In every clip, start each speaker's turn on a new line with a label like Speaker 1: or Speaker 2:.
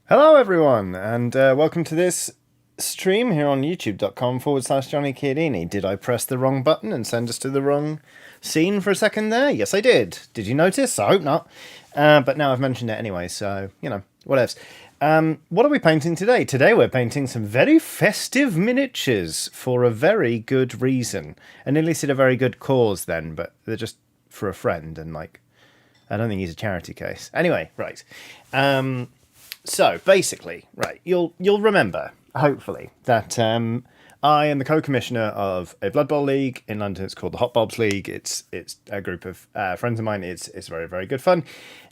Speaker 1: Hello everyone, and welcome to this stream here on youtube.com/Johnny Chiodini. Did I press the wrong button and send us to the wrong scene for a second there? Yes, I did. Did you notice? I hope not. But now I've mentioned it anyway, so, you know, whatevs. What are we painting today? Today we're painting some very festive miniatures for a very good reason. I nearly said a very good cause then, but they're just for a friend, and, like, I don't think he's a charity case. Anyway, right. So basically, right, you'll remember, hopefully, that I am the co-commissioner of a Blood Bowl league in London. It's called the Hot Bulbs League. It's a group of friends of mine. It's very, very good fun.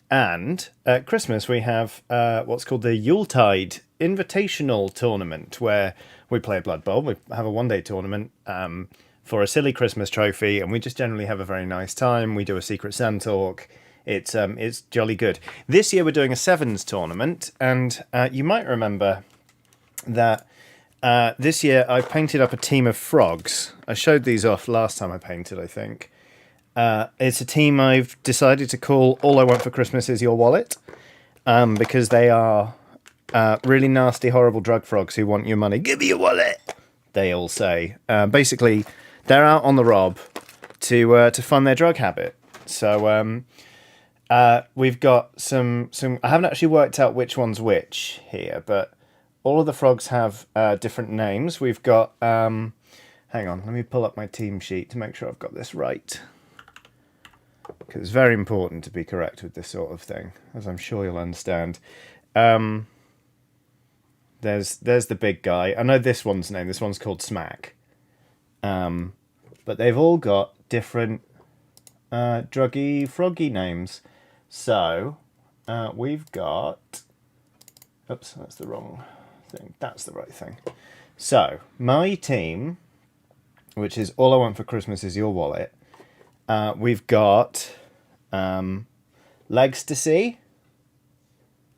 Speaker 1: And at Christmas we have what's called the Yuletide Invitational Tournament, where we play a Blood Bowl. We have a one-day tournament for a silly Christmas trophy, and we just generally have a very nice time. We do a Secret Santa talk. It's jolly good. This year we're doing a sevens tournament, and you might remember that this year I painted up a team of frogs. I showed these off last time I painted, I think. It's a team I've decided to call All I Want for Christmas Is Your Wallet, because they are really nasty, horrible drug frogs who want your money. Give me your wallet, they all say. Basically, they're out on the rob to fund their drug habit. So we've got some. I haven't actually worked out which one's which here, but all of the frogs have different names. We've got. Hang on, let me pull up my team sheet to make sure I've got this right, because it's very important to be correct with this sort of thing, as I'm sure you'll understand. There's the big guy. I know this one's name. This one's called Smack. But they've all got different druggy froggy names. So, we've got... Oops, that's the wrong thing. That's the right thing. So, my team, which is All I Want for Christmas Is Your Wallet, we've got Legs to See.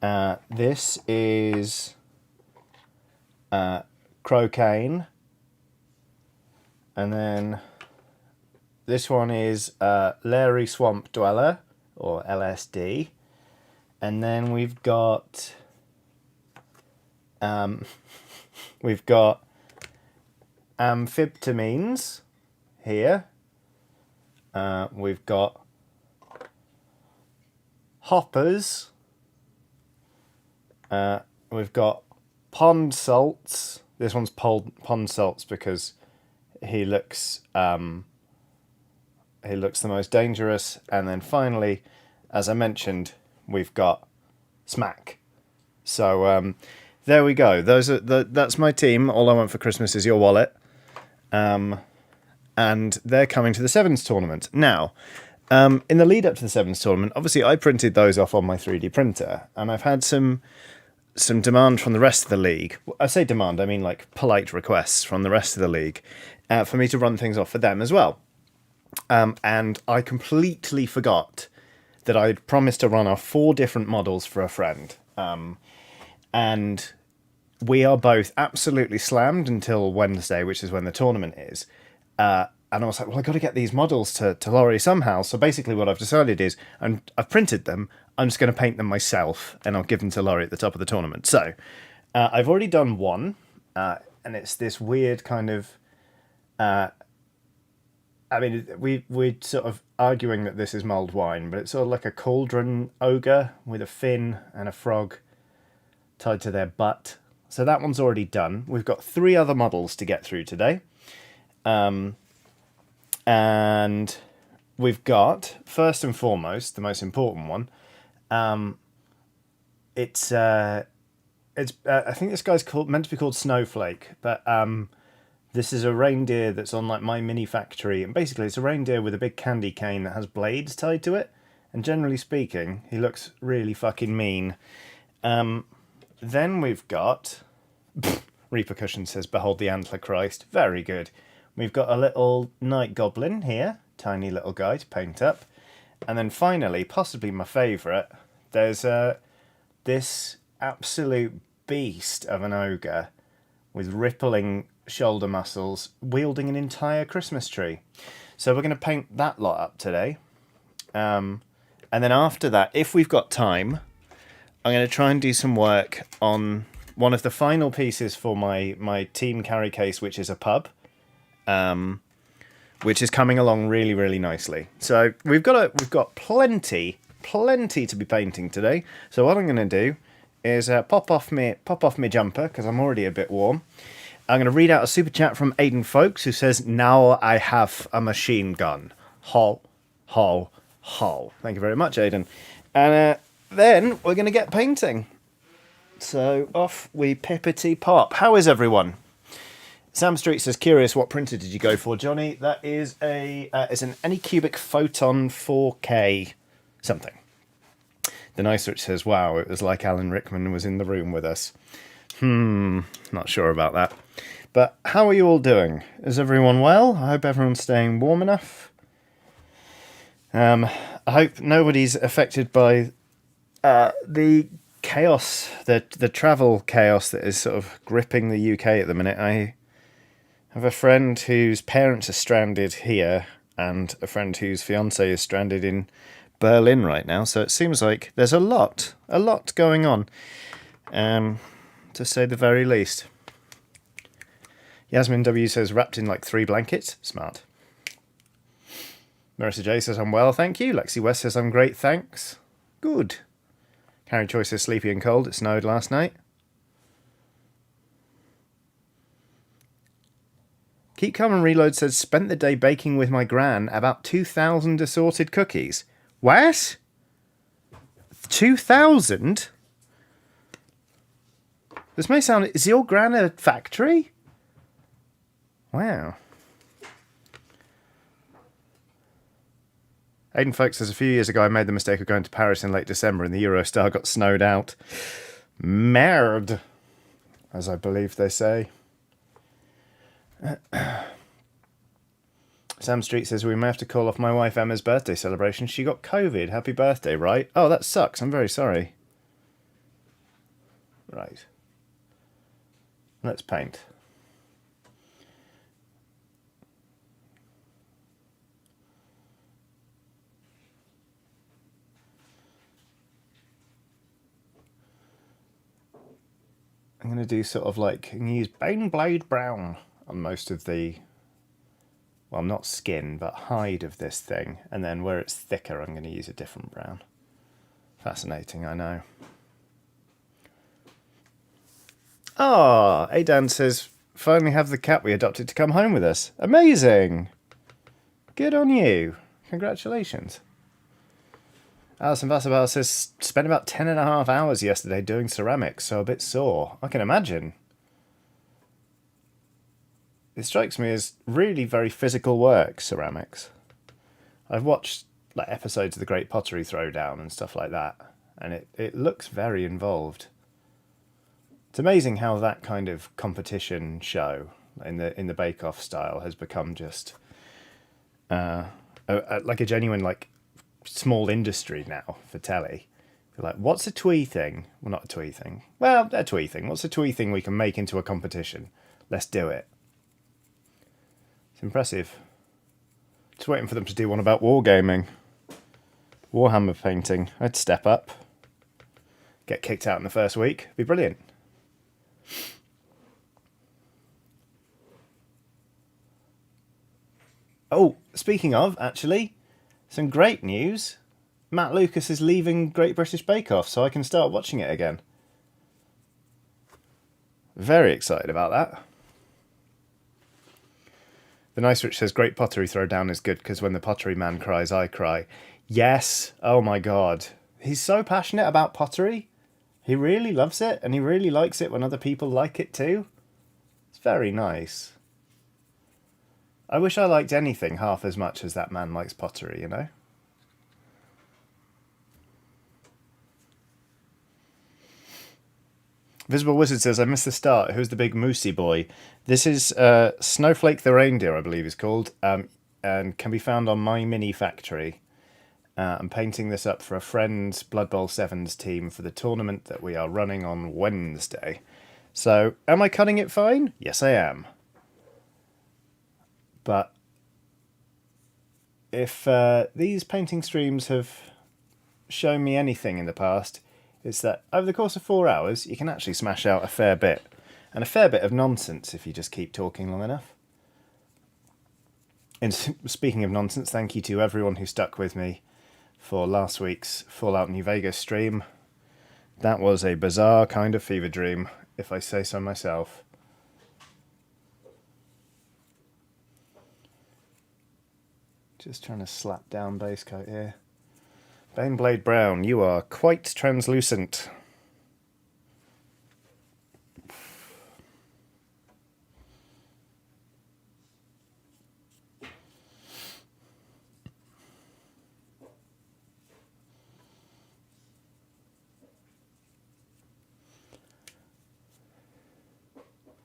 Speaker 1: This is Crocaine. And then this one is Larry Swamp Dweller, or LSD. And then we've got amphibians here. We've got hoppers. We've got pond salts. This one's pond salts because he looks the most dangerous. And then finally, as I mentioned, we've got Smack. So there we go. That's my team. All I Want for Christmas Is Your Wallet. And they're coming to the Sevens tournament. Now, in the lead up to the Sevens tournament, obviously I printed those off on my 3D printer, and I've had some demand from the rest of the league. I say demand, I mean like polite requests from the rest of the league for me to run things off for them as well. And I completely forgot that I'd promised to run off 4 different models for a friend. And we are both absolutely slammed until Wednesday, which is when the tournament is. And I was like, well, I've got to get these models to Laurie somehow. So basically what I've decided is I've printed them. I'm just going to paint them myself, and I'll give them to Laurie at the top of the tournament. So I've already done one, and it's this weird kind of... I mean, we're sort of arguing that this is mulled wine, but it's sort of like a cauldron ogre with a fin and a frog tied to their butt. So that one's already done. We've got 3 other models to get through today. And we've got, first and foremost, the most important one. I think this guy's meant to be called Snowflake, but this is a reindeer that's on like my mini factory, and basically it's a reindeer with a big candy cane that has blades tied to it. And generally speaking, he looks really fucking mean. Then we've got... Repercussion says, behold the Antler Christ. Very good. We've got a little night goblin here. Tiny little guy to paint up. And then finally, possibly my favourite, there's this absolute beast of an ogre with rippling shoulder muscles wielding an entire Christmas tree. So we're going to paint that lot up today. And then after that, if we've got time, I'm going to try and do some work on one of the final pieces for my team carry case, which is a pub, which is coming along really, really nicely. So we've got plenty to be painting today. So what I'm going to do is pop off my jumper because I'm already a bit warm. I'm going to read out a super chat from Aidan Folks who says, "Now I have a machine gun." Ho, ho, ho. Thank you very much, Aidan. And then we're going to get painting. So off we pippity pop. How is everyone? Sam Street says, "Curious, what printer did you go for, Johnny?" That is it's an Anycubic Photon 4K something. The Nice Rich says, "Wow, it was like Alan Rickman was in the room with us." Not sure about that. But how are you all doing? Is everyone well? I hope everyone's staying warm enough. I hope nobody's affected by the chaos, the travel chaos that is sort of gripping the UK at the minute. I have a friend whose parents are stranded here and a friend whose fiancé is stranded in Berlin right now. So it seems like there's a lot going on, to say the very least. Yasmin W says, "Wrapped in like 3 blankets." Smart. Marissa J says, "I'm well, thank you." Lexi West says, "I'm great, thanks." Good. Carrie Choice says, "Sleepy and cold. It snowed last night." Keep Calm and Reload says, "Spent the day baking with my gran about 2,000 assorted cookies." What? 2,000? This may sound... Is your gran a factory? Wow. Aidan Folks says, "A few years ago I made the mistake of going to Paris in late December and the Eurostar got snowed out." Merde, as I believe they say. Sam Street says, "We may have to call off my wife Emma's birthday celebration. She got COVID. Happy birthday, right?" Oh, that sucks. I'm very sorry. Right. Let's paint. I'm going to do sort of like, I'm going to use Bane Blade Brown on most of the, well, not skin, but hide of this thing. And then where it's thicker, I'm going to use a different brown. Fascinating, I know. Ah, Aidan says, "Finally have the cat we adopted to come home with us." Amazing. Good on you. Congratulations. Alison Vassabal says, "Spent about 10.5 hours yesterday doing ceramics, so a bit sore." I can imagine. It strikes me as really very physical work, ceramics. I've watched like episodes of The Great Pottery Throwdown and stuff like that, and it looks very involved. It's amazing how that kind of competition show in the Bake Off style has become just like a genuine like small industry now for telly. You're like, what's a twee thing? Well, not a twee thing. Well, a twee thing. What's a twee thing we can make into a competition? Let's do it. It's impressive. Just waiting for them to do one about wargaming. Warhammer painting. I'd step up. Get kicked out in the first week. Be brilliant. Oh, speaking of, actually, some great news. Matt Lucas is leaving Great British Bake Off, so I can start watching it again. Very excited about that. The Nice Rich says, "Great Pottery Throwdown is good because when the pottery man cries, I cry." Yes. Oh my God. He's so passionate about pottery. He really loves it, and he really likes it when other people like it too. It's very nice. I wish I liked anything half as much as that man likes pottery, you know? Visible Wizard says, I missed the start. Who's the big moosey boy? This is Snowflake the Reindeer, I believe is called, and can be found on My Mini Factory. I'm painting this up for a friend's Blood Bowl 7's team for the tournament that we are running on Wednesday. So, am I cutting it fine? Yes, I am. But if these painting streams have shown me anything in the past, it's that over the course of 4 hours, you can actually smash out a fair bit. And a fair bit of nonsense if you just keep talking long enough. And speaking of nonsense, thank you to everyone who stuck with me for last week's Fallout New Vegas stream. That was a bizarre kind of fever dream, if I say so myself. Just trying to slap down base coat here. Baneblade Brown, you are quite translucent.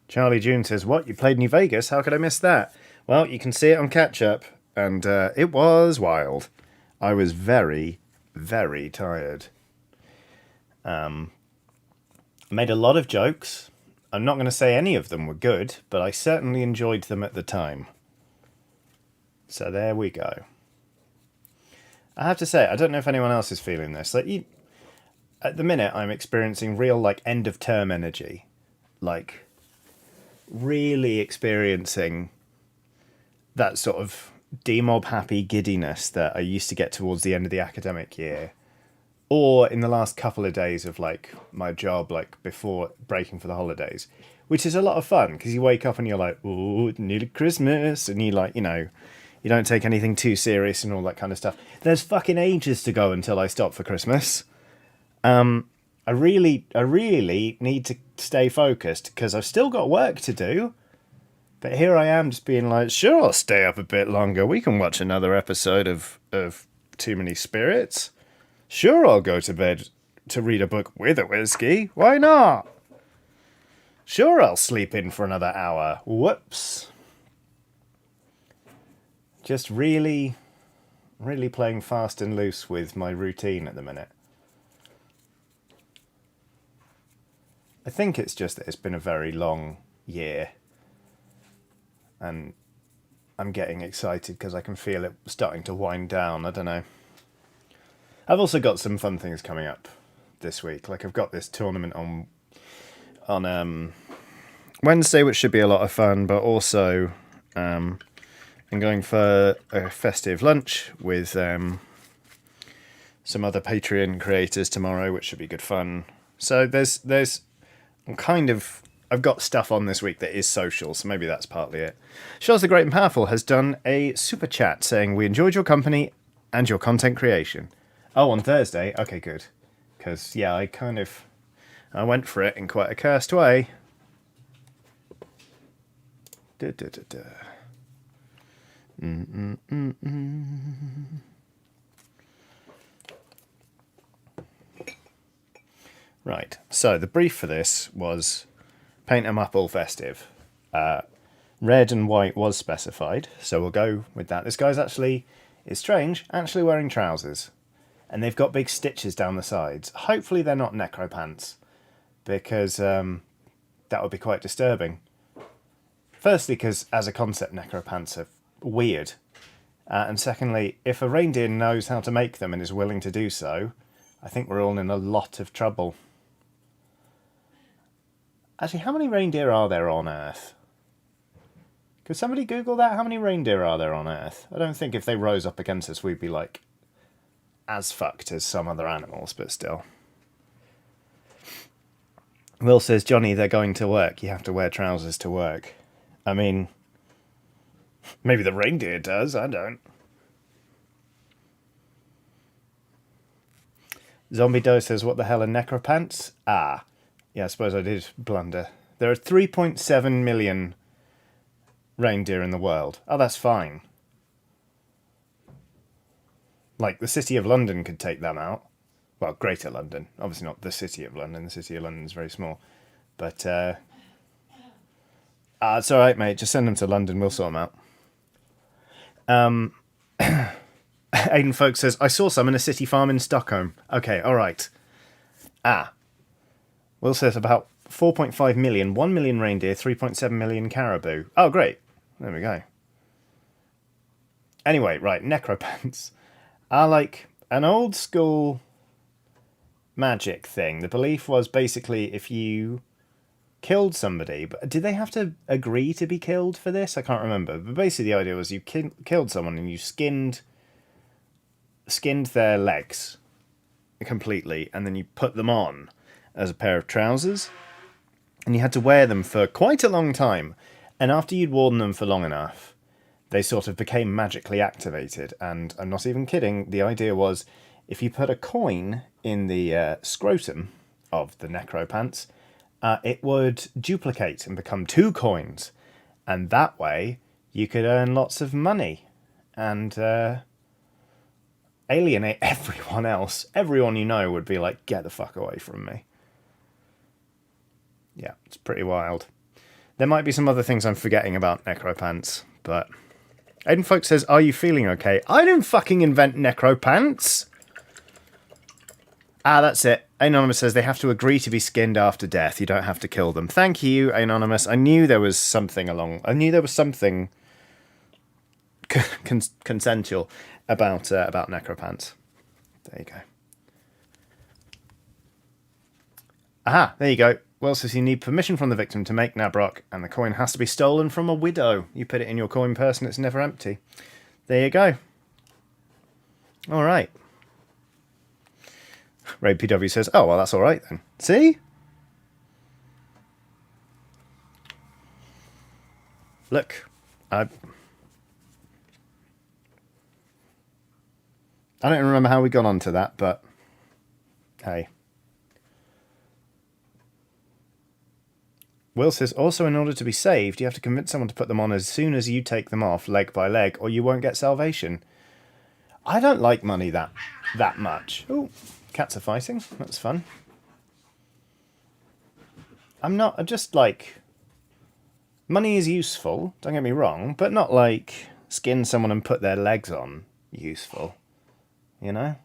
Speaker 1: Charlie June says, what, you played New Vegas? How could I miss that? Well, you can see it on catch-up, and it was wild. I was very, very tired. I made a lot of jokes. I'm not going to say any of them were good, but I certainly enjoyed them at the time. So there we go. I have to say, I don't know if anyone else is feeling this. Like, at the minute, I'm experiencing real, like, end-of-term energy. Like, really experiencing that sort of demob happy giddiness that I used to get towards the end of the academic year, or in the last couple of days of like my job, like before breaking for the holidays, which is a lot of fun because you wake up and you're like, oh, nearly Christmas, and you like, you know, you don't take anything too serious and all that kind of stuff. There's fucking ages to go until I stop for Christmas. I really need to stay focused because I've still got work to do. But here I am just being like, sure, I'll stay up a bit longer. We can watch another episode of Too Many Spirits. Sure, I'll go to bed to read a book with a whiskey. Why not? Sure, I'll sleep in for another hour. Whoops. Just really playing fast and loose with my routine at the minute. I think it's just that it's been a very long year. And I'm getting excited because I can feel it starting to wind down. I don't know. I've also got some fun things coming up this week. Like I've got this tournament on Wednesday, which should be a lot of fun. But also, I'm going for a festive lunch with some other Patreon creators tomorrow, which should be good fun. So I've got stuff on this week that is social, so maybe that's partly it. Charles the Great and Powerful has done a super chat saying, we enjoyed your company and your content creation. Oh, on Thursday? Okay, good. Because, yeah, I went for it in quite a cursed way. Right, so the brief for this was paint 'em up all festive. Red and white was specified, so we'll go with that. This guy's it's strange, actually wearing trousers. And they've got big stitches down the sides. Hopefully they're not Necropants, because that would be quite disturbing. Firstly, because as a concept, Necropants are weird. And secondly, if a reindeer knows how to make them and is willing to do so, I think we're all in a lot of trouble. Actually, how many reindeer are there on Earth? Could somebody Google that? How many reindeer are there on Earth? I don't think if they rose up against us, we'd be like as fucked as some other animals, but still. Will says, Johnny, they're going to work. You have to wear trousers to work. I mean, maybe the reindeer does. I don't. Zombie Doe says, what the hell are Necropants? Ah, yeah, I suppose I did blunder. There are 3.7 million reindeer in the world. Oh, that's fine. Like, the City of London could take them out. Well, Greater London. Obviously not the City of London. The City of London is very small. But it's all right, mate. Just send them to London. We'll sort them out. Aiden Folk says, I saw some in a city farm in Stockholm. Okay, all right. Will says about 4.5 million, 1 million reindeer, 3.7 million caribou. Oh, great. There we go. Anyway, right, necropants are like an old school magic thing. The belief was basically if you killed somebody, but did they have to agree to be killed for this? I can't remember. But basically the idea was you killed someone and you skinned their legs completely, and then you put them on as a pair of trousers, and you had to wear them for quite a long time. And after you'd worn them for long enough, they sort of became magically activated. And I'm not even kidding, the idea was if you put a coin in the scrotum of the necropants, it would duplicate and become 2 coins. And that way you could earn lots of money and alienate everyone else. Everyone you know would be like, get the fuck away from me. Yeah, it's pretty wild. There might be some other things I'm forgetting about necropants, but Aiden Folk says, are you feeling okay? I didn't fucking invent necropants. That's it. Anonymous says they have to agree to be skinned after death. You don't have to kill them. Thank you, Anonymous. I knew there was something consensual about necropants. There you go. Aha, there you go. Well, says you need permission from the victim to make Nabrock, and the coin has to be stolen from a widow. You put it in your coin purse and it's never empty. There you go. All right. Ray PW says, oh, well, that's all right then. See? Look, I don't even remember how we got onto that, but hey. Will says, also in order to be saved, you have to convince someone to put them on as soon as you take them off, leg by leg, or you won't get salvation. I don't like money that much. Oh, cats are fighting. That's fun. I'm just like... Money is useful, don't get me wrong, but not like skin someone and put their legs on useful. You know?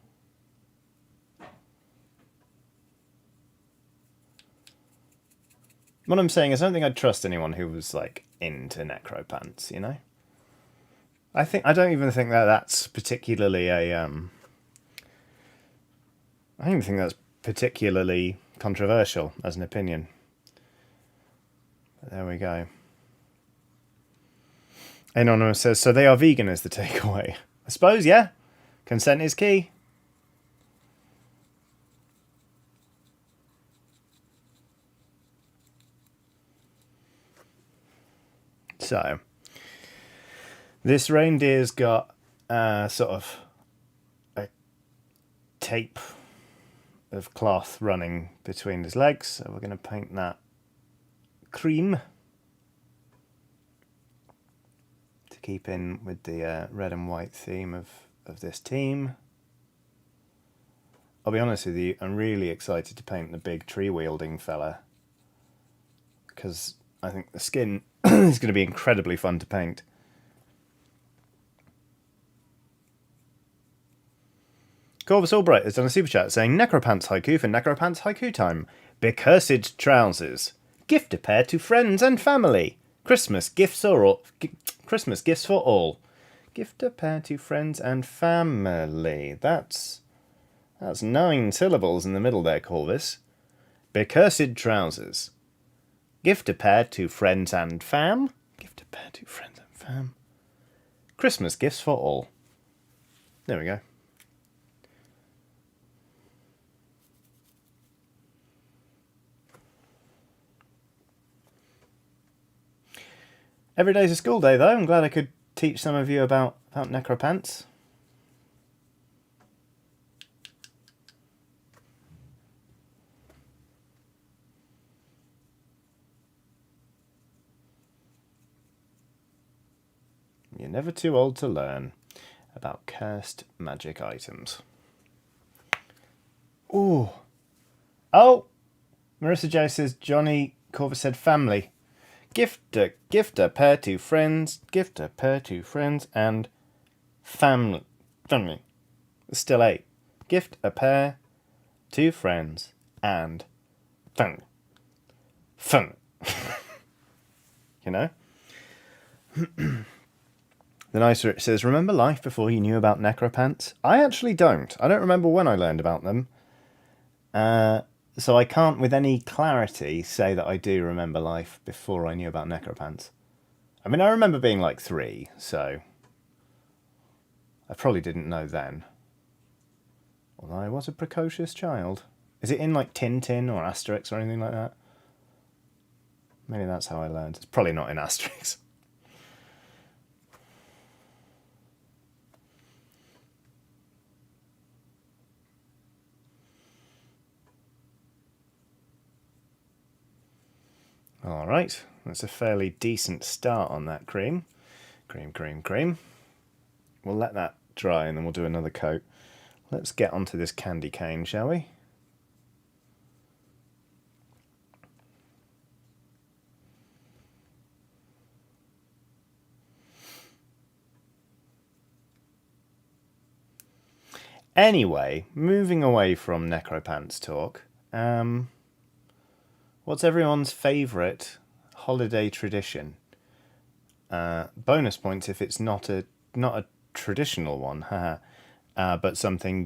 Speaker 1: What I'm saying is I don't think I'd trust anyone who was like into necropants, you know? I don't even think that's particularly a I don't even think that's particularly controversial as an opinion. But there we go. Anonymous says, so they are vegan is the takeaway. I suppose, yeah. Consent is key. So, this reindeer's got sort of a tape of cloth running between his legs. So we're going to paint that cream to keep in with the red and white theme of this team. I'll be honest with you, I'm really excited to paint the big tree-wielding fella, because I think the skin is going to be incredibly fun to paint. Corvus Albright has done a super chat saying, Necropants haiku for Necropants haiku time. Becursed trousers. Gift a pair to friends and family. Christmas gifts for all. Christmas gifts for all. Gift a pair to friends and family. That's 9 syllables in the middle there, Corvus. Becursed trousers. Gift a pair to friends and fam. Gift a pair to friends and fam. Christmas gifts for all. There we go. Every day's a school day, though. I'm glad I could teach some of you about necropants. You're never too old to learn about cursed magic items. Ooh. Oh! Marissa J says, Johnny Corvus said family. Gift a pair to friends, gift a pair to friends, and family. Family. Still 8. Gift a pair to friends and family. Family. You know? The nicer it says, remember life before you knew about necropants? I actually don't. I don't remember when I learned about them. So I can't with any clarity say that I do remember life before I knew about necropants. I mean, I remember being like 3, so I probably didn't know then. Although I was a precocious child. Is it in like Tintin or Asterix or anything like that? Maybe that's how I learned. It's probably not in Asterix. Alright, that's a fairly decent start on that cream. Cream. We'll let that dry and then we'll do another coat. Let's get onto this candy cane, shall we? Anyway, moving away from necropants talk, what's everyone's favourite holiday tradition? Bonus points if it's not a traditional one, but something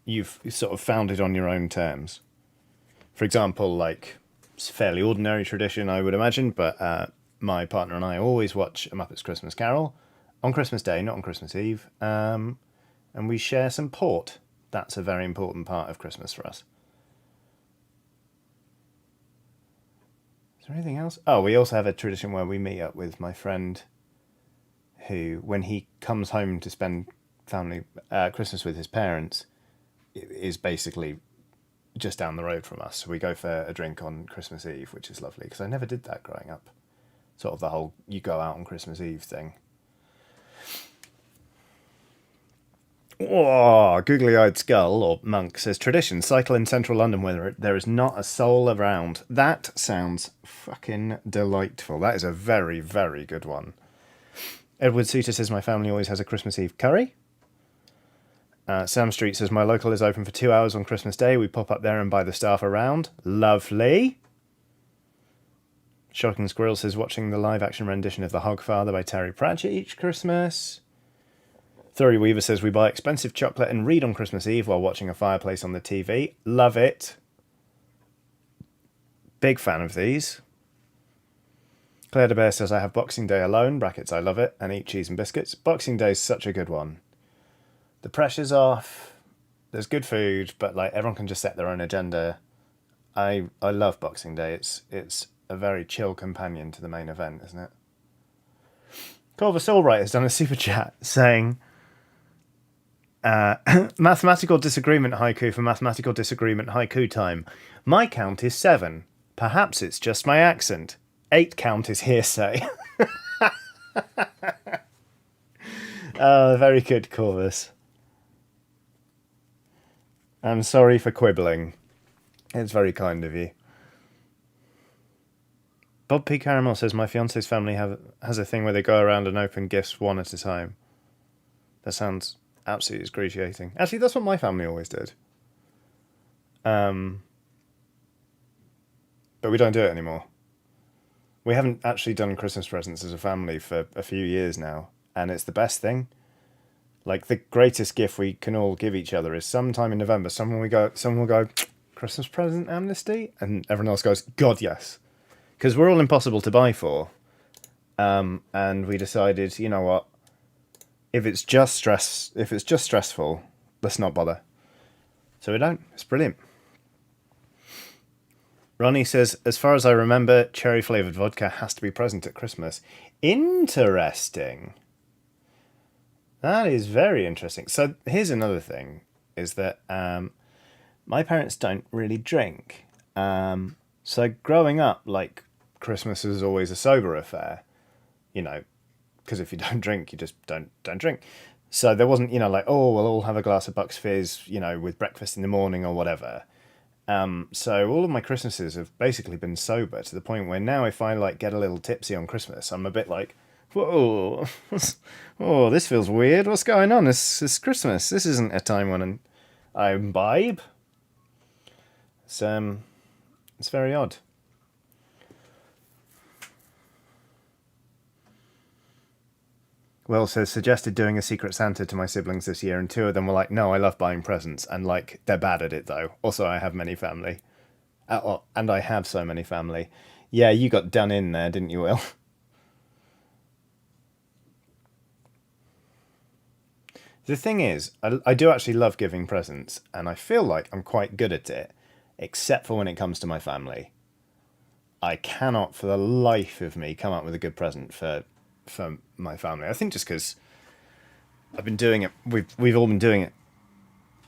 Speaker 1: you've sort of founded on your own terms. For example, like it's a fairly ordinary tradition, I would imagine, but my partner and I always watch A Muppet's Christmas Carol on Christmas Day, not on Christmas Eve, and we share some port. That's a very important part of Christmas for us. Is there anything else? Oh, we also have a tradition where we meet up with my friend who, when he comes home to spend family Christmas with his parents, is basically just down the road from us. So we go for a drink on Christmas Eve, which is lovely, because I never did that growing up. Sort of the whole you go out on Christmas Eve thing. Oh, googly-eyed skull, or monk, says, tradition, cycle in central London where there is not a soul around. That sounds fucking delightful. That is a very, very good one. Edward Suter says, my family always has a Christmas Eve curry. Sam Street says, my local is open for 2 hours on Christmas Day. We pop up there and buy the staff around. Lovely. Shocking Squirrel says, watching the live-action rendition of The Hogfather by Terry Pratchett each Christmas. Thurry Weaver says, we buy expensive chocolate and read on Christmas Eve while watching a fireplace on the TV. Love it. Big fan of these. Claire de Bear says, I have Boxing Day alone, brackets, I love it, and eat cheese and biscuits. Boxing Day is such a good one. The pressure's off, there's good food, but like everyone can just set their own agenda. I love Boxing Day. It's a very chill companion to the main event, isn't it? Corvus Allwright has done a super chat saying, mathematical disagreement haiku for mathematical disagreement haiku time. My count is 7. Perhaps it's just my accent. 8 count is hearsay. Oh, very good, Corvus. I'm sorry for quibbling. It's very kind of you. Bob P. Caramel says, my fiance's family has a thing where they go around and open gifts one at a time. That sounds absolutely excruciating. Actually, that's what my family always did. But we don't do it anymore. We haven't actually done Christmas presents as a family for a few years now, and it's the best thing. Like, the greatest gift we can all give each other is sometime in November, someone will go, Christmas present amnesty? And everyone else goes, God, yes. Because we're all impossible to buy for. And we decided, you know what? If it's just stressful, let's not bother. So we don't. It's brilliant. Ronnie says, as far as I remember, cherry-flavoured vodka has to be present at Christmas. Interesting. That is very interesting. So here's another thing, is that my parents don't really drink. So growing up, like, Christmas is always a sober affair, you know, because if you don't drink, you just don't drink. So there wasn't, you know, like, oh, we'll all have a glass of Bucks Fizz, you know, with breakfast in the morning or whatever. So all of my Christmases have basically been sober to the point where now if I like get a little tipsy on Christmas, I'm a bit like, whoa, oh, this feels weird. What's going on? It's Christmas. This isn't a time when I imbibe. It's very odd. Will says, suggested doing a Secret Santa to my siblings this year, and two of them were like, no, I love buying presents, and like, they're bad at it though. Also, I have many family. And I have so many family. Yeah, you got done in there, didn't you, Will? The thing is, I do actually love giving presents, and I feel like I'm quite good at it, except for when it comes to my family. I cannot, for the life of me, come up with a good present for my family. I think just because I've been doing it, we've all been doing it,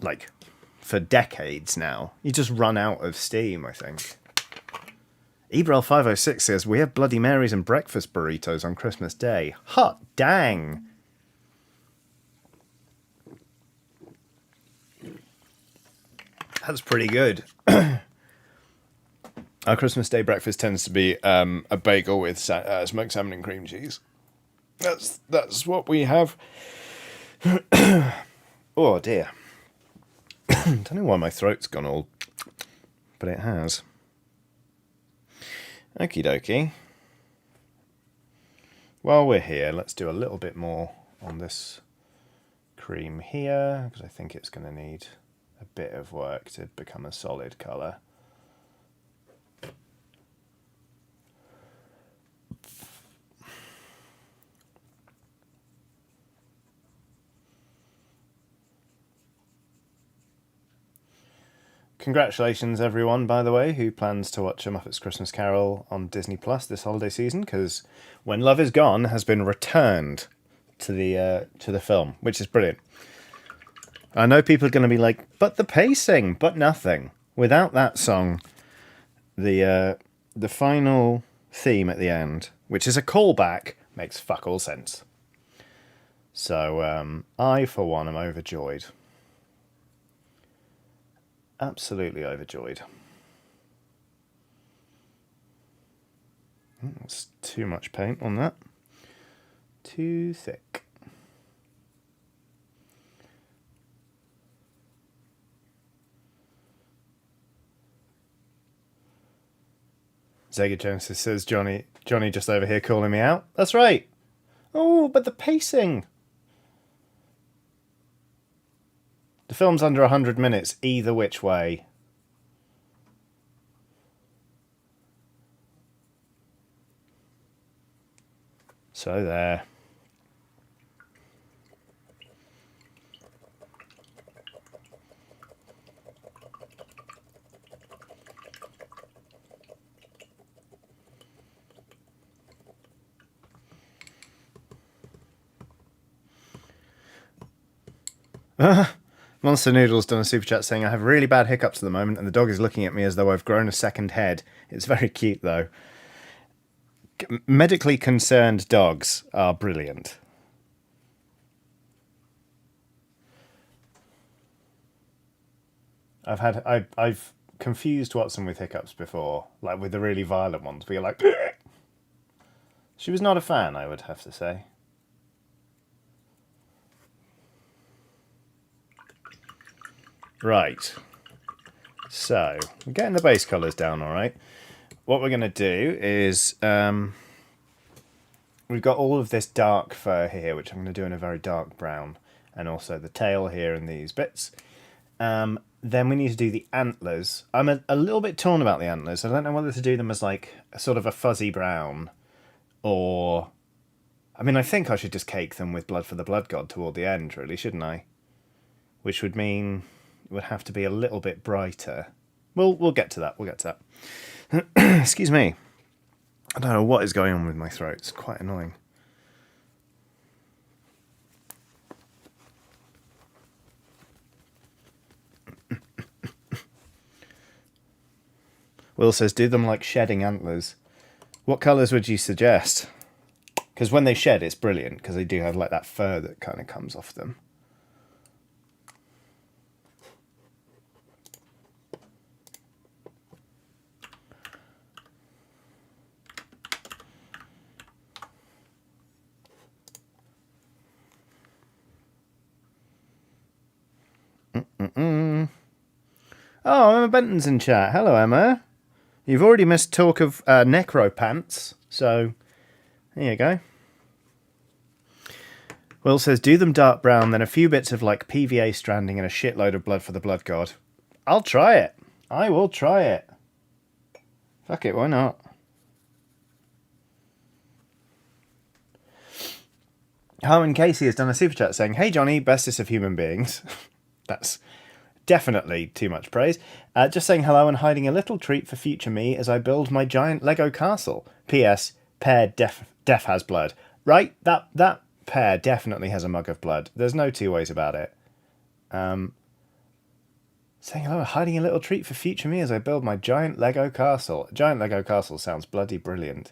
Speaker 1: like, for decades now. You just run out of steam, I think. Ebrel506 says, we have Bloody Marys and breakfast burritos on Christmas Day. Hot dang! That's pretty good. Our Christmas Day breakfast tends to be a bagel with smoked salmon and cream cheese. That's what we have. Oh dear. I don't know why my throat's gone all, but it has. Okie dokie. While we're here, let's do a little bit more on this cream here, because I think it's going to need a bit of work to become a solid colour. Congratulations, everyone, by the way, who plans to watch A Muppet's Christmas Carol on Disney Plus this holiday season, because When Love Is Gone has been returned to the film, which is brilliant. I know people are going to be like, but the pacing, but nothing. Without that song, the final theme at the end, which is a callback, makes fuck all sense. So I, for one, am overjoyed. Absolutely overjoyed. That's too much paint on that. Too thick. Zega Genesis says, Johnny just over here calling me out. That's right. Oh, but the pacing. The film's under 100 minutes either which way. So there. Monster Noodle's done a super chat saying, I have really bad hiccups at the moment and the dog is looking at me as though I've grown a second head. It's very cute though. Medically concerned dogs are brilliant. I've confused Watson with hiccups before, like with the really violent ones, where you're like, bleh! She was not a fan, I would have to say. Right, so we're getting the base colours down all right. What we're going to do is we've got all of this dark fur here, which I'm going to do in a very dark brown, and also the tail here and these bits. Then we need to do the antlers. I'm a little bit torn about the antlers. I don't know whether to do them as like a sort of a fuzzy brown, or I mean, I think I should just cake them with blood for the blood god toward the end, really, shouldn't I? Which would mean it would have to be a little bit brighter. We'll get to that. We'll get to that. Excuse me. I don't know what is going on with my throat. It's quite annoying. Will says, do them like shedding antlers. What colours would you suggest? Because when they shed, it's brilliant, because they do have like that fur that kind of comes off them. Oh, Emma Benton's in chat. Hello, Emma. You've already missed talk of Necropants, so there you go. Will says, do them dark brown, then a few bits of like PVA stranding and a shitload of blood for the blood god. I'll try it. I will try it. Fuck it, why not? Harman Casey has done a super chat saying, hey Johnny, bestest of human beings. That's definitely too much praise. Just saying hello and hiding a little treat for future me as I build my giant Lego castle. P.S. Pear def has blood. Right? That Pear definitely has a mug of blood. There's no two ways about it. Saying hello, hiding a little treat for future me as I build my giant Lego castle. Giant Lego castle sounds bloody brilliant.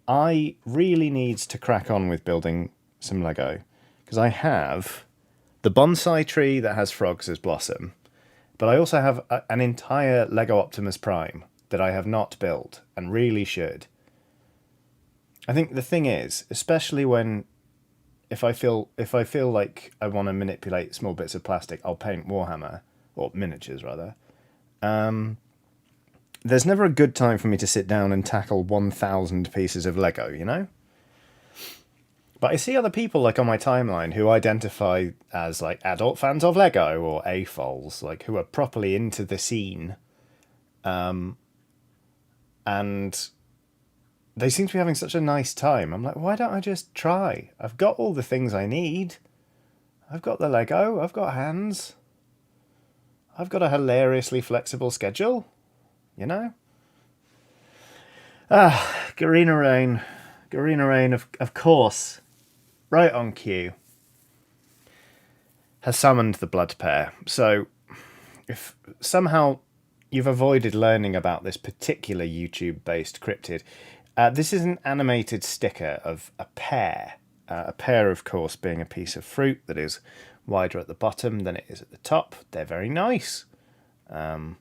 Speaker 1: I really need to crack on with building some Lego because I have the bonsai tree that has frogs as blossom, but I also have an entire Lego Optimus Prime that I have not built and really should. I think the thing is, especially when if I feel like I want to manipulate small bits of plastic, I'll paint Warhammer, or miniatures rather. There's never a good time for me to sit down and tackle 1,000 pieces of Lego, you know? But I see other people like on my timeline who identify as like adult fans of Lego or AFOLs, like who are properly into the scene. And they seem to be having such a nice time. I'm like, why don't I just try? I've got all the things I need. I've got the Lego. I've got hands. I've got a hilariously flexible schedule. You know? Garena Rain. Garena Rain, of course, right on cue, has summoned the Blood Pear. So, if somehow you've avoided learning about this particular YouTube-based cryptid, this is an animated sticker of a pear. A pear, of course, being a piece of fruit that is wider at the bottom than it is at the top. They're very nice. But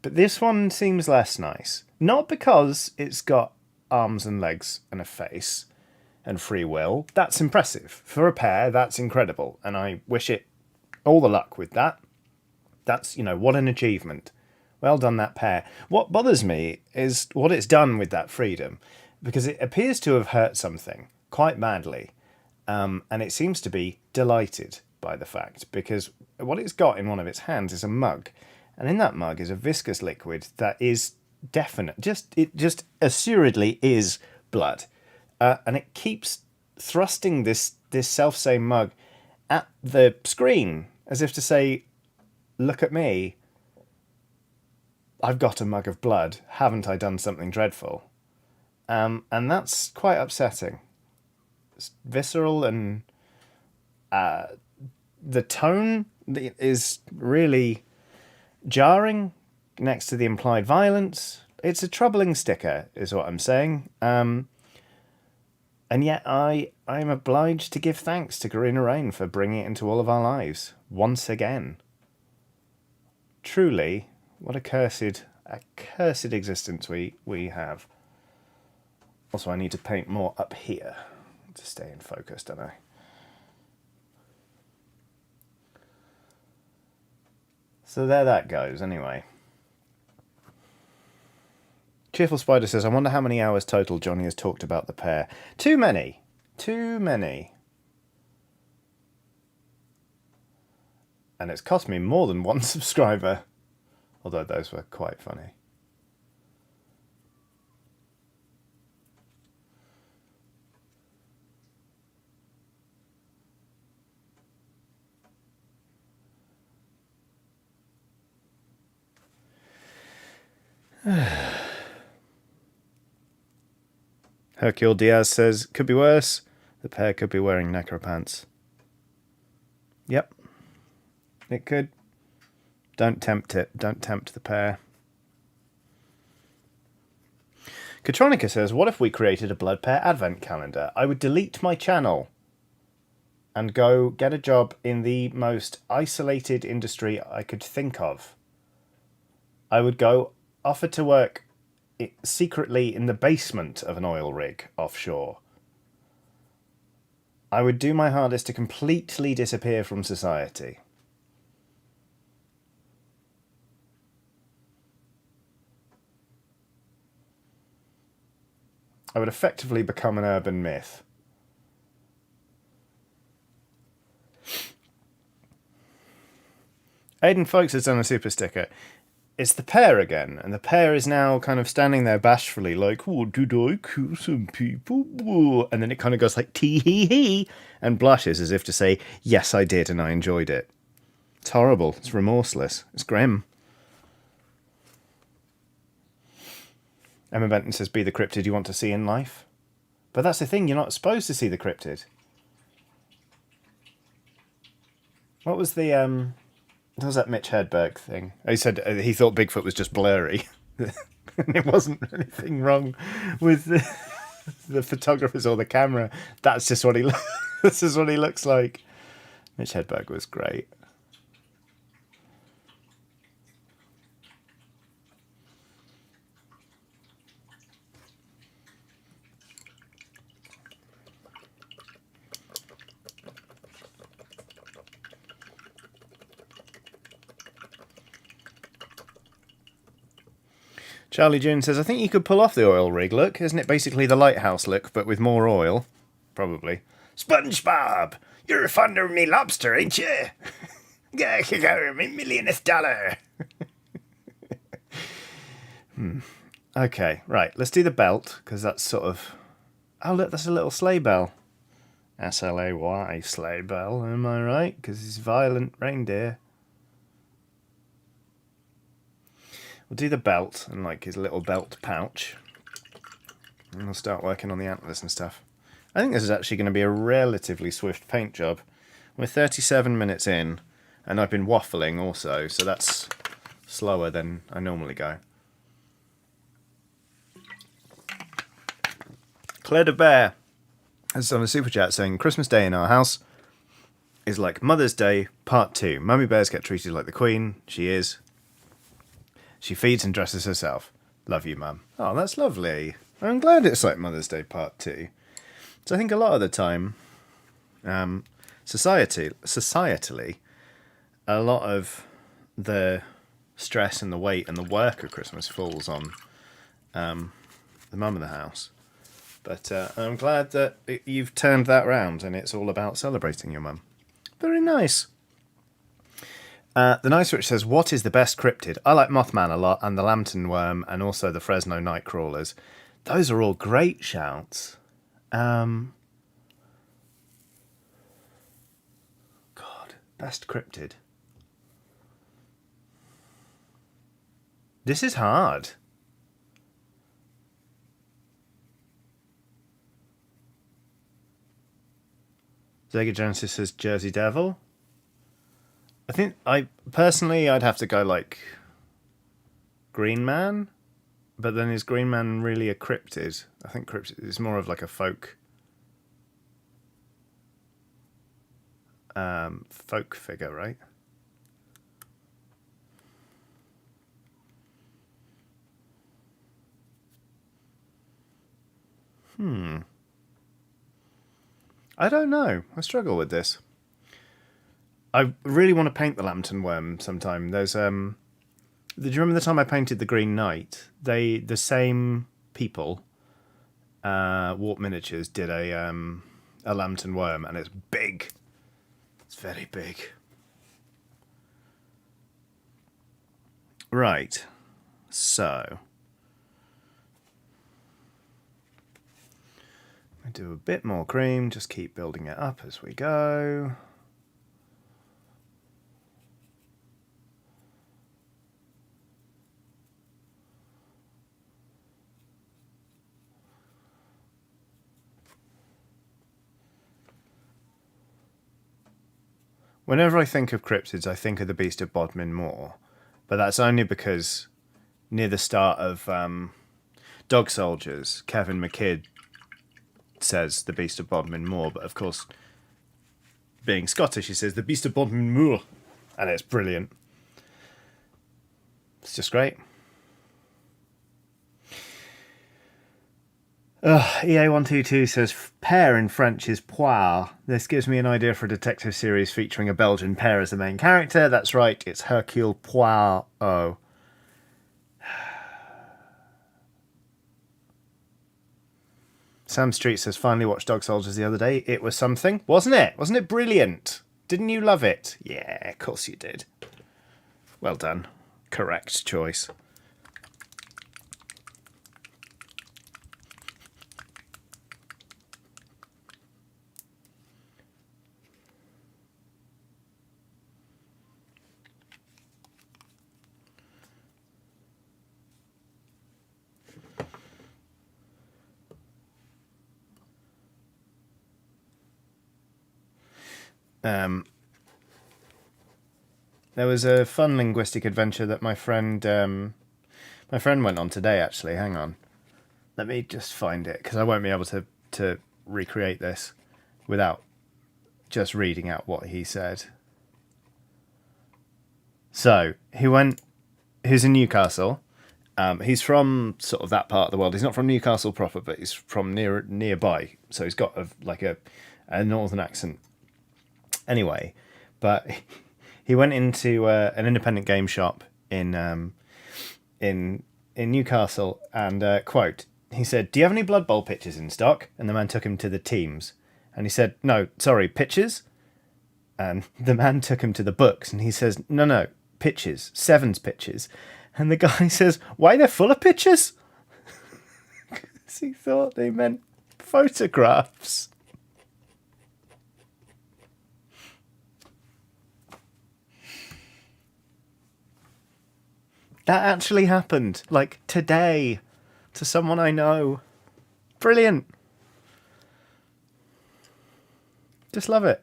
Speaker 1: this one seems less nice. Not because it's got arms and legs and a face and free will. That's impressive. For a pear, that's incredible. And I wish it all the luck with that. That's, what an achievement. Well done, that pear. What bothers me is what it's done with that freedom, because it appears to have hurt something quite badly. And it seems to be delighted by the fact, because what it's got in one of its hands is a mug. And in that mug is a viscous liquid that is definite. It just assuredly is blood. And it keeps thrusting this self-same mug at the screen, as if to say, look at me. I've got a mug of blood. Haven't I done something dreadful? And that's quite upsetting. It's visceral, and the tone is really jarring next to the implied violence. It's a troubling sticker, is what I'm saying. And yet I'm obliged to give thanks to Garena Rain for bringing it into all of our lives once again. Truly, what a cursed existence we have. Also, I need to paint more up here to stay in focus, don't I? So there that goes, anyway. Cheerful Spider says, I wonder how many hours total Johnny has talked about the pear. Too many. Too many. And it's cost me more than one subscriber. Although those were quite funny. Hercule Diaz says, could be worse. The pear could be wearing necropants. Yep. It could. Don't tempt it. Don't tempt the pear. Katronica says, what if we created a Blood Pear advent calendar? I would delete my channel and go get a job in the most isolated industry I could think of. I would go offer to work secretly in the basement of an oil rig offshore. I would do my hardest to completely disappear from society. I would effectively become an urban myth. Aidan Folks has done a super sticker. It's the pear again, and the pear is now kind of standing there bashfully, like, "Oh, did I kill some people?" And then it kind of goes like, "Tee hee hee," and blushes as if to say, "Yes, I did, and I enjoyed it." It's horrible. It's remorseless. It's grim. Emma Benton says, "Be the cryptid you want to see in life." But that's the thing, you're not supposed to see the cryptid. What was the, what was that Mitch Hedberg thing? He said he thought Bigfoot was just blurry. And it wasn't anything wrong with the photographers or the camera. That's just what he this is what he looks like. Mitch Hedberg was great. Charlie June says, "I think you could pull off the oil rig look. Isn't it basically the lighthouse look, but with more oil?" Probably. "SpongeBob, you're fond of me lobster, ain't you? Me millionth dollar." Okay, right. Let's do the belt, because that's sort of... Oh, look, that's a little sleigh bell. S-L-A-Y, sleigh bell, am I right? Because it's violent reindeer. We'll do the belt and like his little belt pouch. And we'll start working on the antlers and stuff. I think this is actually going to be a relatively swift paint job. We're 37 minutes in, and I've been waffling also, so that's slower than I normally go. Claire de Bear has done a super chat saying, "Christmas Day in our house is like Mother's Day Part 2. Mummy bears get treated like the Queen. She is. She feeds and dresses herself. Love you, Mum." Oh, that's lovely. I'm glad it's like Mother's Day Part 2. So I think a lot of the time, societally, a lot of the stress and the weight and the work of Christmas falls on the mum of the house. But I'm glad that you've turned that round and it's all about celebrating your mum. Very nice. The Nice Rich says, "What is the best cryptid? I like Mothman a lot, and the Lambton Worm, and also the Fresno Nightcrawlers." Those are all great shouts. God, best cryptid. This is hard. Zega Genesis says Jersey Devil. I think I'd have to go like Green Man, but then is Green Man really a cryptid? I think cryptid is more of like a folk figure, right? I don't know. I struggle with this. I really want to paint the Lambton Worm sometime. There's do you remember the time I painted the Green Knight? The same people, Warp Miniatures, did a Lambton Worm, and it's big. It's very big. Right. So I do a bit more cream, just keep building it up as we go. Whenever I think of cryptids, I think of the Beast of Bodmin Moor, but that's only because near the start of Dog Soldiers, Kevin McKidd says the Beast of Bodmin Moor, but of course, being Scottish, he says the Beast of Bodmin Moor, and it's brilliant. It's just great. EA122 says pear in French is poire. This gives me an idea for a detective series featuring a Belgian pear as the main character. That's right, it's Hercule Poirot. Sam Street says, finally watched Dog Soldiers the other day. It was something, wasn't it? Wasn't it brilliant? Didn't you love it? Yeah, of course you did. Well done. Correct choice. There was a fun linguistic adventure that my friend went on today, actually. Hang on. Let me just find it, because I won't be able to recreate this without just reading out what he said. So, he's in Newcastle. He's from sort of that part of the world. He's not from Newcastle proper, but he's from nearby. So he's got a northern accent. Anyway, but he went into an independent game shop in Newcastle and quote, he said, "Do you have any Blood Bowl pitches in stock?" And the man took him to the teams, and he said, "No, sorry, pitches." And the man took him to the books, and he says, "No, pitches, sevens pitches." And the guy says, "Why, they're full of pictures?" Because he thought they meant photographs. That actually happened, like, today, to someone I know. Brilliant. Just love it.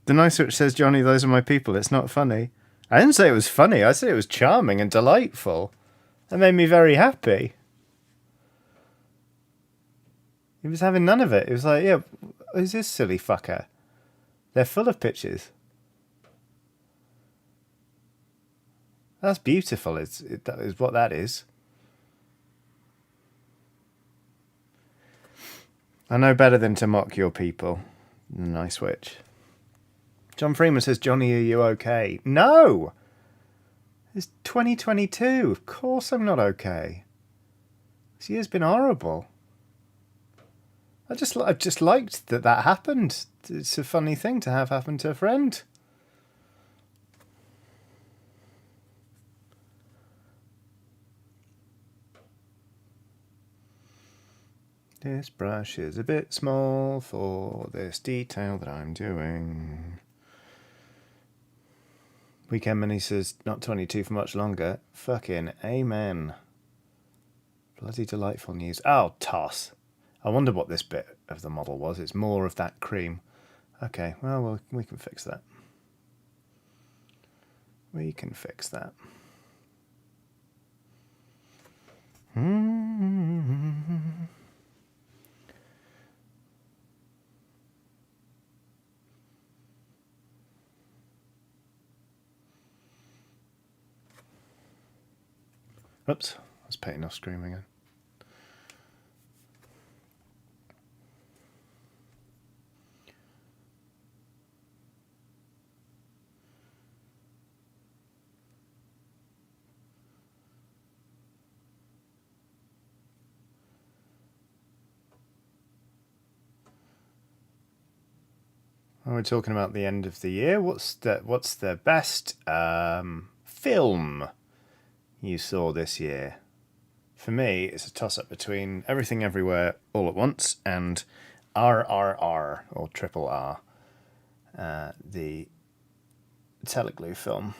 Speaker 1: The nice switch says, "Johnny, those are my people. It's not funny." I didn't say it was funny. I said it was charming and delightful. That made me very happy. He was having none of it. He was like, "Yeah, who's this silly fucker? They're full of pictures." That's beautiful. That is what that is. I know better than to mock your people. Nice switch. John Freeman says, "Johnny, are you okay?" No! It's 2022. Of course I'm not okay. This year's been horrible. I just liked that happened. It's a funny thing to have happen to a friend. This brush is a bit small for this detail that I'm doing. Weekend Mini says, "Not 22 for much longer." Fucking amen. Bloody delightful news. Oh, toss. I wonder what this bit of the model was. It's more of that cream. Okay, well, we can fix that. We can fix that. Oops, I was painting off screen again. We're talking about the end of the year. What's the best film you saw this year? For me, it's a toss-up between Everything Everywhere All at Once and RRR, or Triple R, the Telugu film.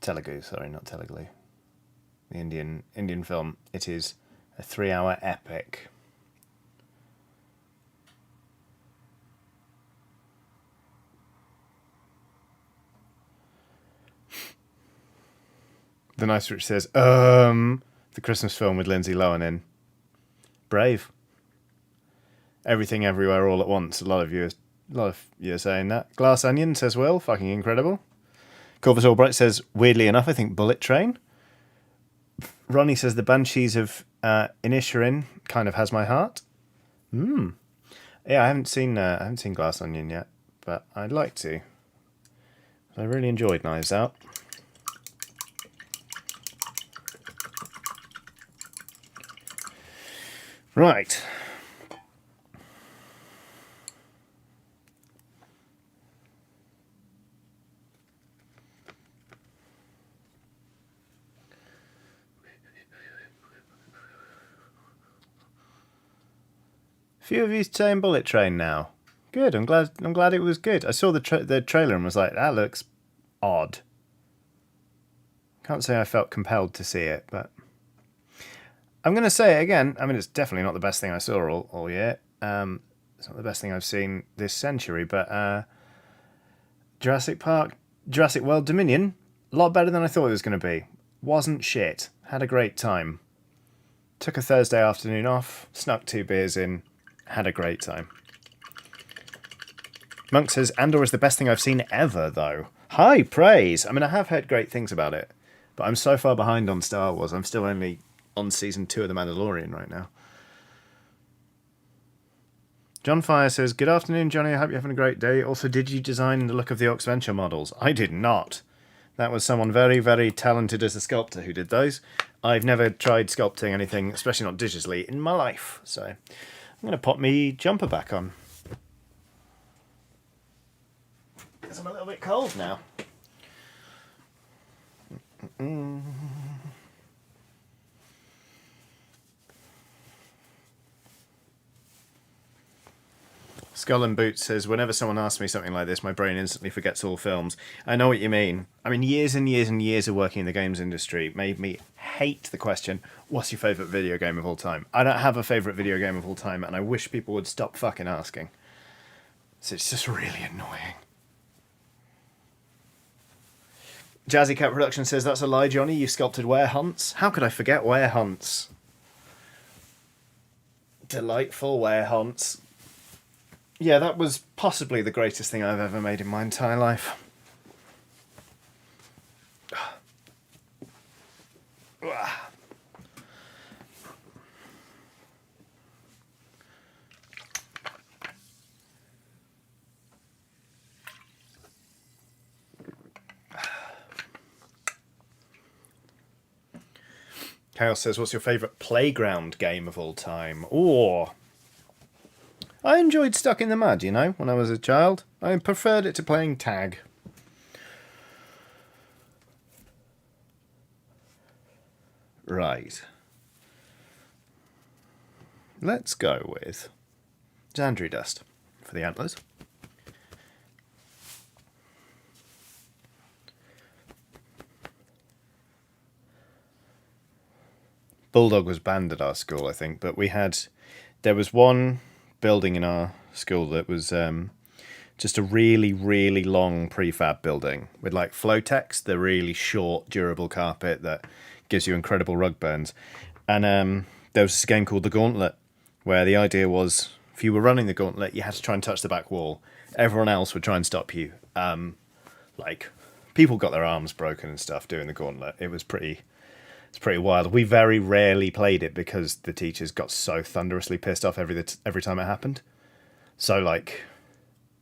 Speaker 1: Telugu, sorry, not Telugu. The Indian film. It is a 3-hour epic. The Nice Rich says, the Christmas film with Lindsay Lohan in. Brave. Everything Everywhere All at Once. A lot of you are saying that. Glass Onion says, Will, fucking incredible. Corvus Albright says, weirdly enough, I think Bullet Train. Ronnie says, the Banshees of Inisherin kind of has my heart. Yeah, I haven't seen Glass Onion yet, but I'd like to. I really enjoyed Knives Out. Right. Few of you saying Bullet Train now. Good. I'm glad it was good. I saw the trailer and was like, that looks odd. Can't say I felt compelled to see it, but I'm going to say it again. I mean, it's definitely not the best thing I saw all year. It's not the best thing I've seen this century, but Jurassic World Dominion, a lot better than I thought it was going to be. Wasn't shit. Had a great time. Took a Thursday afternoon off, snuck 2 beers in, had a great time. Monk says, Andor is the best thing I've seen ever, though. High praise! I mean, I have heard great things about it, but I'm so far behind on Star Wars. I'm still only on season 2 of The Mandalorian right now. John Fire says, good afternoon, Johnny. I hope you're having a great day. Also, did you design the look of the Ox Venture models? I did not. That was someone very, very talented as a sculptor who did those. I've never tried sculpting anything, especially not digitally, in my life. So I'm going to pop me jumper back on. Because I'm a little bit cold now. Skull and Boots says, whenever someone asks me something like this, my brain instantly forgets all films. I know what you mean. I mean, years and years and years of working in the games industry made me hate the question, what's your favourite video game of all time? I don't have a favourite video game of all time, and I wish people would stop fucking asking. So it's just really annoying. Jazzy Cat Production says, that's a lie, Johnny. You sculpted werehunts. How could I forget werehunts? Delightful werehunts. Yeah, that was possibly the greatest thing I've ever made in my entire life. Chaos says, what's your favourite playground game of all time? Or I enjoyed Stuck in the Mud, you know, when I was a child. I preferred it to playing tag. Right. Let's go with Xandri Dust for the antlers. Bulldog was banned at our school, I think, but there was one building in our school that was just a really, really long prefab building with like Flotex, the really short, durable carpet that gives you incredible rug burns. And there was this game called The Gauntlet, where the idea was if you were running the gauntlet, you had to try and touch the back wall. Everyone else would try and stop you. Like, people got their arms broken and stuff doing the gauntlet. It's pretty wild. We very rarely played it because the teachers got so thunderously pissed off every time it happened. So like,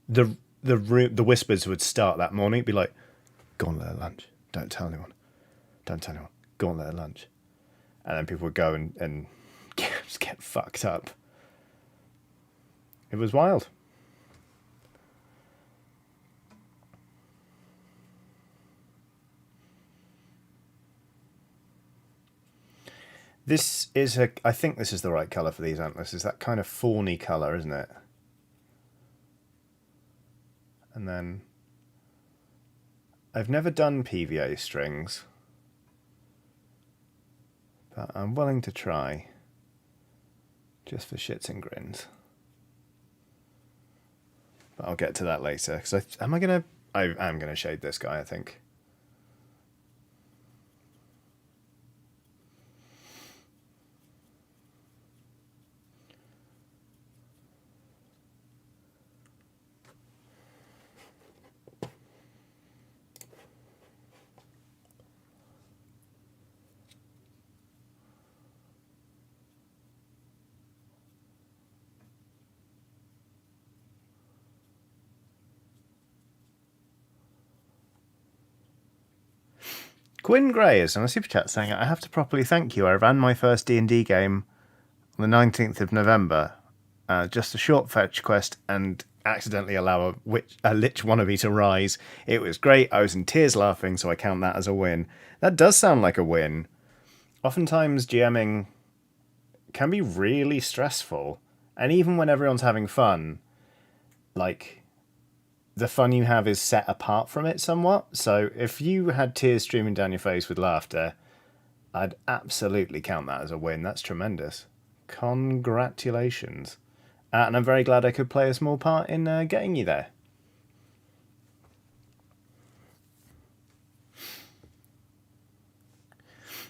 Speaker 1: the whispers would start that morning. It'd be like, gauntlet at lunch. Don't tell anyone. Don't tell anyone. Gauntlet at lunch. And then people would go and just get fucked up. It was wild. This is I think this is the right colour for these antlers. It's that kind of fawny colour, isn't it? And then I've never done PVA strings, but I'm willing to try, just for shits and grins. But I'll get to that later. Because I am gonna shade this guy, I think. Gwyn Gray is on a super chat saying, I have to properly thank you. I ran my first D&D game on the 19th of November. Just a short fetch quest and accidentally allow a lich wannabe to rise. It was great. I was in tears laughing, so I count that as a win. That does sound like a win. Oftentimes GMing can be really stressful. And even when everyone's having fun, like, the fun you have is set apart from it somewhat. So if you had tears streaming down your face with laughter, I'd absolutely count that as a win. That's tremendous. Congratulations. And I'm very glad I could play a small part in getting you there.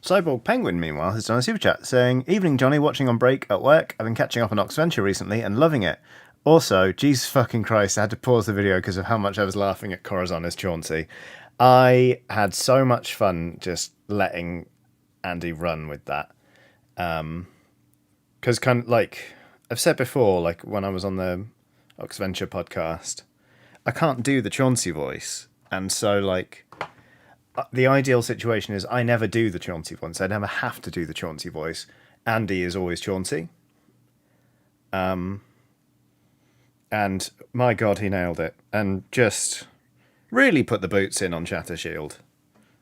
Speaker 1: Cyborg Penguin, meanwhile, has done a super chat saying, Evening, Johnny, watching on break at work. I've been catching up on Oxventure recently and loving it. Also, Jesus fucking Christ, I had to pause the video because of how much I was laughing at Corazon as Chauncey. I had so much fun just letting Andy run with that. Because kind of like I've said before, like when I was on the Oxventure podcast, I can't do the Chauncey voice. And so like the ideal situation is I never do the Chauncey voice. I never have to do the Chauncey voice. Andy is always Chauncey. And my God, he nailed it. And just really put the boots in on Shatter Shield.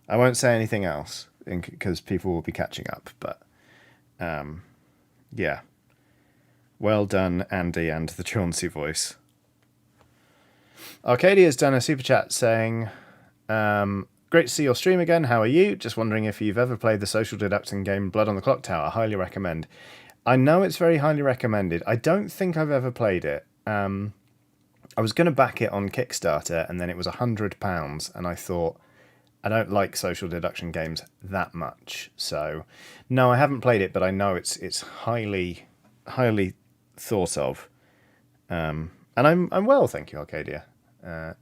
Speaker 1: I won't say anything else because people will be catching up. But yeah. Well done, Andy, and the Chauncey voice. Arcadia's done a super chat saying, great to see your stream again. How are you? Just wondering if you've ever played the social deducting game Blood on the Clock Tower. Highly recommend. I know it's very highly recommended. I don't think I've ever played it. I was going to back it on Kickstarter, and then it was £100, and I thought, I don't like social deduction games that much. So, no, I haven't played it, but I know it's highly, highly thought of. And I'm well, thank you, Arcadia. I'm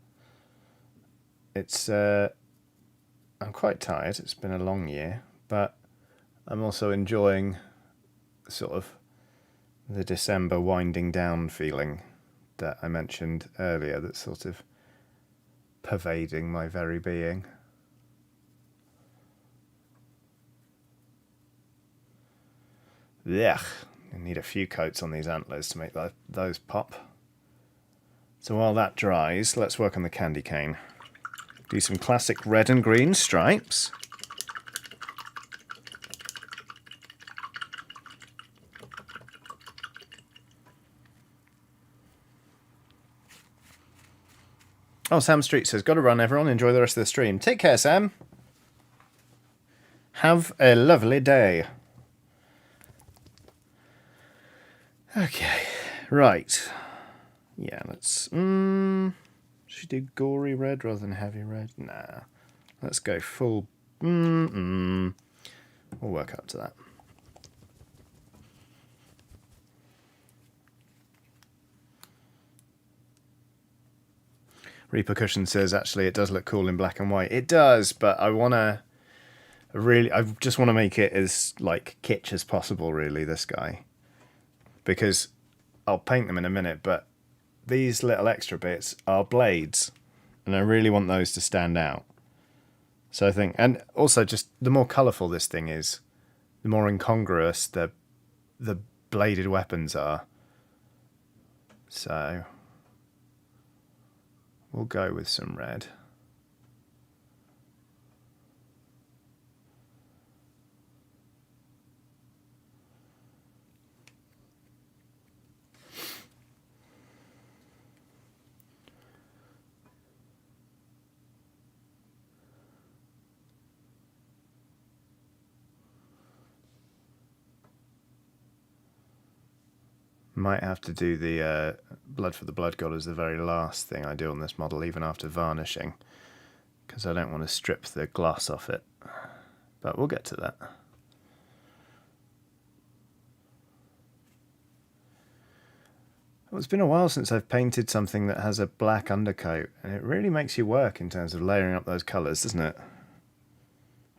Speaker 1: quite tired. It's been a long year, but I'm also enjoying sort of the December winding down feeling that I mentioned earlier, that's sort of pervading my very being. Yuck. I need a few coats on these antlers to make those pop. So while that dries, let's work on the candy cane. Do some classic red and green stripes. Oh, Sam Street says, gotta run, everyone. Enjoy the rest of the stream. Take care, Sam. Have a lovely day. Okay, right. Yeah, let's... should we do gory red rather than heavy red? Nah. Let's go full... We'll work up to that. Repercussion says, actually, it does look cool in black and white. It does, but I just want to make it as, like, kitsch as possible, really, this guy. Because I'll paint them in a minute, but these little extra bits are blades, and I really want those to stand out. So I think, and also just the more colourful this thing is, the more incongruous the bladed weapons are. So we'll go with some red. Might have to do the Blood for the Blood God as the very last thing I do on this model, even after varnishing, because I don't want to strip the gloss off it. But we'll get to that. Well, it's been a while since I've painted something that has a black undercoat, and it really makes you work in terms of layering up those colours, doesn't it?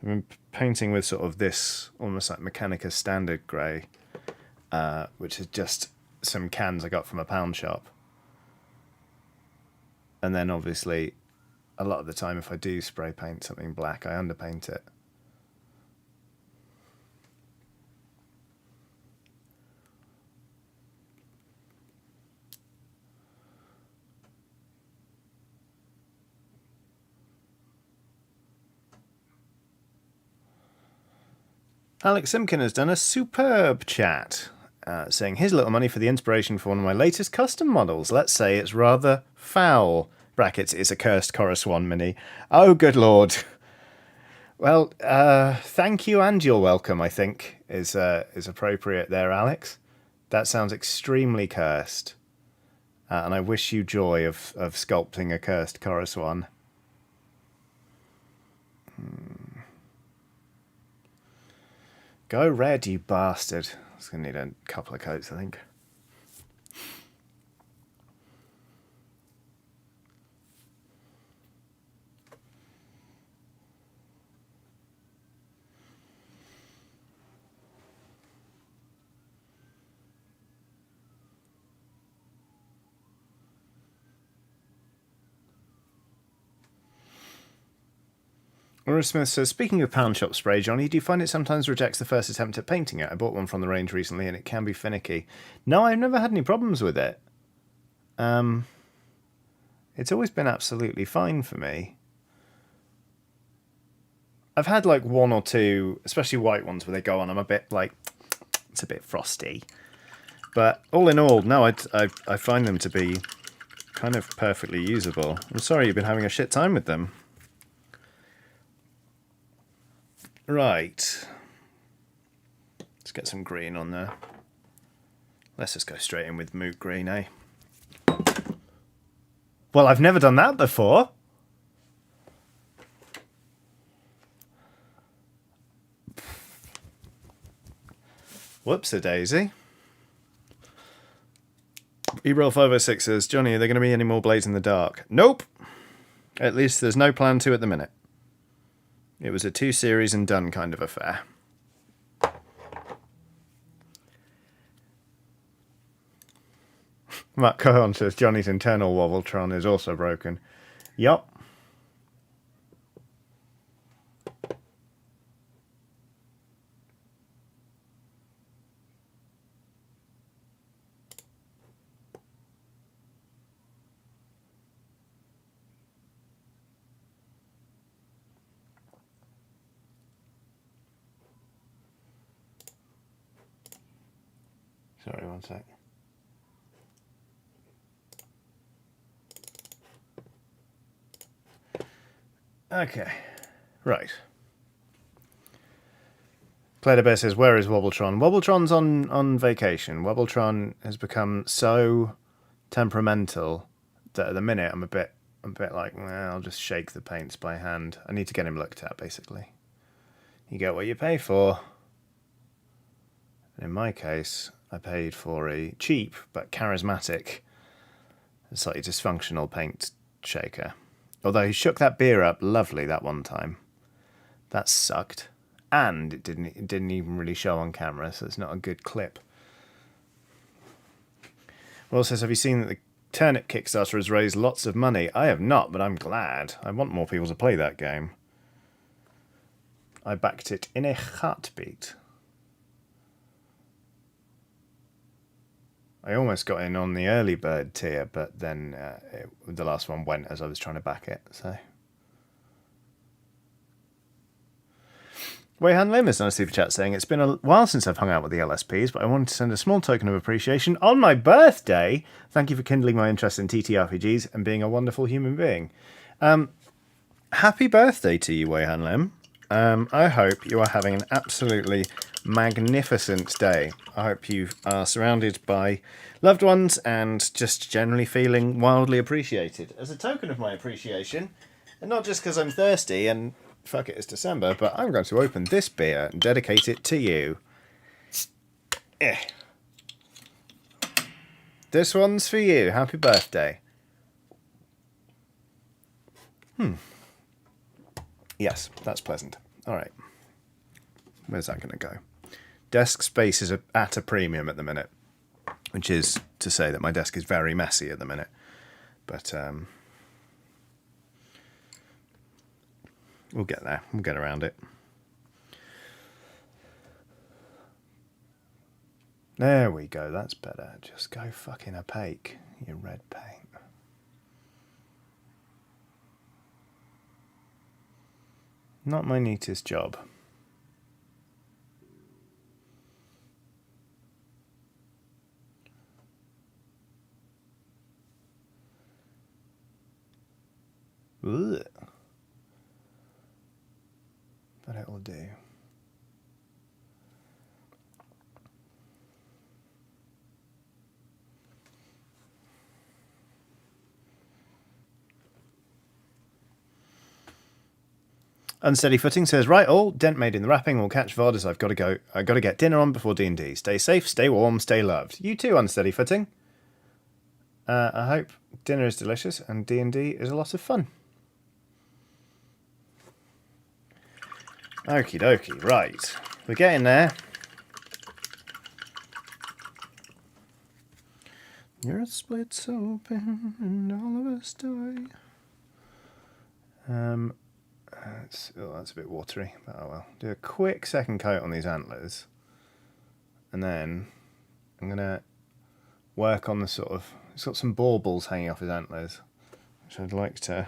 Speaker 1: I've been painting with sort of this almost like Mechanica standard grey, which is just some cans I got from a pound shop. And then obviously a lot of the time if I do spray paint something black, I underpaint it. Alex Simkin has done a superb chat, saying, here's a little money for the inspiration for one of my latest custom models. Let's say it's rather foul. Brackets, it's a cursed Coruscant mini. Oh, good lord. Well, thank you and you're welcome, I think, is appropriate there, Alex. That sounds extremely cursed. And I wish you joy of sculpting a cursed Coruscant. Go red, you bastard. It's going to need a couple of coats, I think. Laura Smith says, speaking of pound shop spray, Johnny, do you find it sometimes rejects the first attempt at painting it? I bought one from the range recently and it can be finicky. No, I've never had any problems with it. It's always been absolutely fine for me. I've had like one or two, especially white ones, where they go on. I'm a bit like, it's a bit frosty. But all in all, no, I find them to be kind of perfectly usable. I'm sorry you've been having a shit time with them. Right. Let's get some green on there. Let's just go straight in with moot green, eh? Well, I've never done that before. Whoops-a-daisy. E-roll 506 says, Johnny, are there going to be any more Blades in the Dark? Nope. At least there's no plan to at the minute. It was a 2-series and done kind of affair. Matt Cohen says Johnny's internal Wobbletron is also broken. Yup. Sorry, one sec. Okay, right. Clayder says, where is Wobbletron? Wobbletron's on vacation. Wobbletron has become so temperamental that at the minute I'm a bit like, well, I'll just shake the paints by hand. I need to get him looked at, basically. You get what you pay for. And in my case, I paid for a cheap but charismatic, slightly dysfunctional paint shaker. Although he shook that beer up lovely that one time. That sucked. And it didn't even really show on camera, so it's not a good clip. Will says, have you seen that the Turnip Kickstarter has raised lots of money? I have not, but I'm glad. I want more people to play that game. I backed it in a heartbeat. I almost got in on the early bird tier, but then the last one went as I was trying to back it. So, Wayhan Lim is on a super chat saying, it's been a while since I've hung out with the LSPs, but I wanted to send a small token of appreciation on my birthday. Thank you for kindling my interest in TTRPGs and being a wonderful human being. Happy birthday to you, Wayhan Lim. I hope you are having an absolutely magnificent day. I hope you are surrounded by loved ones and just generally feeling wildly appreciated. As a token of my appreciation, and not just because I'm thirsty and fuck it, it's December, but I'm going to open this beer and dedicate it to you. This one's for you. Happy birthday. Yes, that's pleasant. All right. Where's that going to go? Desk space is at a premium at the minute, which is to say that my desk is very messy at the minute. But we'll get there. We'll get around it. There we go. That's better. Just go fucking opaque, you red paint. Not my neatest job. Ugh. But it'll do. Unsteady Footing says, right, all dent made in the wrapping will catch VOD as I've got to go. I've got to get dinner on before D&D. Stay safe, stay warm, stay loved. You too, Unsteady Footing. I hope dinner is delicious and D&D is a lot of fun. Okie dokie, right. We're getting there. Your splits open and all of us die. That's a bit watery, but oh well. Do a quick second coat on these antlers. And then I'm going to work on the sort of... He's got some baubles hanging off his antlers, which I'd like to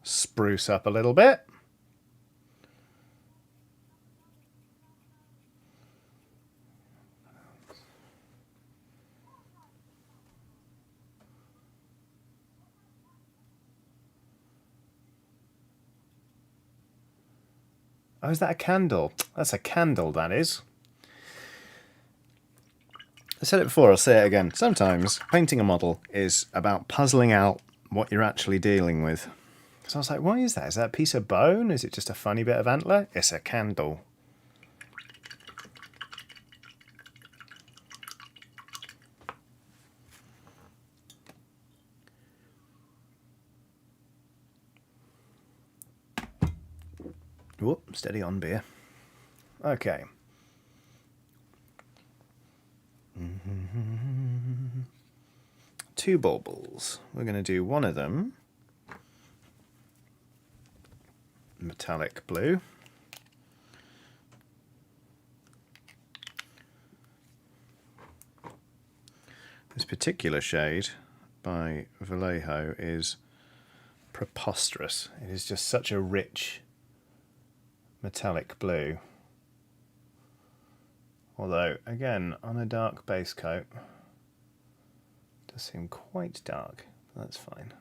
Speaker 1: spruce up a little bit. Oh, is that a candle? That's a candle, that is. I said it before, I'll say it again. Sometimes painting a model is about puzzling out what you're actually dealing with. So I was like, what is that? Is that a piece of bone? Is it just a funny bit of antler? It's a candle. Whoop, steady on, beer. Okay. Two baubles. We're going to do one of them metallic blue. This particular shade by Vallejo is preposterous. It is just such a rich metallic blue. Although, again, on a dark base coat, it does seem quite dark, but that's fine.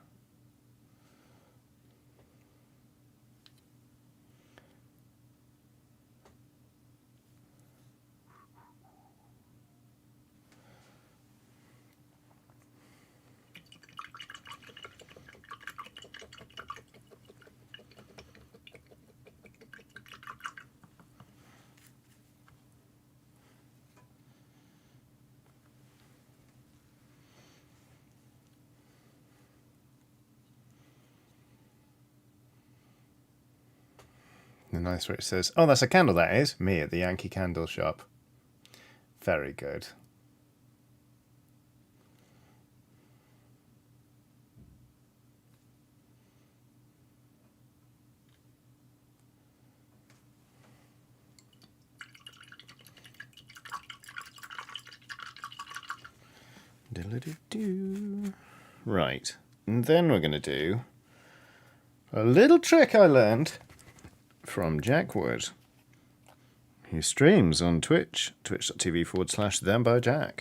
Speaker 1: The nice where it says, oh, that's a candle, that is. Me at the Yankee Candle Shop. Very good. Diddle-doo-doo. Right. And then we're going to do a little trick I learned from Jack Wood, who streams on Twitch, twitch.tv/ThenByJack.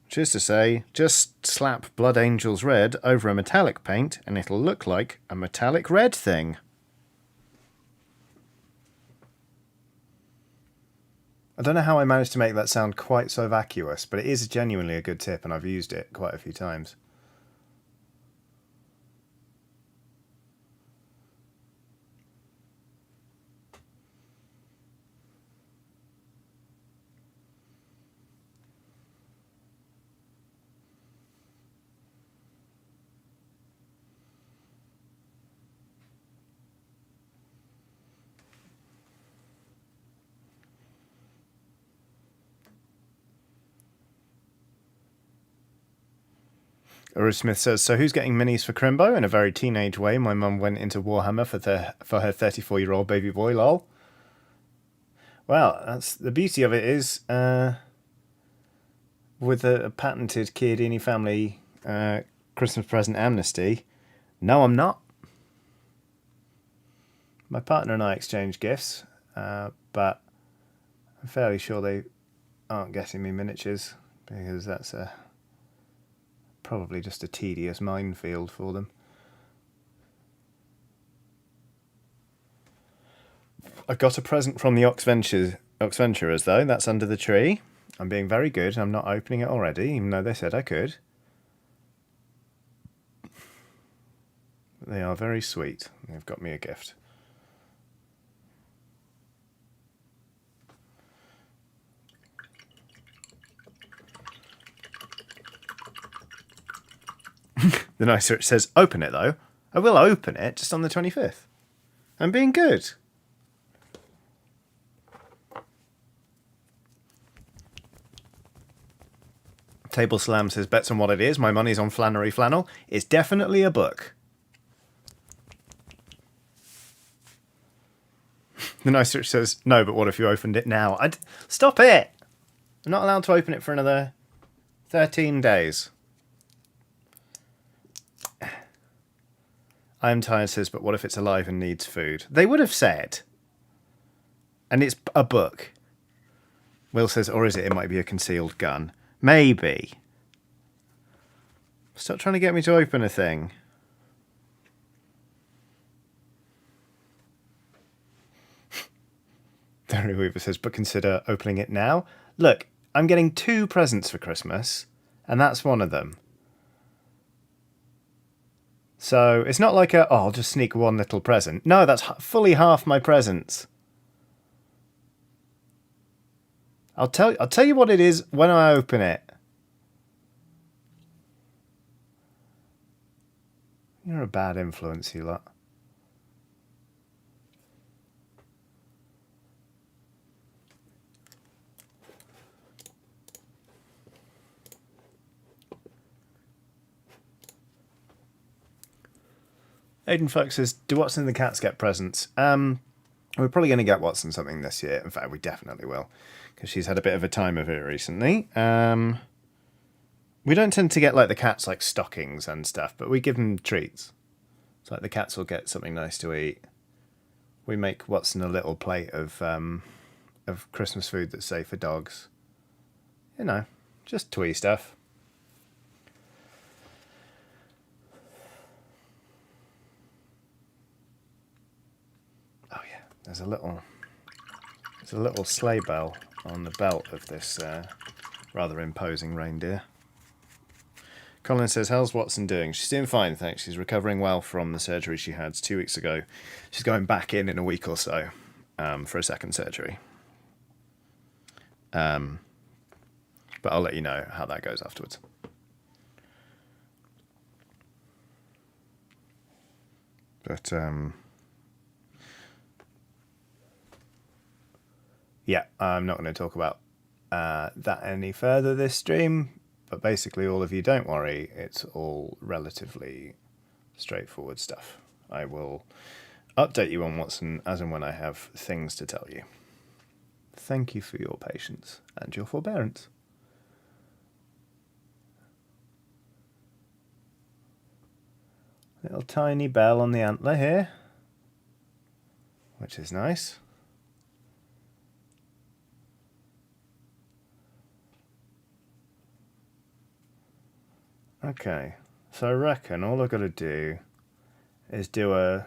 Speaker 1: Which is to say, just slap Blood Angels Red over a metallic paint and it'll look like a metallic red thing. I don't know how I managed to make that sound quite so vacuous, but it is genuinely a good tip and I've used it quite a few times. Uru Smith says, so who's getting minis for Crimbo? In a very teenage way, my mum went into Warhammer for her 34-year-old baby boy, lol. Well, that's the beauty of it is, with a patented Chiodini family Christmas present amnesty, no, I'm not. My partner and I exchange gifts, but I'm fairly sure they aren't getting me miniatures, because that's probably just a tedious minefield for them. I got a present from the Oxventurers, though. That's under the tree. I'm being very good. I'm not opening it already, even though they said I could. They are very sweet. They've got me a gift. The nicer it says, open it, though. I will open it, just on the 25th. I'm being good. Table Slam says, bets on what it is. My money's on Flannery Flannel. It's definitely a book. The nicer says, no, but what if you opened it now? Stop it! I'm not allowed to open it for another 13 days. I'm tired says, but what if it's alive and needs food? They would have said. And it's a book. Will says, or is it? It might be a concealed gun. Maybe. Stop trying to get me to open a thing. Derry Weaver says, but consider opening it now. Look, I'm getting 2 presents for Christmas, and that's one of them. So it's not like I'll just sneak one little present. No, that's fully half my presents. I'll tell you what it is when I open it. You're a bad influence, you lot. Aiden Fox says, do Watson and the cats get presents? We're probably going to get Watson something this year. In fact, we definitely will. Because she's had a bit of a time of it recently. We don't tend to get like the cats like stockings and stuff, but we give them treats. So like the cats will get something nice to eat. We make Watson a little plate of Christmas food that's safe for dogs. You know, just twee stuff. Oh yeah, there's a little sleigh bell on the belt of this rather imposing reindeer. Colin says, how's Watson doing? She's doing fine, thanks. She's recovering well from the surgery she had 2 weeks ago. She's going back in a week or so for a second surgery. But I'll let you know how that goes afterwards. But, yeah, I'm not going to talk about that any further this stream. But basically, all of you, don't worry. It's all relatively straightforward stuff. I will update you on Watson as and when I have things to tell you. Thank you for your patience and your forbearance. Little tiny bell on the antler here, which is nice. Okay, so I reckon all I've got to do is do a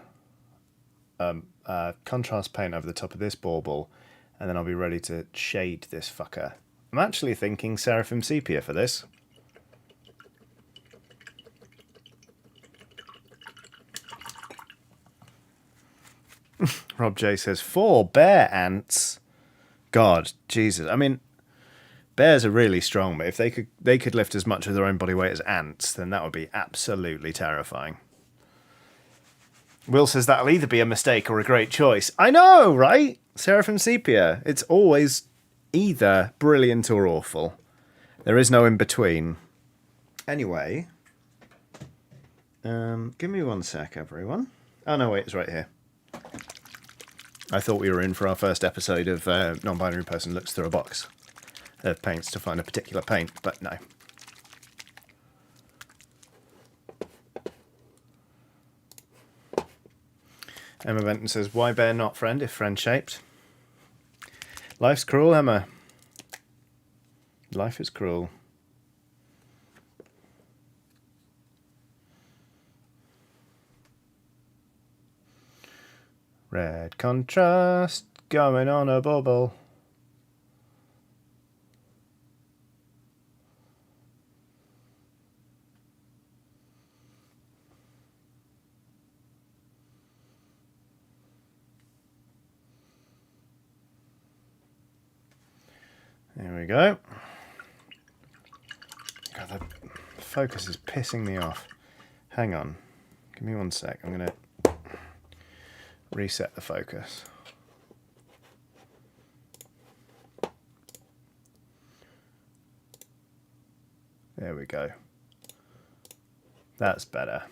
Speaker 1: contrast paint over the top of this bauble, and then I'll be ready to shade this fucker. I'm actually thinking Seraphim Sepia for this. Rob J says, 4 bear ants. God, Jesus. I mean, bears are really strong, but if they could lift as much of their own body weight as ants, then that would be absolutely terrifying. Will says that'll either be a mistake or a great choice. I know, right? Seraphim Sepia. It's always either brilliant or awful. There is no in between. Anyway, give me one sec, everyone. Oh no, wait, it's right here. I thought we were in for our first episode of Non-Binary Person Looks Through a Box of paints to find a particular paint, but no. Emma Benton says, why bear not friend if friend-shaped? Life's cruel, Emma. Life is cruel. Red contrast, going on a bubble. There we go. God, the focus is pissing me off. Hang on. Give me 1 sec. I'm going to reset the focus. There we go. That's better.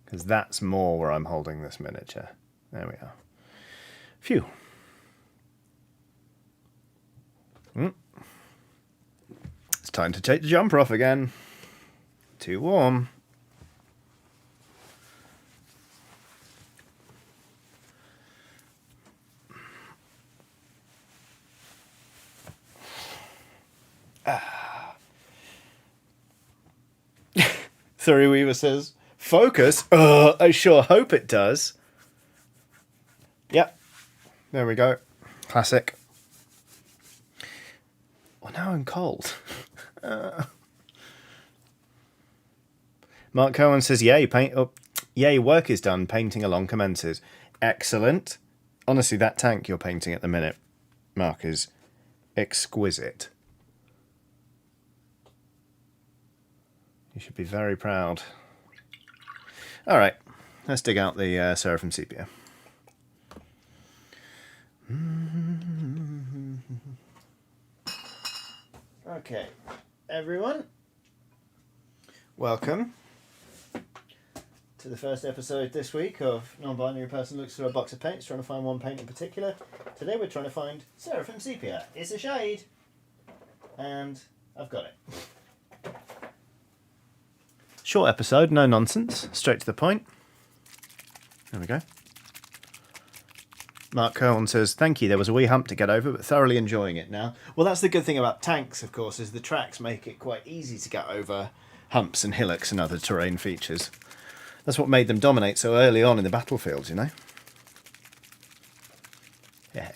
Speaker 1: Because that's more where I'm holding this miniature. There we are. Phew. It's time to take the jumper off again. Too warm. Sorry, Weaver says, focus? I sure hope it does. Yep. There we go. Classic. Oh, now I'm cold. Mark Cohen says, yay, yay, work is done. Painting along commences. Excellent. Honestly, that tank you're painting at the minute, Mark, is exquisite. You should be very proud. All right, let's dig out the Seraphim Sepia. Okay, everyone, welcome to the first episode this week of Non-Binary Person Looks Through a Box of Paints, trying to find one paint in particular. Today we're trying to find Seraphim Sepia. It's a shade, and I've got it. Short episode, no nonsense, straight to the point. There we go. Mark Cohen says, thank you, there was a wee hump to get over, but thoroughly enjoying it now. Well, that's the good thing about tanks, of course, is the tracks make it quite easy to get over humps and hillocks and other terrain features. That's what made them dominate so early on in the battlefields, you know? Yeah.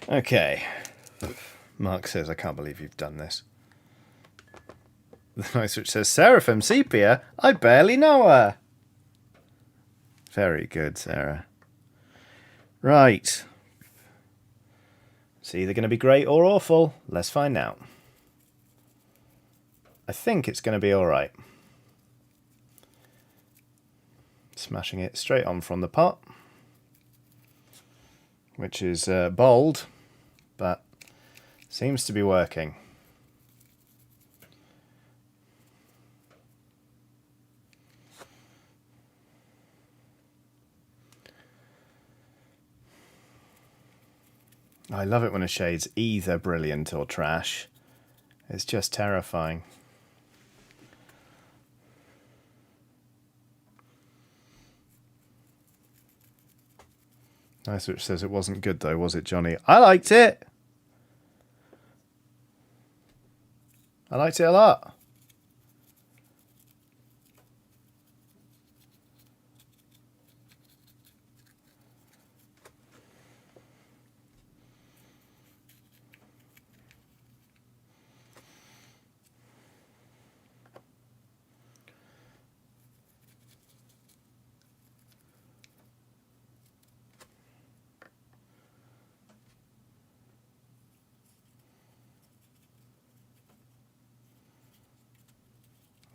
Speaker 1: Okay. Mark says, I can't believe you've done this. The nice which says, Seraphim Sepia? I barely know her. Very good, Sarah. Right. It's either going to be great or awful. Let's find out. I think it's going to be alright. Smashing it straight on from the pot. Which is bold, but seems to be working. I love it when a shade's either brilliant or trash. It's just terrifying. Nice which says it wasn't good though, was it, Johnny? I liked it! I liked it a lot.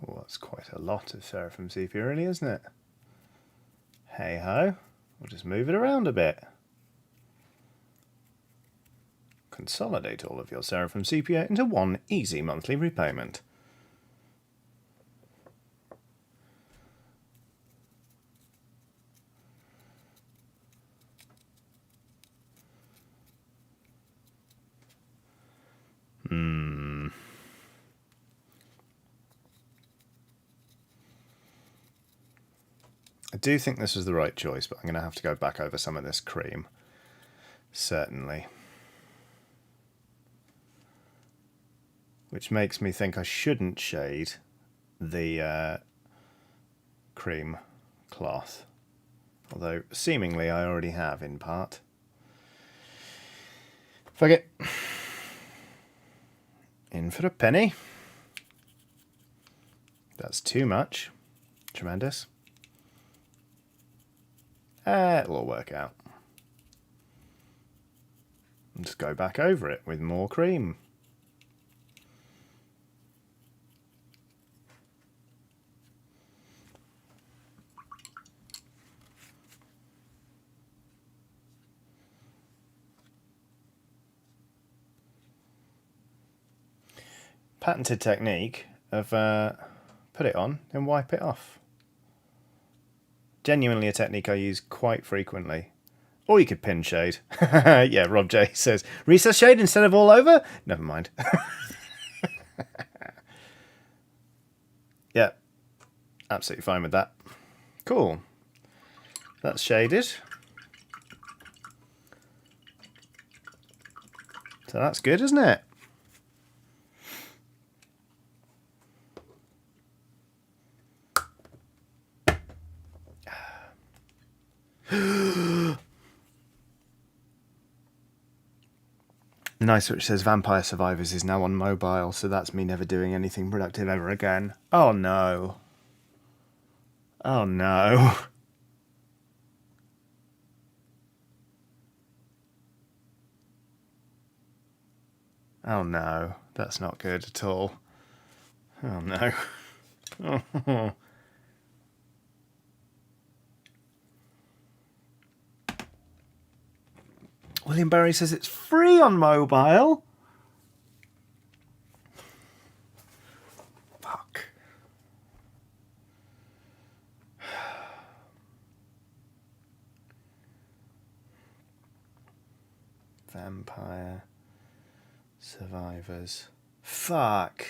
Speaker 1: Oh, that's quite a lot of Seraphim Sepia, really, isn't it? Hey ho, we'll just move it around a bit. Consolidate all of your Seraphim Sepia into one easy monthly repayment. I do think this was the right choice, but I'm going to have to go back over some of this cream. Certainly. which makes me think I shouldn't shade the cream cloth, although seemingly I already have in part. Fuck it. In for a penny. That's too much. Tremendous. It'll all work out. And just go back over it with more cream. Patented technique of put it on and wipe it off. Genuinely a technique I use quite frequently. Or you could pin shade. Yeah, Rob J says, recess shade instead of all over? Never mind. Yeah, absolutely fine with that. Cool. That's shaded. So that's good, isn't it? Nice, which says Vampire Survivors is now on mobile, so that's me never doing anything productive ever again. Oh no. Oh no. Oh no, that's not good at all. Oh no. Oh. William Barry says it's free on mobile. Fuck. Vampire Survivors. Fuck.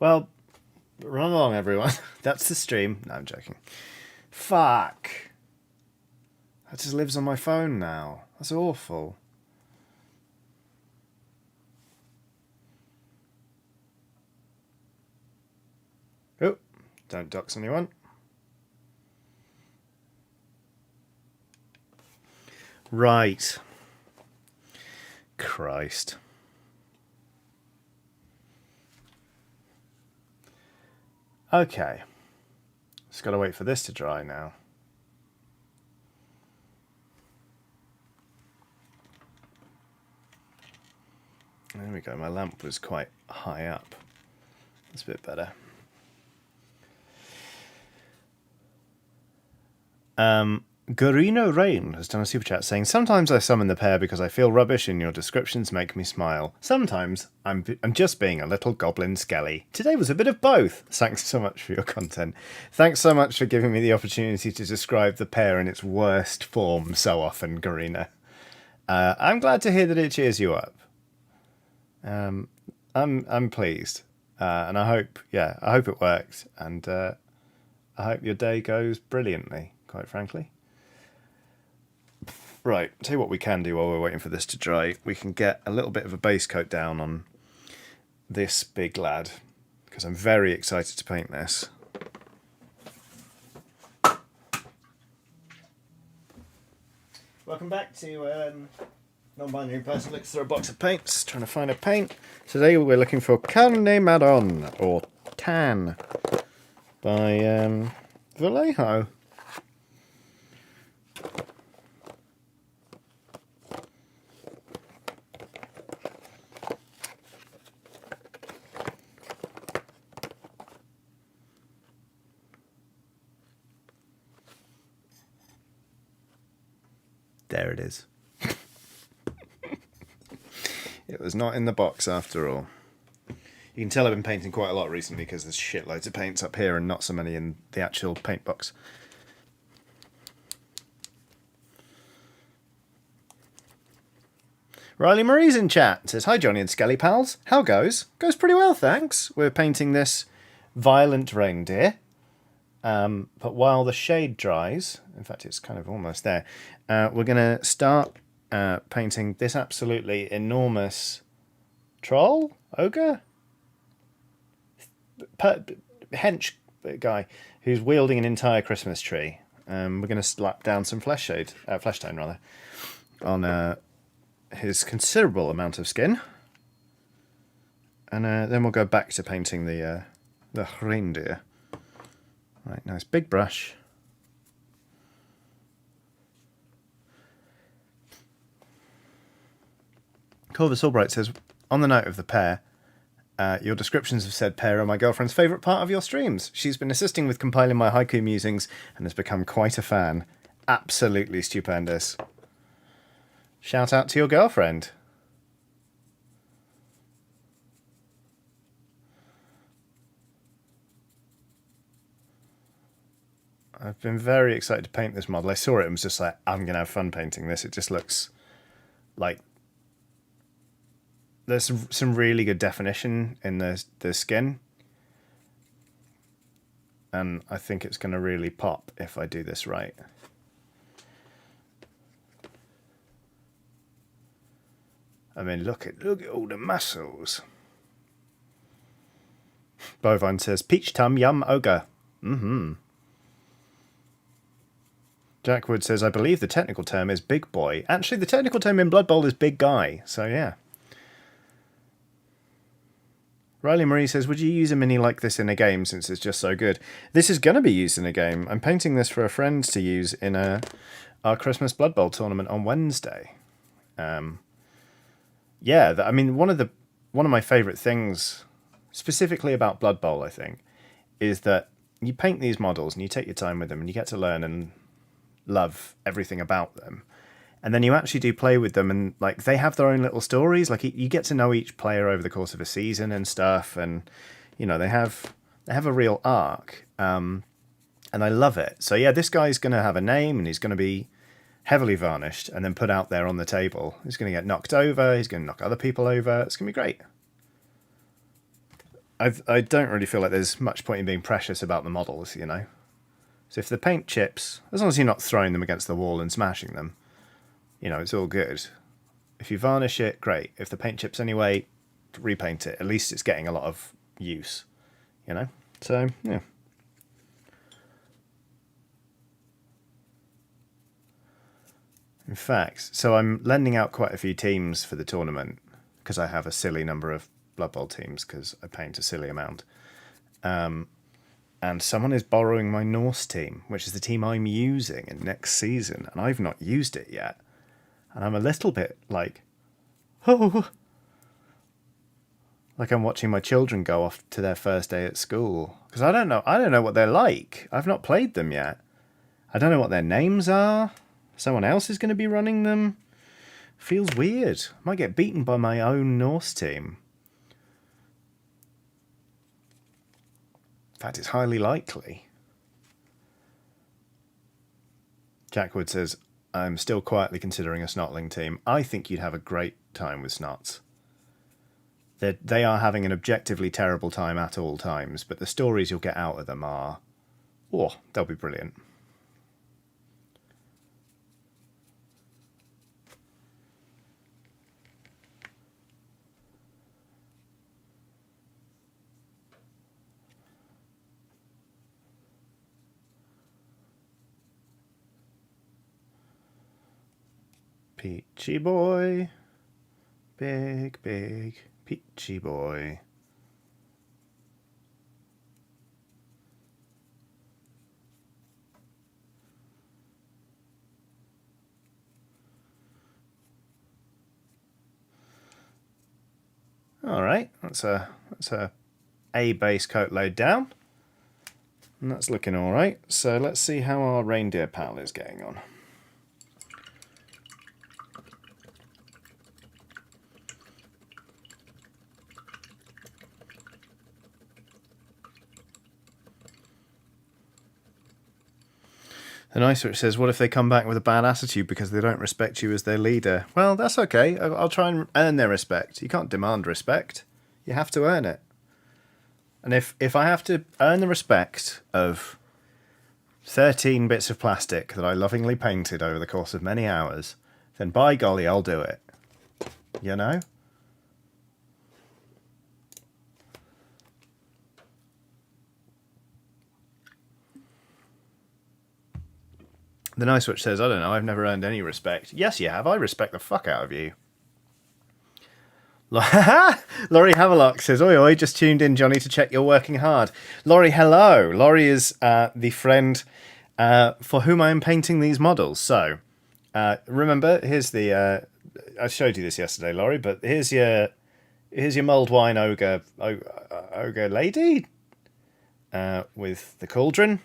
Speaker 1: Well, run along, everyone. That's the stream. No, I'm joking. Fuck. That just lives on my phone now. That's awful. Oh, don't dox anyone. Right. Christ. Okay. Just got to wait for this to dry now. There we go. My lamp was quite high up. That's a bit better. Gurino Rain has done a super chat saying, sometimes I summon the pair because I feel rubbish and your descriptions make me smile. Sometimes I'm just being a little goblin skelly. Today was a bit of both. Thanks so much for your content. Thanks so much for giving me the opportunity to describe the pair in its worst form so often, Gurino. I'm glad to hear that it cheers you up. I'm pleased, and I hope it works, and I hope your day goes brilliantly, quite frankly. Right, tell you what we can do while we're waiting for this to dry. We can get a little bit of a base coat down on this big lad, because I'm very excited to paint this. Welcome back to Non-Binary Person Looks Through a Box of Paints, trying to find a paint. Today we're looking for Carne Marron, or Tan, by Vallejo. There it is. It was not in the box after all. You can tell I've been painting quite a lot recently because there's shitloads of paints up here and not so many in the actual paint box. Riley Marie's in chat. Says, hi Johnny and Skelly pals. How goes? Goes pretty well, thanks. We're painting this violent reindeer. But while the shade dries, in fact it's kind of almost there, we're going to start painting this absolutely enormous troll? Ogre? Hench guy who's wielding an entire Christmas tree. We're going to slap down some flesh tone rather, on his considerable amount of skin. And then we'll go back to painting the reindeer. Right, nice big brush. Corvus Albright says, on the note of the pear, your descriptions of said pear are my girlfriend's favourite part of your streams. She's been assisting with compiling my haiku musings and has become quite a fan. Absolutely stupendous. Shout out to your girlfriend. I've been very excited to paint this model. I saw it and was just like, I'm going to have fun painting this. It just looks like there's some really good definition in the skin. And I think it's going to really pop if I do this right. I mean, look at all the muscles. Bovine says, peach tum yum ogre. Jack Wood says, I believe the technical term is big boy. Actually, the technical term in Blood Bowl is big guy. So, yeah. Riley Marie says, would you use a mini like this in a game since it's just so good? This is going to be used in a game. I'm painting this for a friend to use in our Christmas Blood Bowl tournament on Wednesday. Yeah, I mean, one of my favourite things, specifically about Blood Bowl, I think, is that you paint these models and you take your time with them and you get to learn and love everything about them, and then you actually do play with them, and like they have their own little stories. Like you get to know each player over the course of a season and stuff, and you know they have a real arc, and I love it. So yeah, this guy's going to have a name and he's going to be heavily varnished and then put out there on the table. He's going to get knocked over, he's going to knock other people over. It's going to be great. I don't really feel like there's much point in being precious about the models, you know. So if the paint chips, as long as you're not throwing them against the wall and smashing them, you know, it's all good. If you varnish it, great. If the paint chips anyway, repaint it. At least it's getting a lot of use, you know? So, yeah. In fact, so I'm lending out quite a few teams for the tournament because I have a silly number of Blood Bowl teams because I paint a silly amount. And someone is borrowing my Norse team, which is the team I'm using in next season, and I've not used it yet. And I'm a little bit like, oh, like I'm watching my children go off to their first day at school. Because I don't know what they're like. I've not played them yet. I don't know what their names are. Someone else is going to be running them. Feels weird. I might get beaten by my own Norse team. In fact, it's highly likely. Jack Wood says, I'm still quietly considering a Snotling team. I think you'd have a great time with Snots. They are having an objectively terrible time at all times, but the stories you'll get out of them are... oh, they'll be brilliant. Peachy boy, big, big, peachy boy. All right, that's a base coat laid down, and that's looking all right. So let's see how our reindeer pal is getting on. The nicer it says, what if they come back with a bad attitude because they don't respect you as their leader? Well, that's okay. I'll try and earn their respect. You can't demand respect. You have to earn it. And if I have to earn the respect of 13 bits of plastic that I lovingly painted over the course of many hours, then by golly, I'll do it. You know? The Nice Witch says, I don't know, I've never earned any respect. Yes, you have. I respect the fuck out of you. Laurie Havelock says, oi, oi, just tuned in, Johnny, to check you're working hard. Laurie, hello. Laurie is the friend for whom I am painting these models. So, remember, here's the... I showed you this yesterday, Laurie, but here's your mulled wine ogre lady with the cauldron.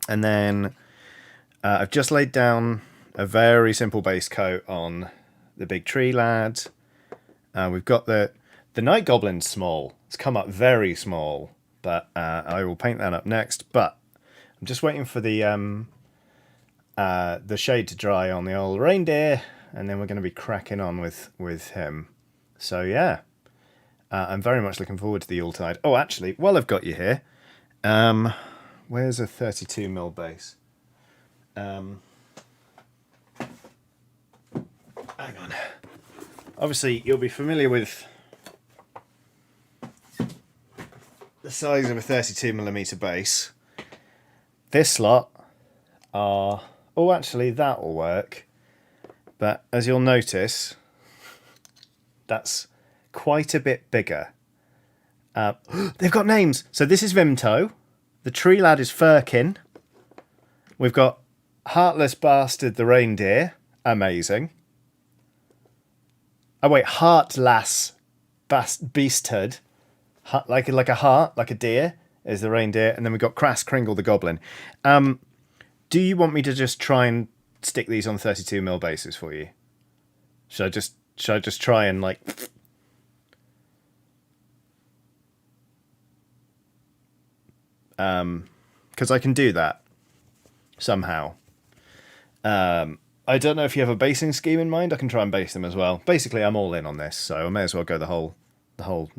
Speaker 1: And then I've just laid down a very simple base coat on the big tree lad. We've got the Night Goblin's small. It's come up very small, but I will paint that up next. But I'm just waiting for the shade to dry on the old Reindeer, and then we're going to be cracking on with him. So yeah, I'm very much looking forward to the Yuletide. Oh, actually, while I've got you here, where's a 32mm base? Hang on. Obviously, you'll be familiar with the size of a 32mm base. This lot are... Oh, actually, that will work. But as you'll notice, that's quite a bit bigger. They've got names. So this is Vimto. The tree lad is Firkin. We've got Heartless Bastard the Reindeer. Amazing. Oh wait, Heartless Beasthood, like a heart, like a deer, is the reindeer, and then we've got Crass Kringle the goblin. Do you want me to just try and stick these on 32mm bases for you? Should I just try and like? Because I can do that somehow. I don't know if you have a basing scheme in mind. I can try and base them as well. Basically, I'm all in on this, so I may as well go the whole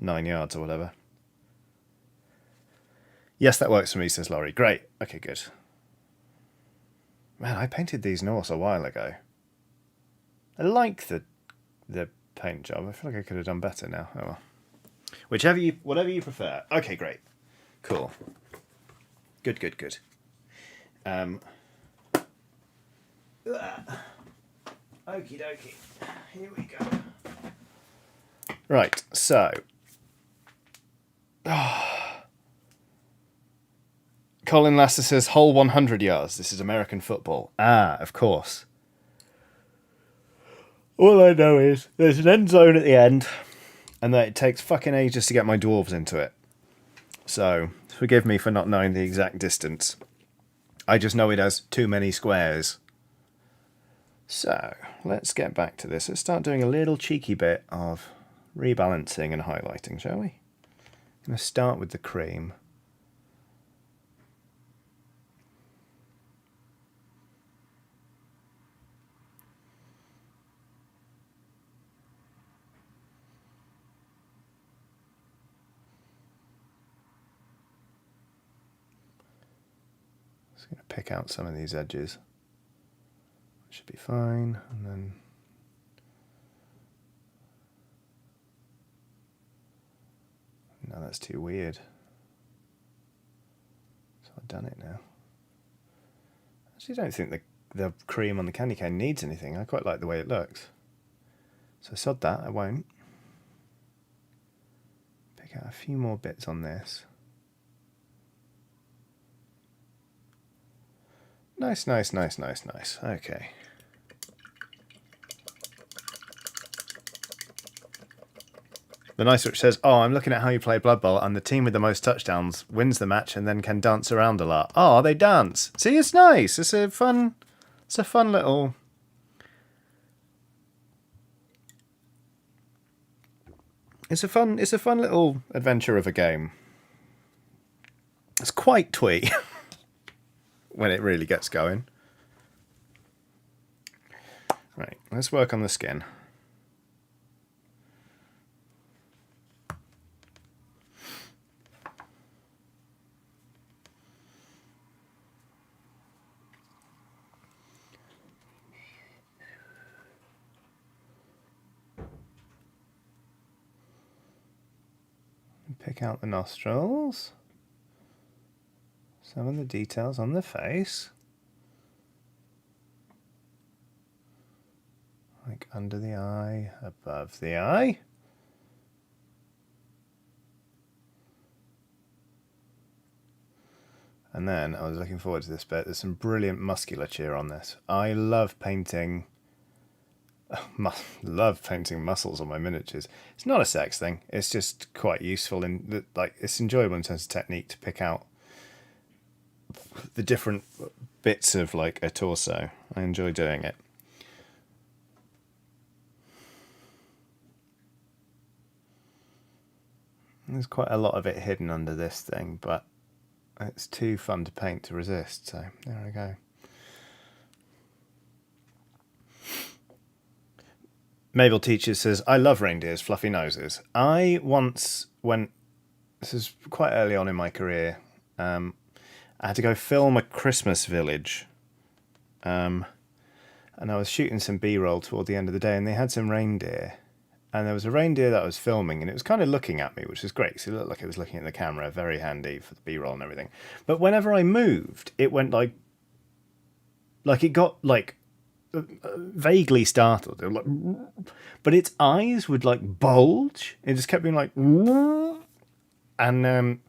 Speaker 1: 9 yards or whatever. Yes, that works for me, says Laurie. Great. Okay, good. Man, I painted these Norse a while ago. I like the paint job. I feel like I could have done better now. Oh well. Whatever you prefer. Okay, great. Cool. Good. Okie dokie. Here we go. Right, so. Colin Lasser says, whole 100 yards. This is American football. Ah, of course. All I know is there's an end zone at the end, and that it takes fucking ages to get my dwarves into it. So, forgive me for not knowing the exact distance. I just know it has too many squares. So, let's get back to this. Let's start doing a little cheeky bit of rebalancing and highlighting, shall we? I'm going to start with the cream. Just going to pick out some of these edges. Should be fine, and then no, that's too weird. So I've done it now. Actually, I don't think the cream on the candy cane needs anything. I quite like the way it looks. So sod that, I won't. Pick out a few more bits on this. Nice. Okay. The Nice Witch says, oh, I'm looking at how you play Blood Bowl, and the team with the most touchdowns wins the match and then can dance around a lot. Oh, they dance. See, it's nice. It's a fun little... It's a fun little adventure of a game. It's quite twee when it really gets going. Right, let's work on the skin. Pick out the nostrils. Some of the details on the face. like under the eye, above the eye. And then I was looking forward to this bit. There's some brilliant musculature on this. I love painting muscles on my miniatures. It's not a sex thing. It's just quite useful in like it's enjoyable in terms of technique to pick out the different bits of like a torso. I enjoy doing it. There's quite a lot of it hidden under this thing, but it's too fun to paint to resist, so there we go. Mabel Teaches says, I love reindeers, fluffy noses. I once went, this is quite early on in my career, I had to go film a Christmas village. And I was shooting some B-roll toward the end of the day, and they had some reindeer. And there was a reindeer that I was filming, and it was kind of looking at me, which was great, because it looked like it was looking at the camera, very handy for the B-roll and everything. But whenever I moved, it went like it got like vaguely startled. It was like, but its eyes would like bulge. It just kept being like, and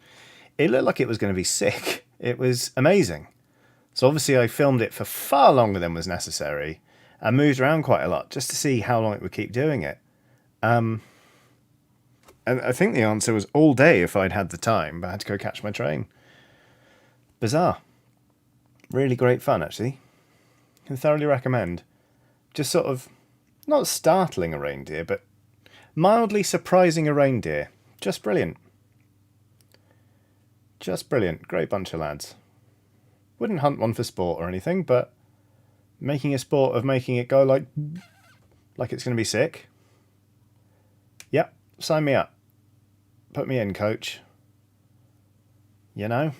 Speaker 1: it looked like it was going to be sick. It was amazing. So obviously I filmed it for far longer than was necessary, and moved around quite a lot just to see how long it would keep doing it. And I think the answer was all day if I'd had the time, but I had to go catch my train. Bizarre. Really great fun, actually. Can thoroughly recommend. Just sort of, not startling a reindeer, but mildly surprising a reindeer. Just brilliant. Just brilliant. Great bunch of lads. Wouldn't hunt one for sport or anything, but making a sport of making it go like it's going to be sick. Yep, sign me up. Put me in, coach. You know?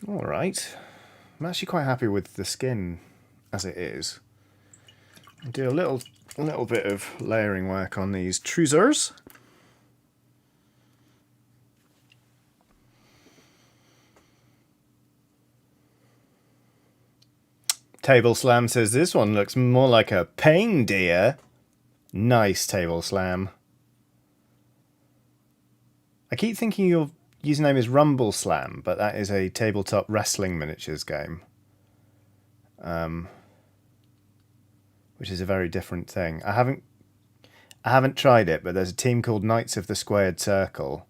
Speaker 1: All right. I'm actually quite happy with the skin as it is. I'll do a little bit of layering work on these trousers. Table Slam says this one looks more like a pain deer. Nice, Table Slam. I keep thinking your username is Rumble Slam, but that is a tabletop wrestling miniatures game. Which is a very different thing. I haven't tried it, but there's a team called Knights of the Squared Circle,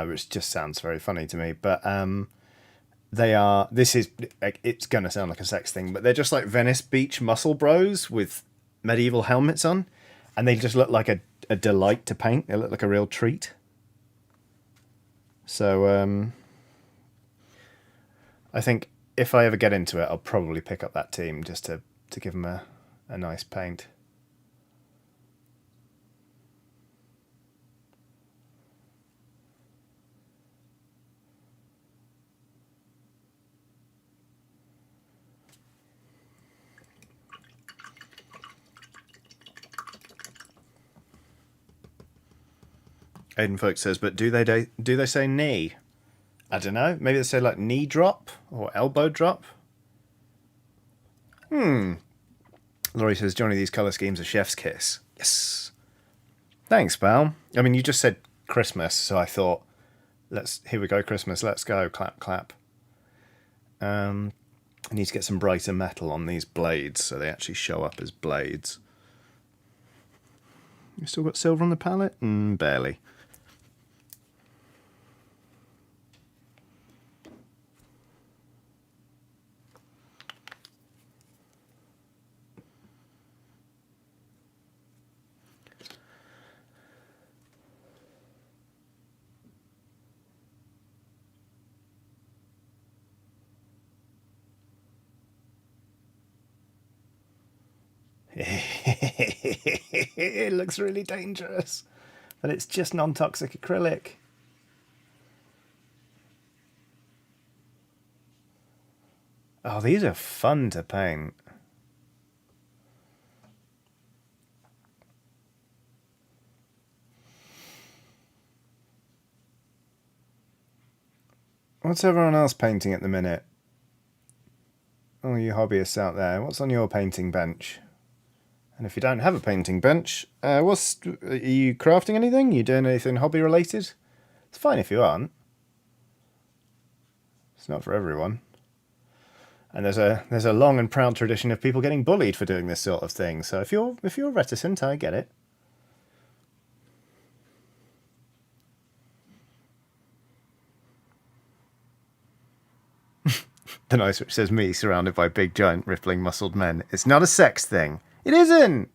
Speaker 1: which just sounds very funny to me. But it's going to sound like a sex thing, but they're just like Venice Beach muscle bros with medieval helmets on, and they just look like a delight to paint. They look like a real treat. So I think if I ever get into it, I'll probably pick up that team just to give them a nice paint. Aiden Folk says, but do they say knee? I don't know. Maybe they say like knee drop or elbow drop. Laurie says, Johnny, these colour schemes are chef's kiss. Yes. Thanks, pal. I mean, you just said Christmas, so I thought, here we go, Christmas, let's go, clap, clap. I need to get some brighter metal on these blades so they actually show up as blades. You still got silver on the palette? Barely. It looks really dangerous, but it's just non-toxic acrylic. Oh, these are fun to paint. What's everyone else painting at the minute? All you hobbyists out there, what's on your painting bench? And if you don't have a painting bench, are you crafting anything? You doing anything hobby related? It's fine if you aren't. It's not for everyone. And there's a long and proud tradition of people getting bullied for doing this sort of thing. So if you're reticent, I get it. The nice which says me surrounded by big, giant, rippling, muscled men. It's not a sex thing. It isn't!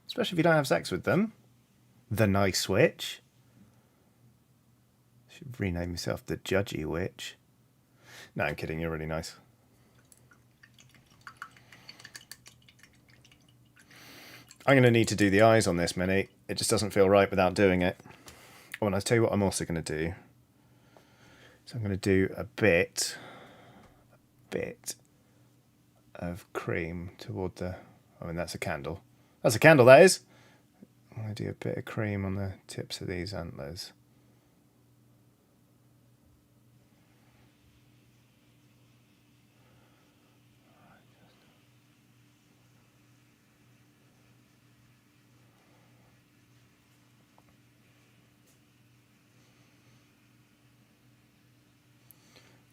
Speaker 1: Especially if you don't have sex with them. The nice witch. I should rename myself the judgy witch. No, I'm kidding. You're really nice. I'm going to need to do the eyes on this, Minnie. It just doesn't feel right without doing it. Oh, and I'll tell you what I'm also going to do. So I'm going to do a bit of cream toward the... I mean, that's a candle. That's a candle, that is. I'm going to do a bit of cream on the tips of these antlers.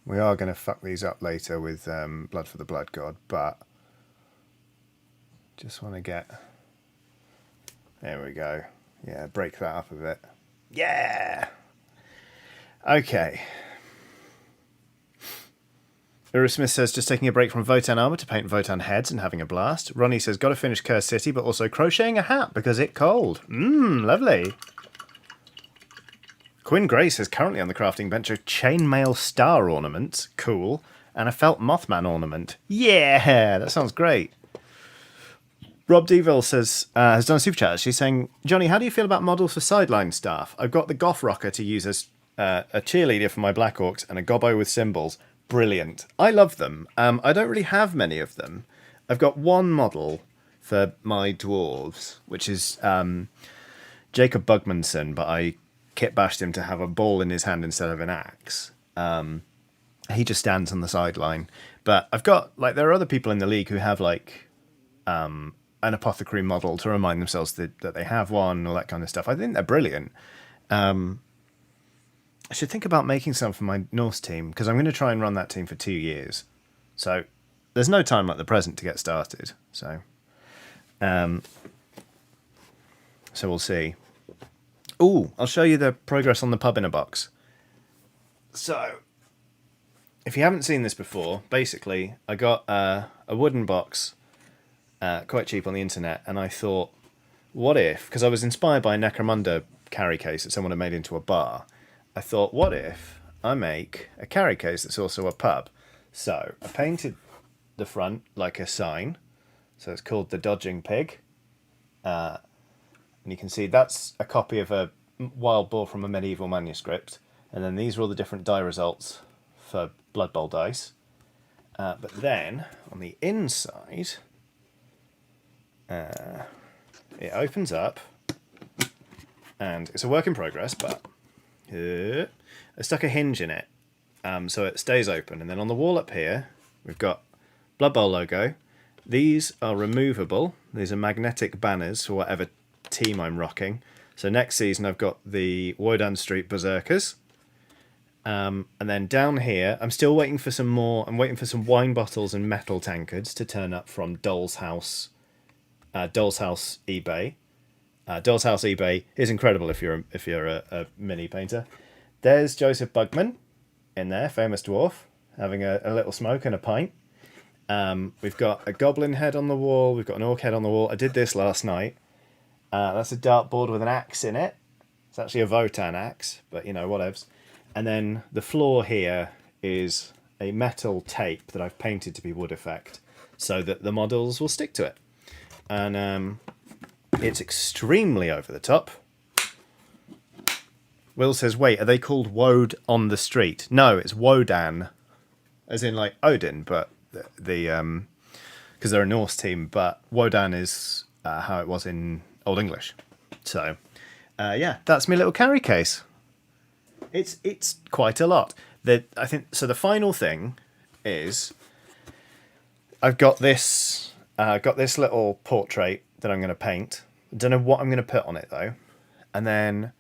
Speaker 1: We are going to fuck these up later with Blood for the Blood God, but just want to get... There we go. Yeah, break that up a bit. Yeah! Okay. Ura Smith says, just taking a break from Votan armor to paint Votan heads and having a blast. Ronnie says, got to finish Cursed City, but also crocheting a hat because it's cold. Lovely. Quinn Grace is currently on the crafting bench a chainmail star ornament, cool, and a felt Mothman ornament. Yeah, that sounds great. Rob Deville says, has done a super chat. She's saying, Johnny, how do you feel about models for sideline staff? I've got the Goth Rocker to use as a cheerleader for my Black Orcs and a Gobbo with symbols. Brilliant. I love them. I don't really have many of them. I've got one model for my dwarves, which is Jacob Bugmanson, but I kit bashed him to have a ball in his hand instead of an axe. He just stands on the sideline. But I've got, like, there are other people in the league who have, like, an apothecary model to remind themselves that they have one, all that kind of stuff. I think they're brilliant. I should think about making some for my Norse team, because I'm going to try and run that team for 2 years. So there's no time like the present to get started. So we'll see. Ooh, I'll show you the progress on the pub in a box. So, if you haven't seen this before, basically, I got a wooden box quite cheap on the internet, and I thought, what if, because I was inspired by a Necromunda carry case that someone had made into a bar, I thought, what if I make a carry case that's also a pub? So, I painted the front like a sign, so it's called the Dodging Pig. And you can see that's a copy of a wild boar from a medieval manuscript. And then these are all the different die results for Blood Bowl dice. But then, on the inside, it opens up. And it's a work in progress, but I stuck a hinge in it. So it stays open. And then on the wall up here, we've got Blood Bowl logo. These are removable. These are magnetic banners for whatever team I'm rocking. So next season I've got the Wodan Street Berserkers. And then down here, I'm still waiting for some more. I'm waiting for some wine bottles and metal tankards to turn up from Doll's House eBay. Doll's House eBay is incredible if you're a mini painter. There's Joseph Bugman in there, famous dwarf, having a little smoke and a pint. We've got a goblin head on the wall. We've got an orc head on the wall. I did this last night. That's a dartboard with an axe in it. It's actually a Votan axe, but, you know, whatevs. And then the floor here is a metal tape that I've painted to be wood effect so that the models will stick to it. And it's extremely over the top. Will says, wait, are they called Wode on the Street? No, it's Wodan, as in, like, Odin, but the because they're a Norse team, but Wodan is how it was in Old English. So, yeah, that's my little carry case. It's quite a lot. I think so. The final thing is I've got this little portrait that I'm going to paint. I don't know what I'm going to put on it though, and then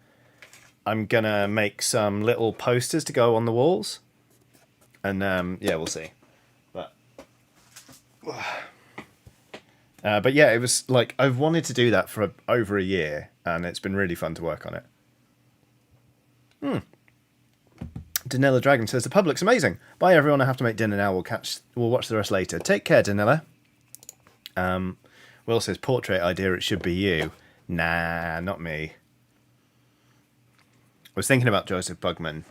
Speaker 1: I'm going to make some little posters to go on the walls, and yeah, we'll see. But yeah, it was like I've wanted to do that for over a year, and it's been really fun to work on it. Danilla Dragon says the public's amazing. Bye everyone, I have to make dinner now. We'll watch the rest later. Take care, Danilla. Will says portrait idea. It should be you. Nah, not me. I was thinking about Joseph Bugman,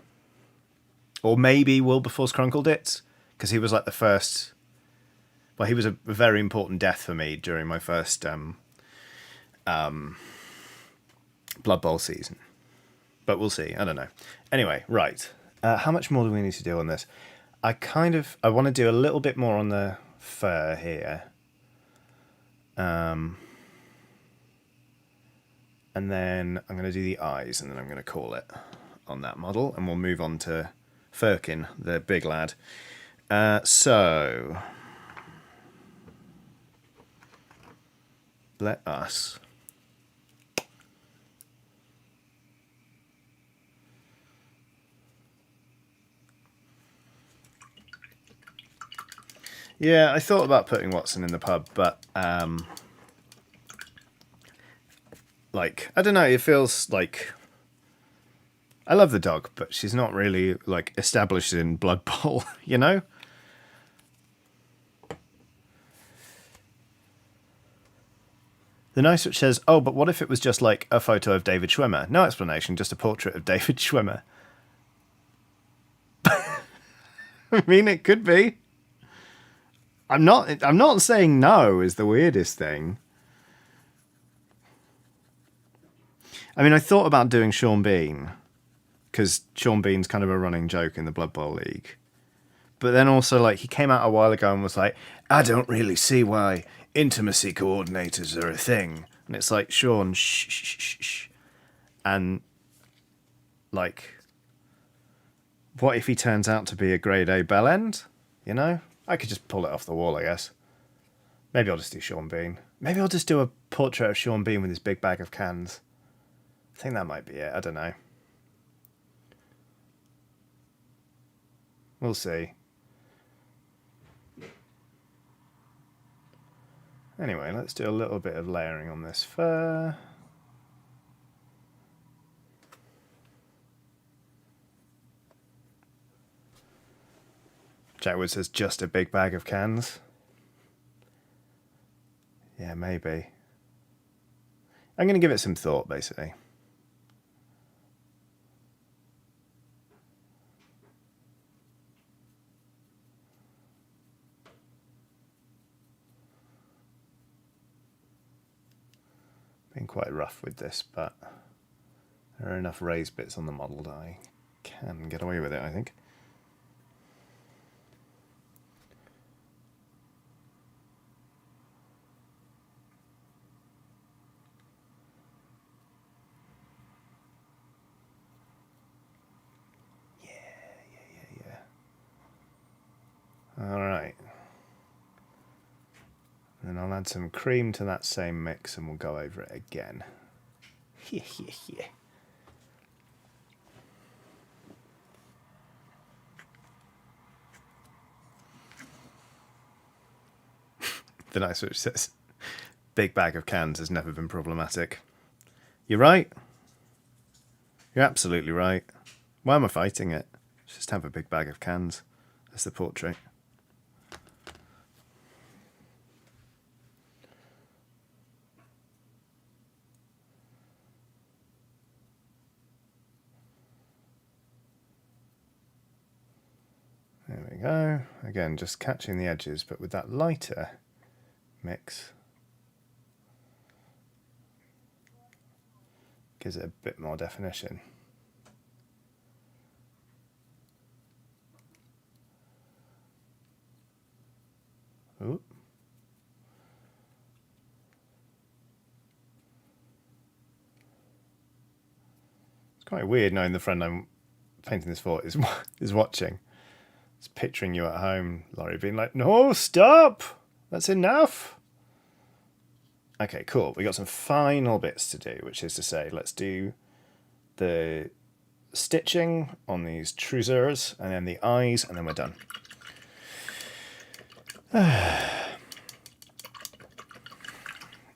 Speaker 1: or maybe Wilberforce Chronicled It, because he was like the first. Well, he was a very important death for me during my first Blood Bowl season. But we'll see. I don't know. Anyway, right. How much more do we need to do on this? I want to do a little bit more on the fur here. And then I'm going to do the eyes, and then I'm going to call it on that model. And we'll move on to Firkin, the big lad. So... let us I thought about putting Watson in the pub, but like I don't know, it feels like I love the dog, but she's not really like established in Blood Bowl, you know? The nice switch says, oh, but what if it was just like a photo of David Schwimmer? No explanation, just a portrait of David Schwimmer. I mean, it could be. I'm not saying no is the weirdest thing. I mean, I thought about doing Sean Bean, because Sean Bean's kind of a running joke in the Blood Bowl League. But then also, like, he came out a while ago and was like, I don't really see why intimacy coordinators are a thing. And it's like, Sean, shh. And, like, what if he turns out to be a grade A bellend? You know? I could just pull it off the wall, I guess. Maybe I'll just do Sean Bean. Maybe I'll just do a portrait of Sean Bean with his big bag of cans. I think that might be it. I don't know. We'll see. Anyway, let's do a little bit of layering on this fur. Jackwood says just a big bag of cans. Yeah, maybe. I'm going to give it some thought, basically. Been quite rough with this, but there are enough raised bits on the model that I can get away with it, I think. Yeah. All right. And I'll add some cream to that same mix and we'll go over it again. Yeah. The nice switch says, big bag of cans has never been problematic. You're right. You're absolutely right. Why am I fighting it? Just have a big bag of cans. That's the portrait. There we go. Again, just catching the edges, but with that lighter mix, gives it a bit more definition. Ooh. It's quite weird knowing the friend I'm painting this for is watching. It's picturing you at home, Laurie, being like, no, stop! That's enough! Okay, cool. We got some final bits to do, which is to say, let's do the stitching on these trousers, and then the eyes, and then we're done.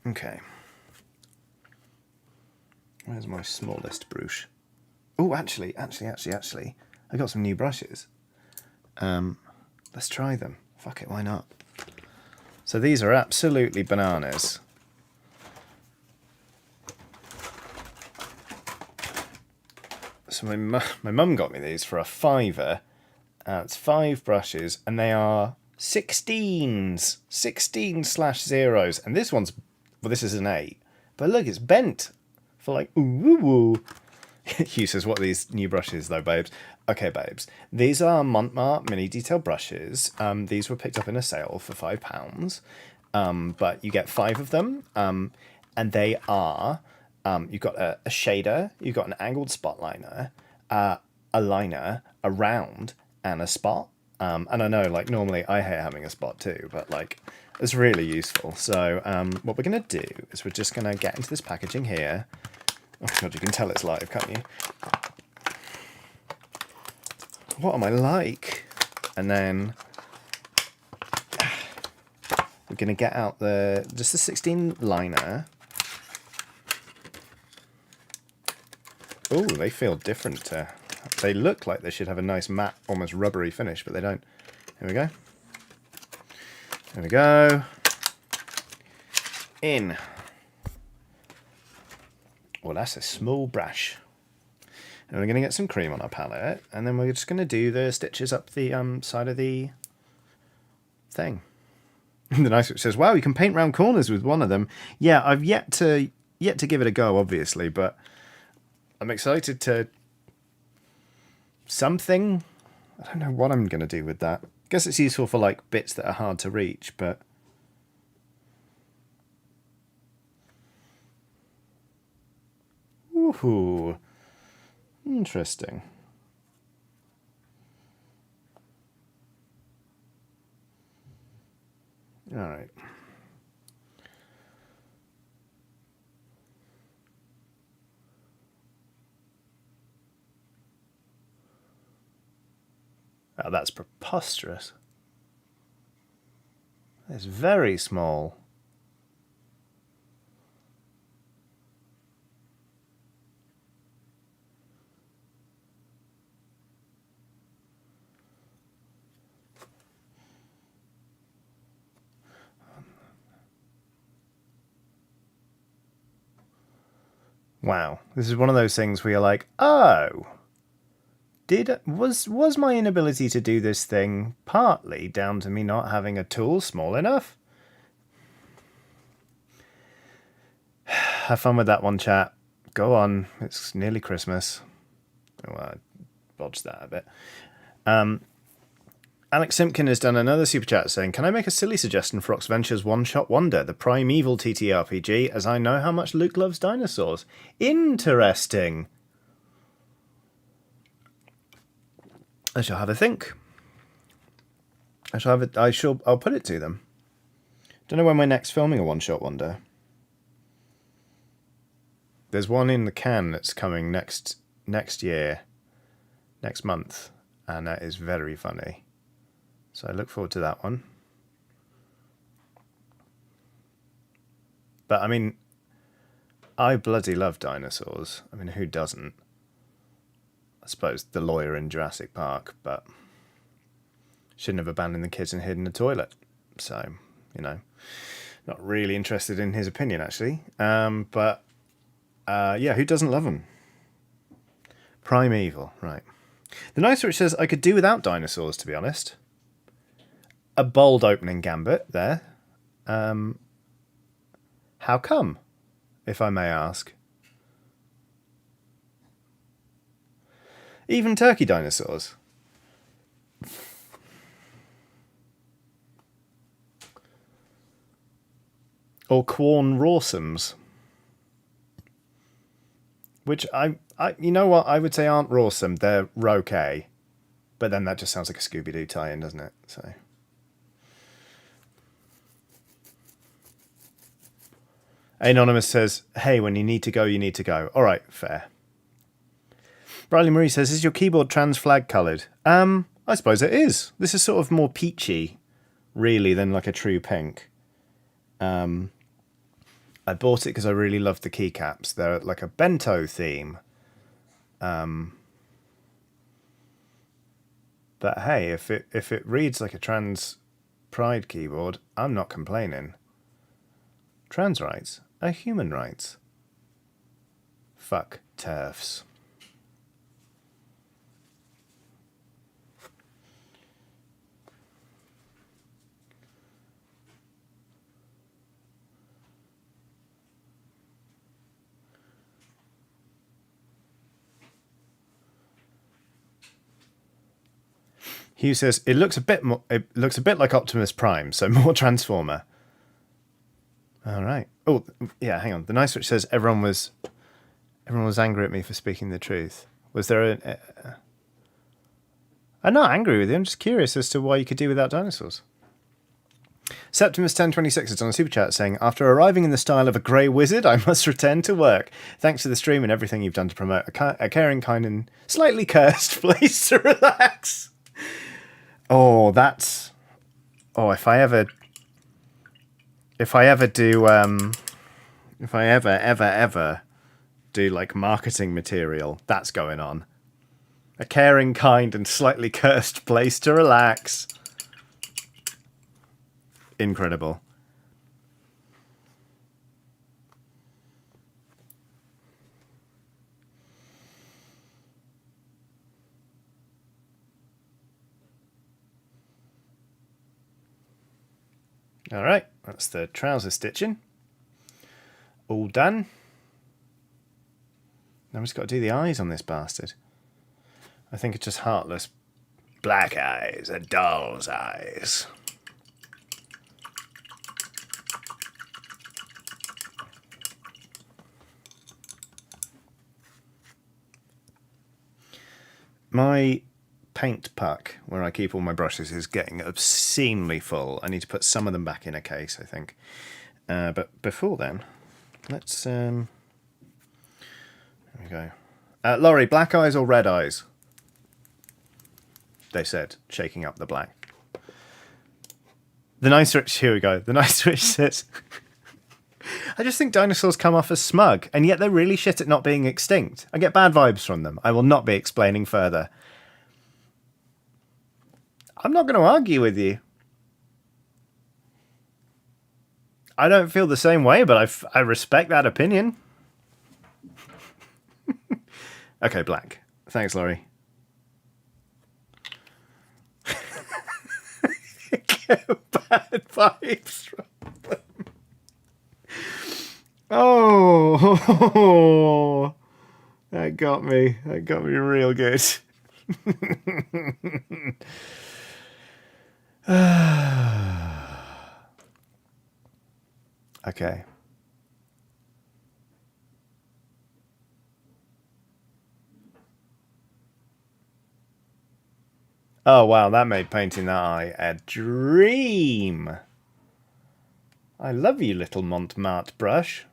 Speaker 1: Okay. Where's my smallest brush? Oh, actually, I got some new brushes. Let's try them. Fuck it, why not? So these are absolutely bananas. So my mum got me these for a £5. It's 5 brushes, and they are 16s. 16/0s. And this one's, well, this is an 8. But look, it's bent for like, ooh. Hugh says, what are these new brushes though, babes? Okay, babes. These are Montmartre mini detail brushes. These were picked up in a sale for £5. But you get 5 of them. And they are... you've got a shader, you've got an angled spot liner, a liner, a round, and a spot. And I know, like, normally I hate having a spot too, but, like, it's really useful. So what we're going to do is we're just going to get into this packaging here. Oh, God, you can tell it's live, can't you? What am I like? And then we're going to get out just the 16 liner. Oh, they feel different. They look like they should have a nice matte, almost rubbery finish, but they don't. Here we go. There we go. In. Well, that's a small brush. And we're going to get some cream on our palette, and then we're just going to do the stitches up the side of the thing. The nice one says, wow, you can paint round corners with one of them. Yeah, I've yet to give it a go, obviously, but I'm excited to... something. I don't know what I'm going to do with that. I guess it's useful for, like, bits that are hard to reach, but... Ooh. Interesting. All right. Oh, that's preposterous. It's very small. Wow, this is one of those things where you're like, oh, was my inability to do this thing partly down to me not having a tool small enough? Have fun with that one, chat. Go on, it's nearly Christmas. Oh, I bodged that a bit. Alex Simpkin has done another super chat saying, can I make a silly suggestion for Oxventure's One Shot Wonder, the Primeval TTRPG, as I know how much Luke loves dinosaurs? Interesting. I shall have a think. I'll put it to them. Don't know when we're next filming a One Shot Wonder. There's one in the can that's coming next year, next month, and that is very funny. So I look forward to that one. But I mean, I bloody love dinosaurs. I mean, who doesn't? I suppose the lawyer in Jurassic Park, but shouldn't have abandoned the kids and hidden the toilet. So, you know, not really interested in his opinion, actually. But yeah, who doesn't love them? Primeval, right. The nice which says, I could do without dinosaurs, to be honest. A bold opening gambit there. How come, if I may ask? Even turkey dinosaurs. Or Quorn Rawsums. Which I You know what? I would say aren't rawsome. They're okay. But then that just sounds like a Scooby-Doo tie-in, doesn't it? So. Anonymous says, hey, when you need to go, you need to go. All right, fair. Briley Marie says, is your keyboard trans flag coloured? I suppose it is. This is sort of more peachy, really, than like a true pink. I bought it because I really loved the keycaps. They're like a bento theme. But hey, if it reads like a trans pride keyboard, I'm not complaining. Trans rights are human rights. Fuck TERFs. Hugh says it looks a bit more. It looks a bit like Optimus Prime, so more Transformer. All right. Oh, yeah. Hang on. The Nice Witch says everyone was angry at me for speaking the truth. Was there a? I'm not angry with you. I'm just curious as to why you could do without dinosaurs. Septimus 1026 is on a super chat saying, after arriving in the style of a grey wizard, I must return to work. Thanks to the stream and everything you've done to promote a caring, kind, and slightly cursed place to relax. Oh, that's... Oh, if I ever do like marketing material, that's going on. A caring, kind, and slightly cursed place to relax. Incredible. All right, that's the trouser stitching. All done. Now we've just got to do the eyes on this bastard. I think it's just heartless black eyes, a doll's eyes. My paint puck, where I keep all my brushes, is getting obscenely full. I need to put some of them back in a case, I think. But before then, let's... There we go. Laurie, black eyes or red eyes? They said, shaking up the black. The Nice Rich, here we go. The Nice Rich says... I just think dinosaurs come off as smug, and yet they're really shit at not being extinct. I get bad vibes from them. I will not be explaining further. I'm not going to argue with you. I don't feel the same way, but I respect that opinion. Okay, black. Thanks, Laurie. Get bad vibes from them. Oh, that got me. That got me real good. Okay. Oh, wow, that made painting that eye a dream. I love you, little Montmartre brush.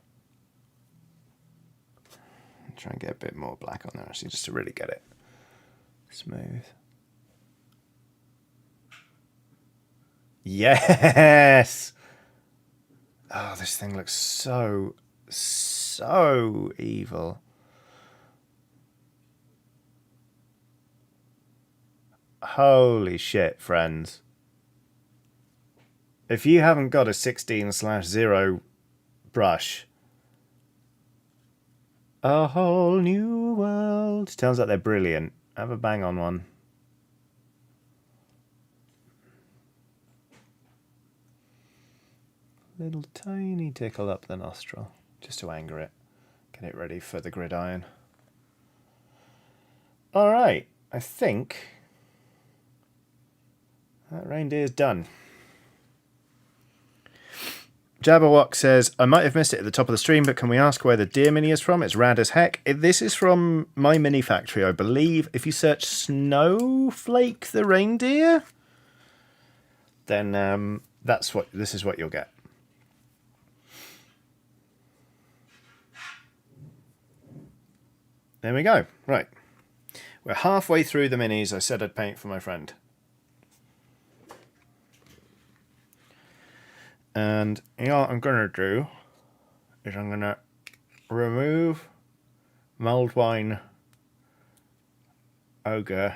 Speaker 1: I'll try and get a bit more black on there, actually, just to really get it smooth. Yes! Oh, this thing looks so evil. Holy shit, friends. If you haven't got a 16/0 brush, a whole new world. Turns out they're brilliant. Have a bang on one. Little tiny tickle up the nostril, just to anger it. Get it ready for the gridiron. Alright, I think that reindeer's done. Jabberwock says, I might have missed it at the top of the stream, but can we ask where the deer mini is from? It's rad as heck. This is from my mini factory, I believe. If you search Snowflake the reindeer, then this is what you'll get. There we go. Right. We're halfway through the minis I said I'd paint for my friend. And you know what I'm going to do is I'm going to remove mulled wine Ogre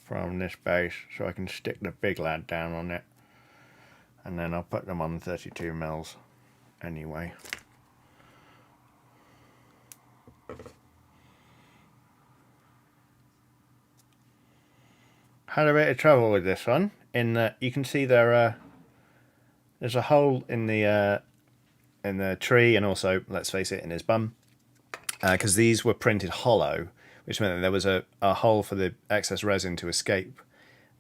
Speaker 1: from this base so I can stick the big lad down on it. And then I'll put them on 32 mils anyway. Had a bit of trouble with this one in that you can see there's a hole in the tree, and also, let's face it, in his bum, because these were printed hollow, which meant that there was a hole for the excess resin to escape.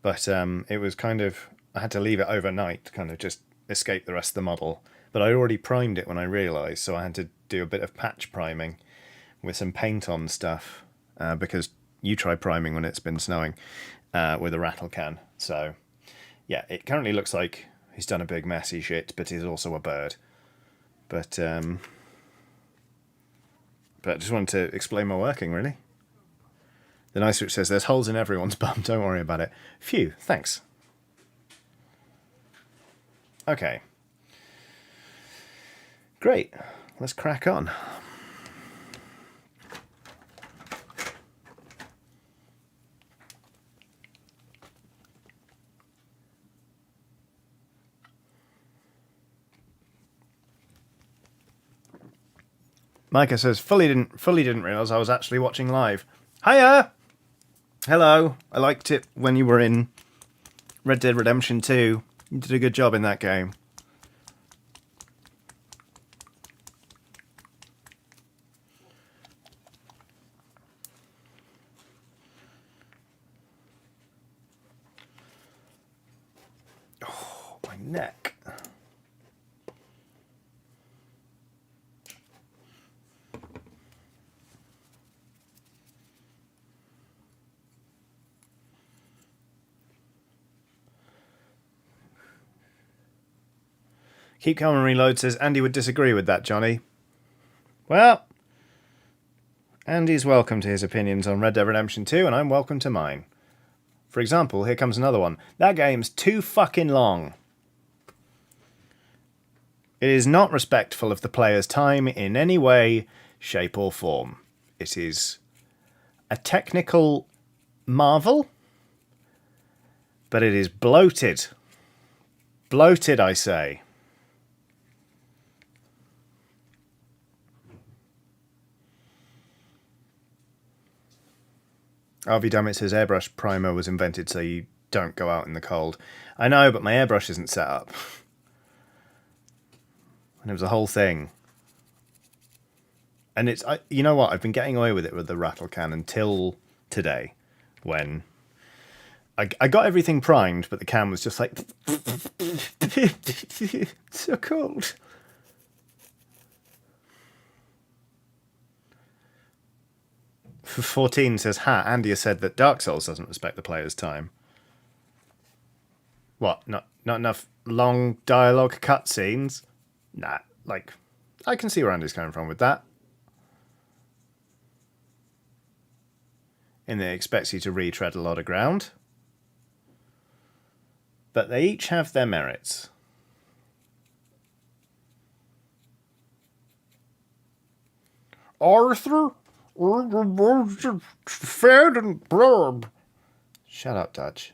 Speaker 1: But it was kind of, I had to leave it overnight to kind of just escape the rest of the model. But I already primed it when I realised, so I had to do a bit of patch priming with some paint on stuff, because you try priming when it's been snowing with a rattle can. So yeah, it currently looks like he's done a big messy shit, but he's also a bird. But I just wanted to explain my working, really. The nice switch says, there's holes in everyone's bum, don't worry about it. Phew, thanks. Okay. Great, let's crack on. Micah says, fully didn't realise I was actually watching live. Hiya! Hello. I liked it when you were in Red Dead Redemption 2. You did a good job in that game. Oh, my neck. Keep Calm and Reload says, Andy would disagree with that, Johnny. Well, Andy's welcome to his opinions on Red Dead Redemption 2, and I'm welcome to mine. For example, here comes another one. That game's too fucking long. It is not respectful of the player's time in any way, shape, or form. It is a technical marvel, but it is bloated. Bloated, I say. RV Dammit says airbrush primer was invented so you don't go out in the cold. I know, but my airbrush isn't set up. And it was a whole thing. And it's, you know what, I've been getting away with it with the rattle can until today, when I got everything primed, but the can was just like, it's so cold. For 14 says, Andy has said that Dark Souls doesn't respect the player's time. What, not enough long dialogue cutscenes? Nah, like, I can see where Andy's coming from with that. And it expects you to retread a lot of ground. But they each have their merits. Arthur? Fed and blurb. Shut up, Dutch.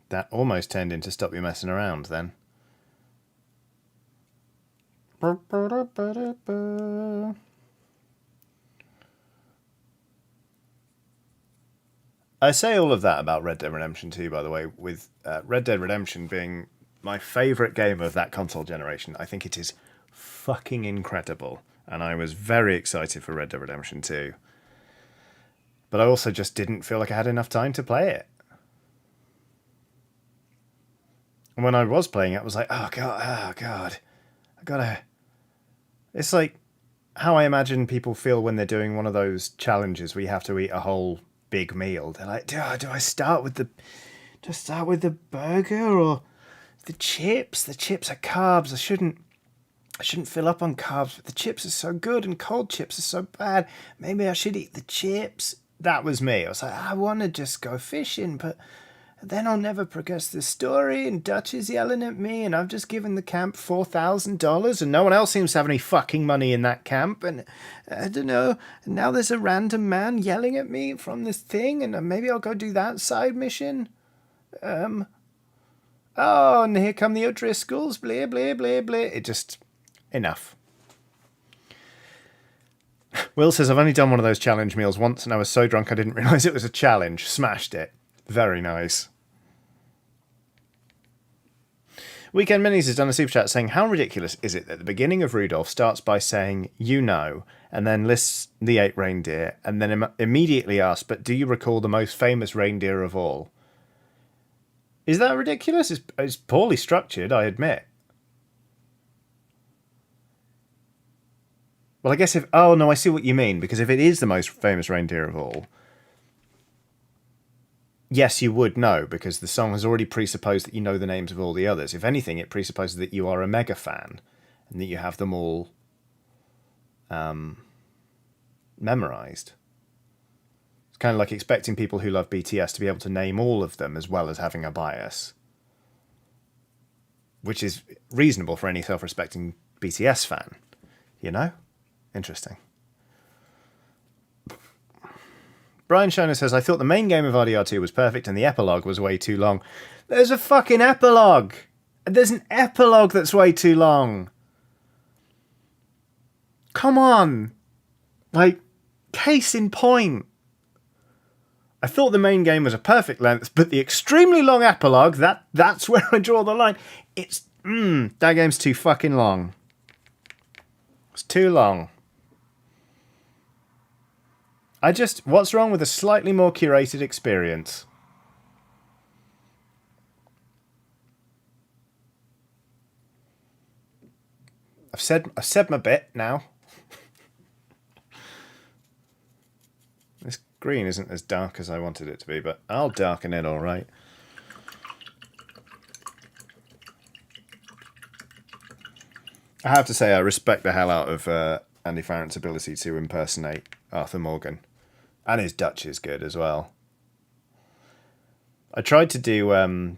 Speaker 1: That almost turned into Stop You Messing Around then. I say all of that about Red Dead Redemption 2, by the way, with Red Dead Redemption being my favourite game of that console generation. I think it is fucking incredible, and I was very excited for Red Dead Redemption 2. But I also just didn't feel like I had enough time to play it. And when I was playing it, I was like, oh god, I gotta... It's like how I imagine people feel when they're doing one of those challenges where you have to eat a whole big meal. They're like, do I start with the... Just start with the burger or the chips? The chips are carbs. I shouldn't fill up on carbs, but the chips are so good and cold chips are so bad. Maybe I should eat the chips. That was me. I was like, I want to just go fishing, but then I'll never progress the story, and Dutch is yelling at me, and I've just given the camp $4,000, and no one else seems to have any fucking money in that camp, and I don't know, and now there's a random man yelling at me from this thing, and maybe I'll go do that side mission. Oh, and here come the O'Driscolls, blah, blah, blah, blah. It just... Enough. Will says, I've only done one of those challenge meals once and I was so drunk I didn't realise it was a challenge. Smashed it. Very nice. Weekend Minis has done a super chat saying, how ridiculous is it that the beginning of Rudolph starts by saying, you know, and then lists the 8 reindeer, and then immediately asks, but do you recall the most famous reindeer of all? Is that ridiculous? It's poorly structured, I admit. Well, I guess if... Oh, no, I see what you mean. Because if it is the most famous reindeer of all, yes, you would know, because the song has already presupposed that you know the names of all the others. If anything, it presupposes that you are a mega fan and that you have them all memorized. It's kind of like expecting people who love BTS to be able to name all of them as well as having a bias. Which is reasonable for any self-respecting BTS fan, you know? Interesting. Brian Shiner says, I thought the main game of RDR2 was perfect and the epilogue was way too long. There's a fucking epilogue! There's an epilogue that's way too long! Come on! Like, case in point. I thought the main game was a perfect length, but the extremely long epilogue, that's where I draw the line. It's... that game's too fucking long. It's too long. What's wrong with a slightly more curated experience? I've said my bit now. This green isn't as dark as I wanted it to be, but I'll darken it all right. I have to say I respect the hell out of Andy Farrant's ability to impersonate Arthur Morgan. And his Dutch is good as well. I tried to do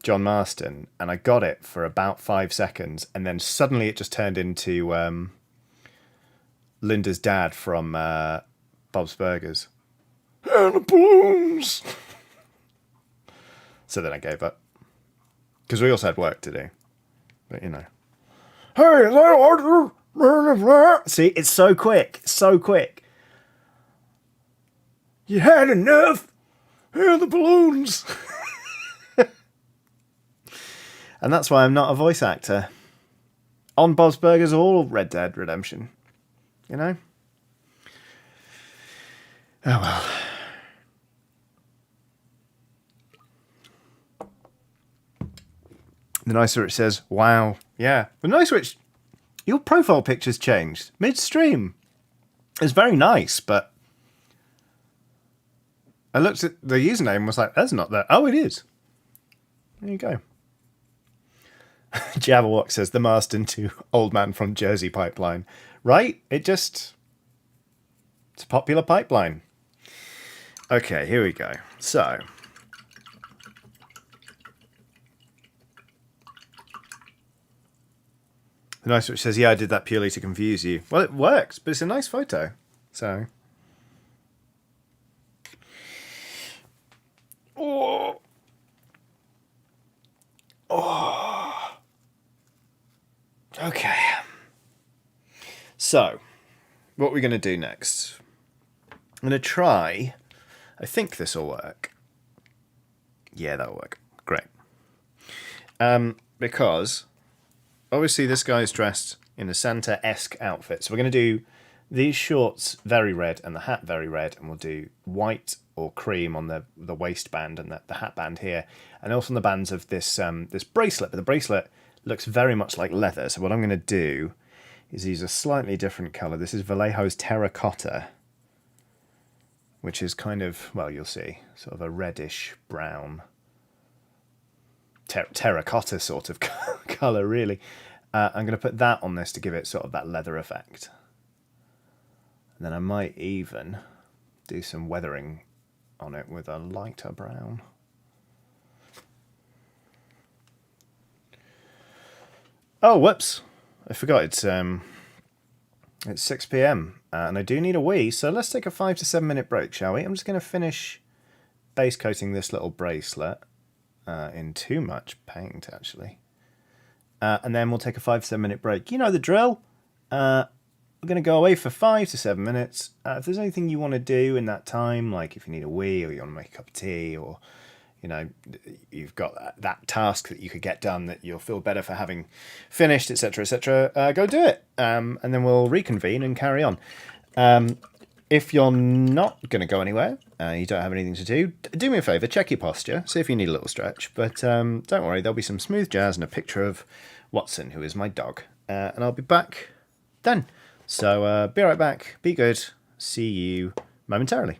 Speaker 1: John Marston, and I got it for about 5 seconds, and then suddenly it just turned into Linda's dad from Bob's Burgers. And the balloons! So then I gave up. Because we also had work to do. But, you know. Hey, is that Arthur? See, it's so quick. So quick. You had enough? Here are the balloons. And that's why I'm not a voice actor. On Bob's Burgers or Red Dead Redemption. You know? Oh well. The Night Switch says, wow. Yeah. The Night Switch, your profile picture's changed midstream. It's very nice, but I looked at the username and was like, that's not that. Oh, it is. There you go. Jabberwock says, the Marston to Old Man from Jersey pipeline. Right? It's a popular pipeline. Okay, here we go. So, the Nice Switch says, yeah, I did that purely to confuse you. Well, it works, but it's a nice photo. So, oh. Okay. So, what we're going to do next. I'm going to try, I think this will work. Yeah, that'll work. Great. Because obviously this guy's dressed in a Santa-esque outfit. So we're going to do these shorts very red and the hat very red, and we'll do white or cream on the waistband and the hat band here, and also on the bands of this this bracelet. But the bracelet looks very much like leather. So what I'm going to do is use a slightly different colour. This is Vallejo's Terracotta, which is kind of, well, you'll see, sort of a reddish brown terracotta sort of colour, really. I'm going to put that on this to give it sort of that leather effect. And then I might even do some weathering on it with a lighter brown. Oh, whoops. I forgot it's 6 p.m. And I do need a wee, so let's take a 5 to 7 minute break, shall we? I'm just going to finish base coating this little bracelet in too much paint, actually. And then we'll take a 5 to 7 minute break. You know the drill. We're going to go away for 5 to 7 minutes. If there's anything you want to do in that time, like if you need a wee or you want to make a cup of tea, or you know, you've got that task that you could get done that you'll feel better for having finished, etc., go do it. And then we'll reconvene and carry on. If you're not going to go anywhere, you don't have anything to do me a favour, check your posture, see if you need a little stretch. But don't worry, there'll be some smooth jazz and a picture of Watson, who is my dog. And I'll be back then. So be right back, be good, see you momentarily.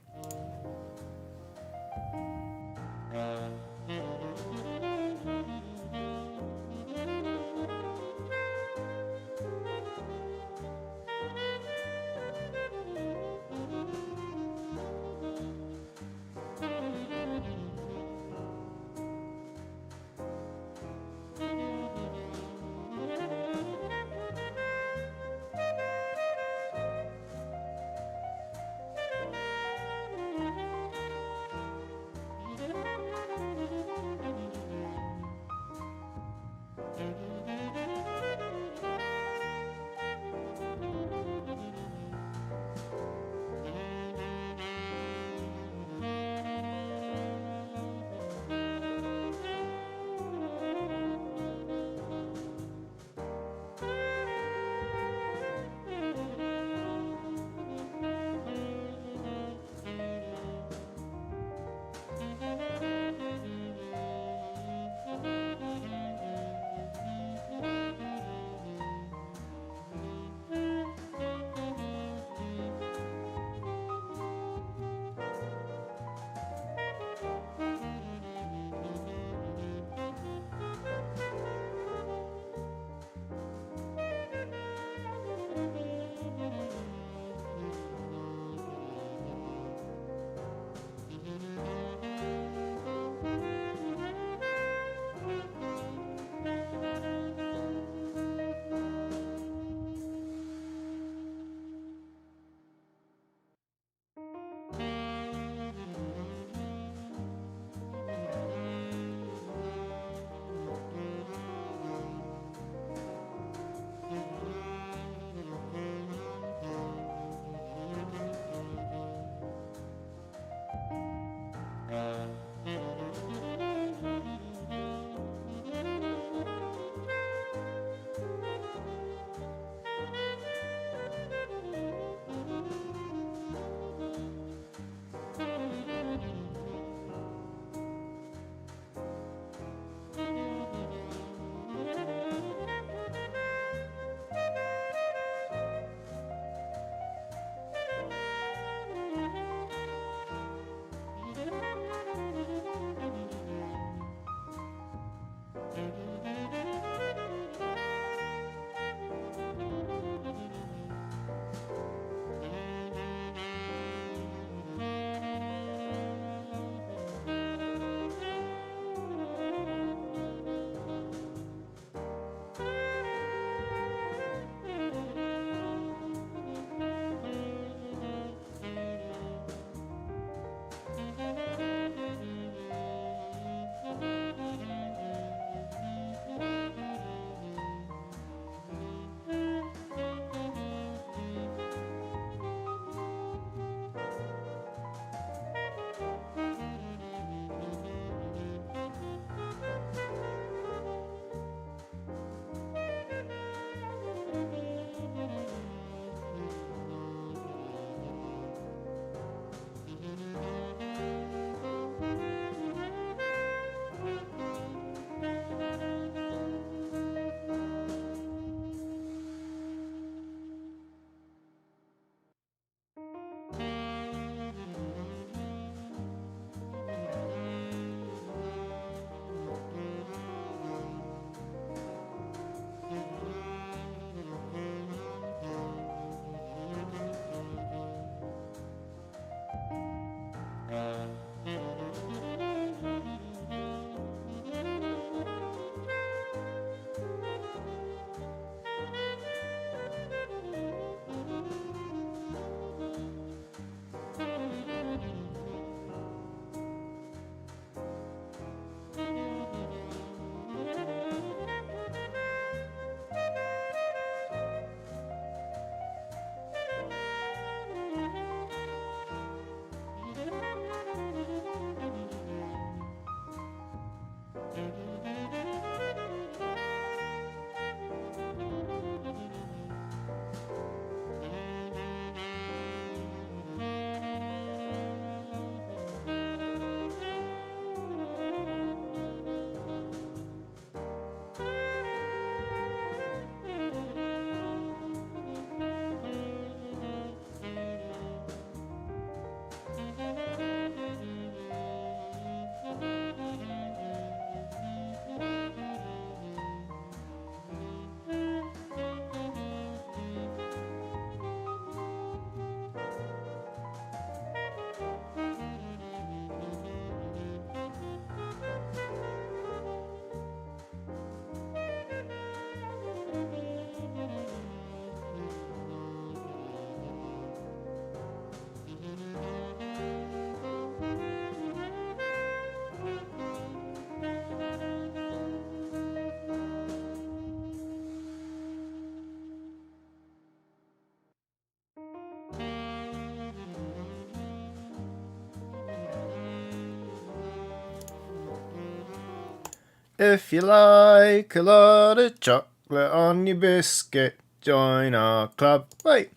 Speaker 1: If you like a lot of chocolate on your biscuit, join our club. Wait,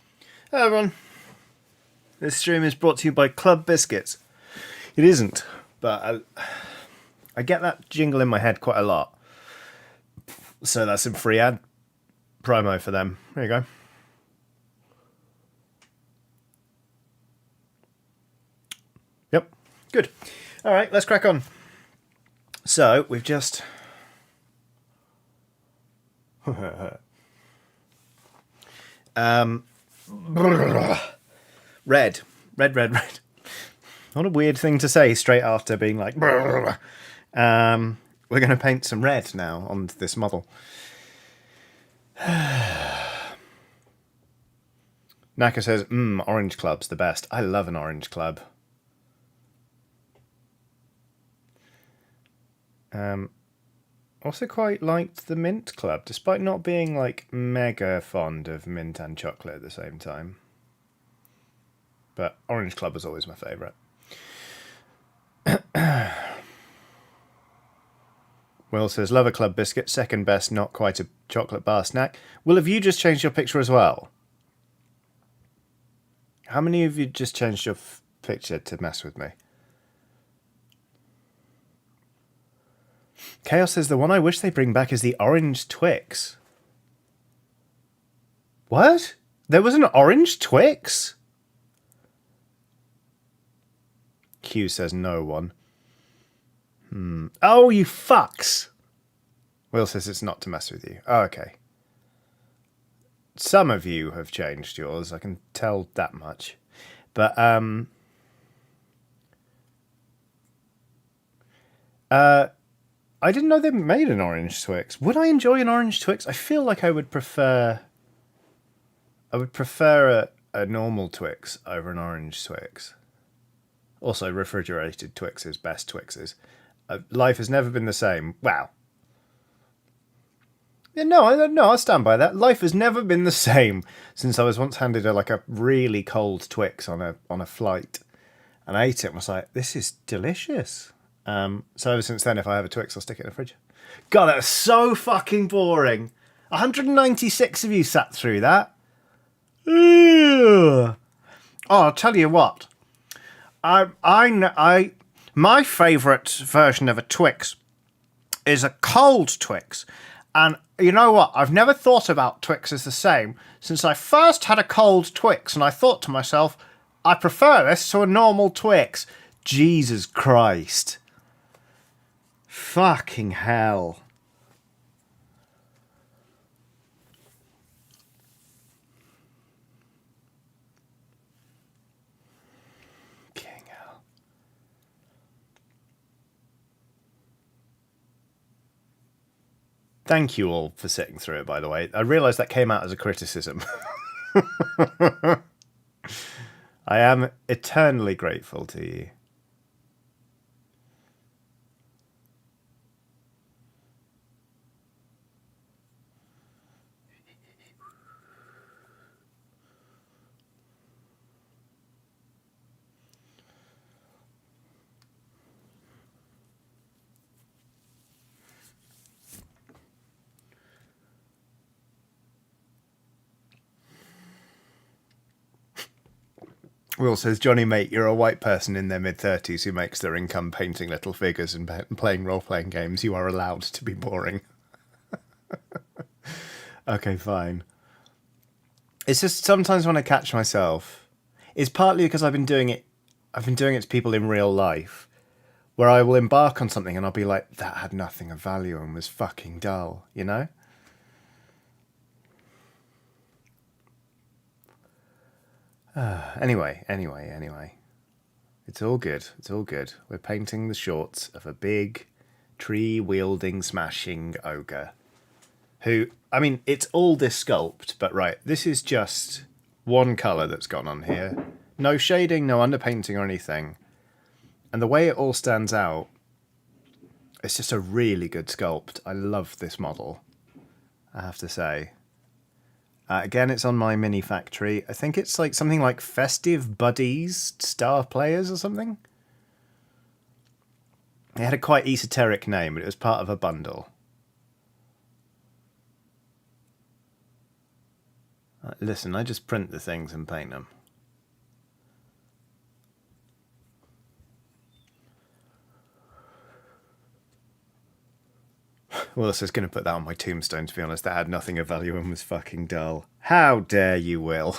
Speaker 1: hey everyone. This stream is brought to you by Club Biscuits. It isn't, but I get that jingle in my head quite a lot. So that's some free ad promo for them. There you go. Yep, good. All right, let's crack on. So we've just red. What a weird thing to say straight after being like. We're going to paint some red now onto this model. Naka says, orange club's the best. I love an orange club. Also quite liked the mint club, despite not being like mega fond of mint and chocolate at the same time. But orange club was always my favourite. Will says, love a club biscuit, second best, not quite a chocolate bar snack. Will, have you just changed your picture as well? How many of you just changed your picture to mess with me? Chaos says, the one I wish they bring back is the orange Twix. What? There was an orange Twix? Q says, no one. Oh, you fucks! Will says it's not to mess with you. Oh, okay. Some of you have changed yours, I can tell that much. But, I didn't know they made an orange Twix. Would I enjoy an orange Twix? I feel like I would prefer... a normal Twix over an orange Twix. Also, refrigerated Twixes, best Twixes. Life has never been the same. Wow. Yeah, no, I stand by that. Life has never been the same since I was once handed a really cold Twix on a flight, and I ate it and was like, this is delicious. So ever since then, if I have a Twix, I'll stick it in the fridge. God, that was so fucking boring. 196 of you sat through that. Ugh. Oh, I'll tell you what. My favourite version of a Twix is a cold Twix. And you know what? I've never thought about Twix as the same since I first had a cold Twix, and I thought to myself, I prefer this to a normal Twix. Jesus Christ. Fucking hell. King hell. Thank you all for sitting through it, by the way. I realised that came out as a criticism. I am eternally grateful to you. Will says, Johnny, mate, you're a white person in their mid-30s who makes their income painting little figures and playing role-playing games. You are allowed to be boring. Okay, fine. It's just sometimes when I catch myself, it's partly because I've been doing it to people in real life, where I will embark on something and I'll be like, that had nothing of value and was fucking dull, you know? Anyway. It's all good. We're painting the shorts of a big, tree-wielding, smashing ogre. Who, I mean, it's all this sculpt, but right, this is just one colour that's gone on here. No shading, no underpainting or anything. And the way it all stands out, it's just a really good sculpt. I love this model, I have to say. Again, it's on my mini factory. I think it's like something like Festive Buddies Star Players or something. It had a quite esoteric name, but it was part of a bundle. Listen, I just print the things and paint them. Well, I was going to put that on my tombstone, to be honest. That had nothing of value and was fucking dull. How dare you, Will?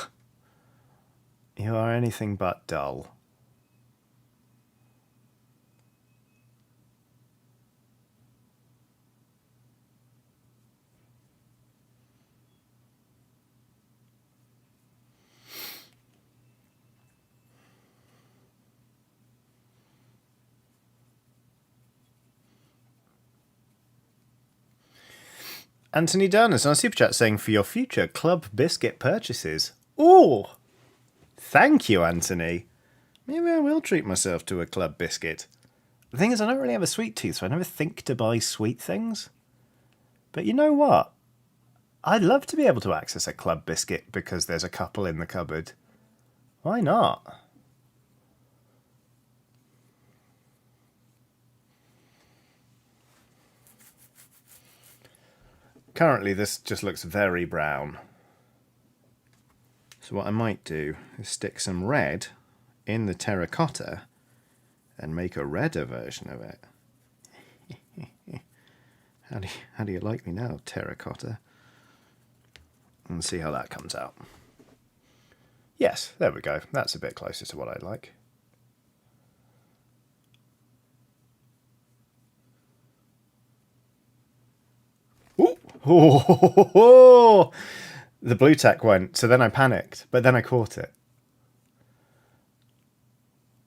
Speaker 1: You are anything but dull. Anthony Dunn is on a super chat saying, for your future club biscuit purchases. Ooh! Thank you, Anthony. Maybe I will treat myself to a club biscuit. The thing is, I don't really have a sweet tooth, so I never think to buy sweet things. But you know what? I'd love to be able to access a club biscuit because there's a couple in the cupboard. Why not? Currently, this just looks very brown. So what I might do is stick some red in the terracotta and make a redder version of it. How do you like me now, terracotta? And see how that comes out. Yes, there we go. That's a bit closer to what I like. Ooh. Oh, the blue tack went, so then I panicked, but then I caught it.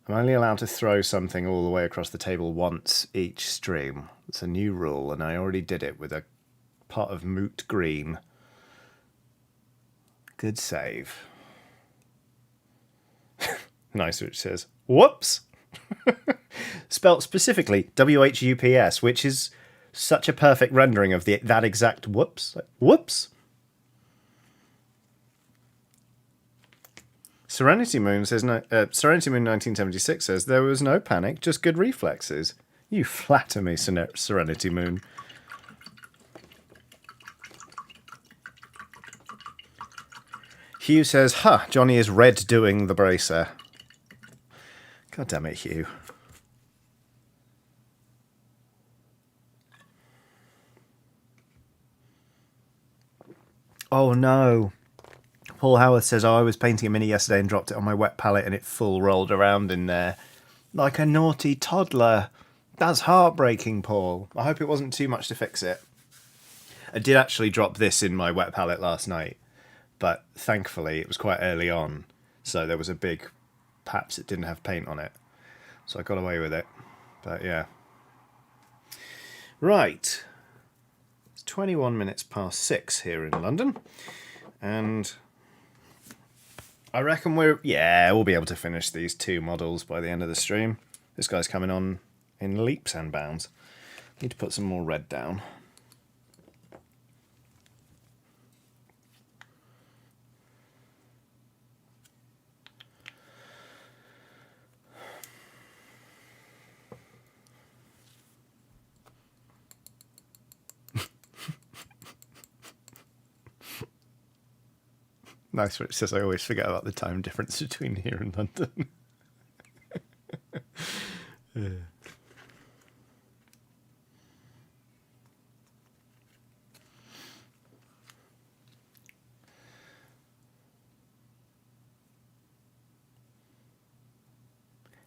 Speaker 1: I'm only allowed to throw something all the way across the table once each stream. It's a new rule, and I already did it with a pot of moot green. Good save. Nice, which says, whoops! Spelt specifically W-H-U-P-S, which is such a perfect rendering of that exact whoops. Like, whoops! Serenity Moon says Serenity Moon 1976 says there was no panic, just good reflexes. You flatter me, Serenity Moon. Hugh says, Johnny is red doing the bracer. God damn it, Hugh. Oh no. Paul Howarth says, I was painting a mini yesterday and dropped it on my wet palette and it full rolled around in there. Like a naughty toddler. That's heartbreaking, Paul. I hope it wasn't too much to fix it. I did actually drop this in my wet palette last night, but thankfully it was quite early on, so there was a big patch that didn't have paint on it. So I got away with it. But yeah. Right. It's 21 minutes past 6 here in London. And I reckon we'll be able to finish these 2 models by the end of the stream. This guy's coming on in leaps and bounds. Need to put some more red down. Nice, where it says I always forget about the time difference between here and London. Yeah.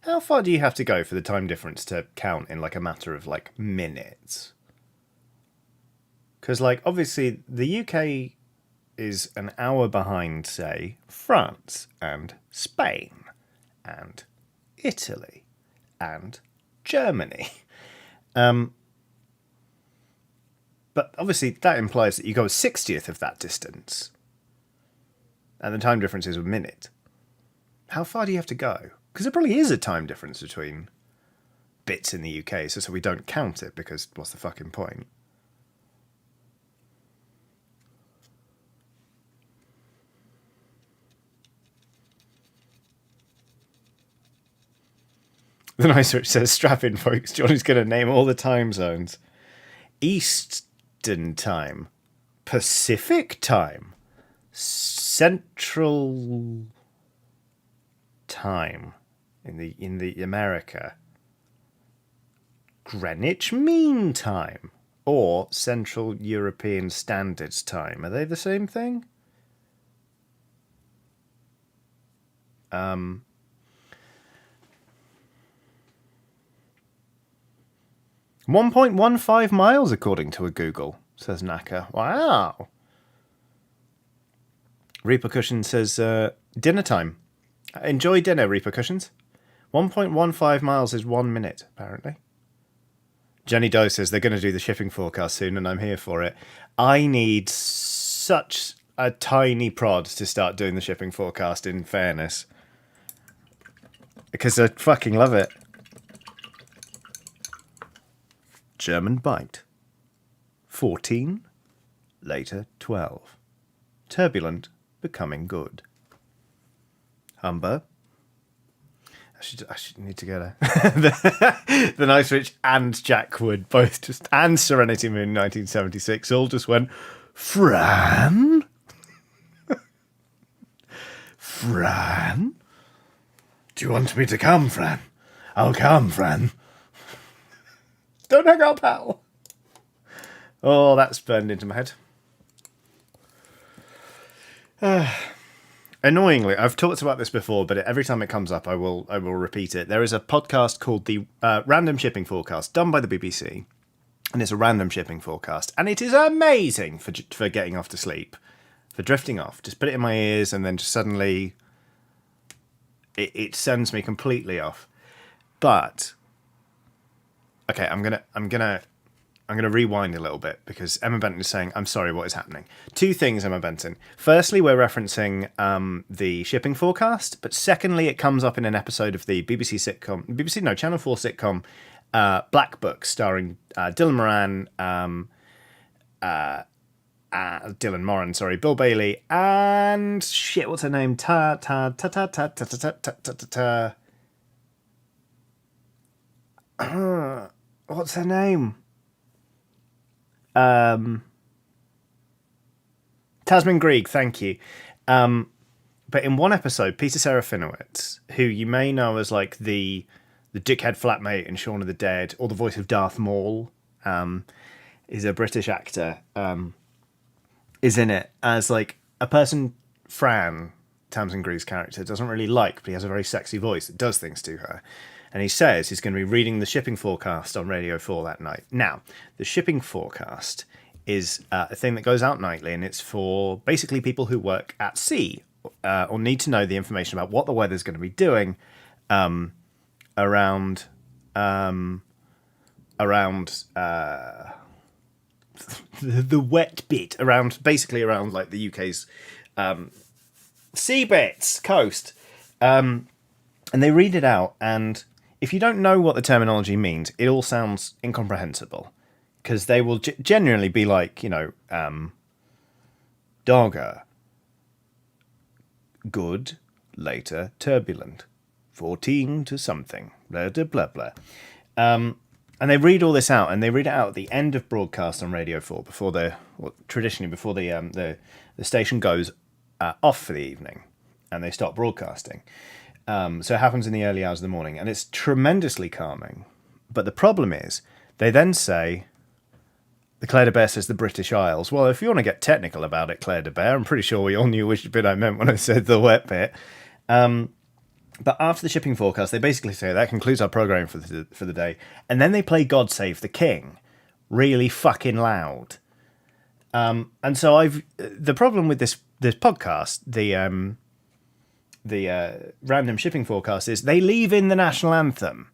Speaker 1: How far do you have to go for the time difference to count in like a matter of like minutes? Because like obviously the UK is an hour behind, say, France and Spain and Italy and Germany. But obviously that implies that you go a 60th of that distance. And the time difference is a minute. How far do you have to go? Because there probably is a time difference between bits in the UK, so we don't count it, because what's the fucking point? The nice rich says, strap in, folks. Johnny's going to name all the time zones. Eastern time. Pacific time. Central time in the America. Greenwich Mean Time. Or Central European Standards Time. Are they the same thing? 1.15 miles according to a Google, says Naka. Wow. Repercussion says, dinner time. Enjoy dinner, Repercussions. 1.15 miles is 1 minute, apparently. Jenny Doe says they're going to do the shipping forecast soon, and I'm here for it. I need such a tiny prod to start doing the shipping forecast, in fairness. Because I fucking love it. German bite. 14. Later 12. Turbulent, becoming good. Humber. I should need to get her. The Nice Rich and Jack Wood both just, and Serenity Moon 1976 all just went, Fran? Fran? Do you want me to come, Fran? I'll come, Fran. Don't hang up, pal. Oh, that's burned into my head. Annoyingly, I've talked about this before, but every time it comes up, I will repeat it. There is a podcast called the Random Shipping Forecast, done by the BBC, and it's a random shipping forecast, and it is amazing for getting off to sleep, for drifting off. Just put it in my ears, and then just suddenly it sends me completely off. But okay, I'm gonna rewind a little bit because Emma Benton is saying, I'm sorry, what is happening? Two things, Emma Benton. Firstly, we're referencing the shipping forecast, but secondly, it comes up in an episode of the Channel 4 sitcom Black Book, starring Dylan Moran, Bill Bailey, and shit, what's her name? What's her name? Tasman Grieg, thank you. But in one episode, Peter Serafinowicz, who you may know as like the dickhead flatmate in Shaun of the Dead, or the voice of Darth Maul, is a British actor, is in it as like a person Fran, Tamsin Greig's character, doesn't really like, but he has a very sexy voice that does things to her. And he says he's going to be reading the shipping forecast on Radio 4 that night. Now, the shipping forecast is a thing that goes out nightly, and it's for basically people who work at sea or need to know the information about what the weather's going to be doing around the wet bit, basically around like the UK's sea bits, coast. And they read it out, and if you don't know what the terminology means, it all sounds incomprehensible. Because they will genuinely be like, Dogger. Good, later, turbulent. 14 to something. Blah, blah, blah, blah. And they read all this out, and they read it out at the end of broadcast on Radio 4, before the station goes off for the evening, and they stop broadcasting. So it happens in the early hours of the morning, and it's tremendously calming. But the problem is, they then say, the Claire de Bear says the British Isles. Well, if you want to get technical about it, Claire de Bear, I'm pretty sure we all knew which bit I meant when I said the wet bit. But after the shipping forecast, they basically say that concludes our programming for the day. And then they play God Save the King really fucking loud. And so the problem with this podcast, the random shipping forecast, is they leave in the national anthem.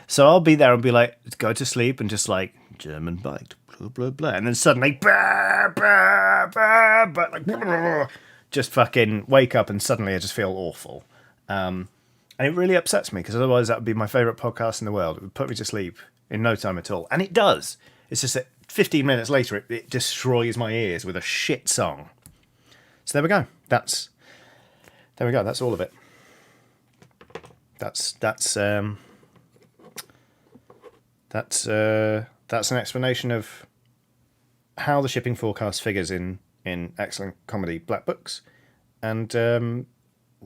Speaker 1: So I'll be there and be like, go to sleep, and just like, German bite, blah, blah, blah. And then suddenly, bah, bah, bah, bah, like, blah, blah, blah, just fucking wake up, and suddenly I just feel awful. And it really upsets me, because otherwise that would be my favourite podcast in the world. It would put me to sleep in no time at all. And it does. It's just that 15 minutes later, it destroys my ears with a shit song. So there we go. That's all of it. That's That's an explanation of how the shipping forecast figures in excellent comedy Black Books, and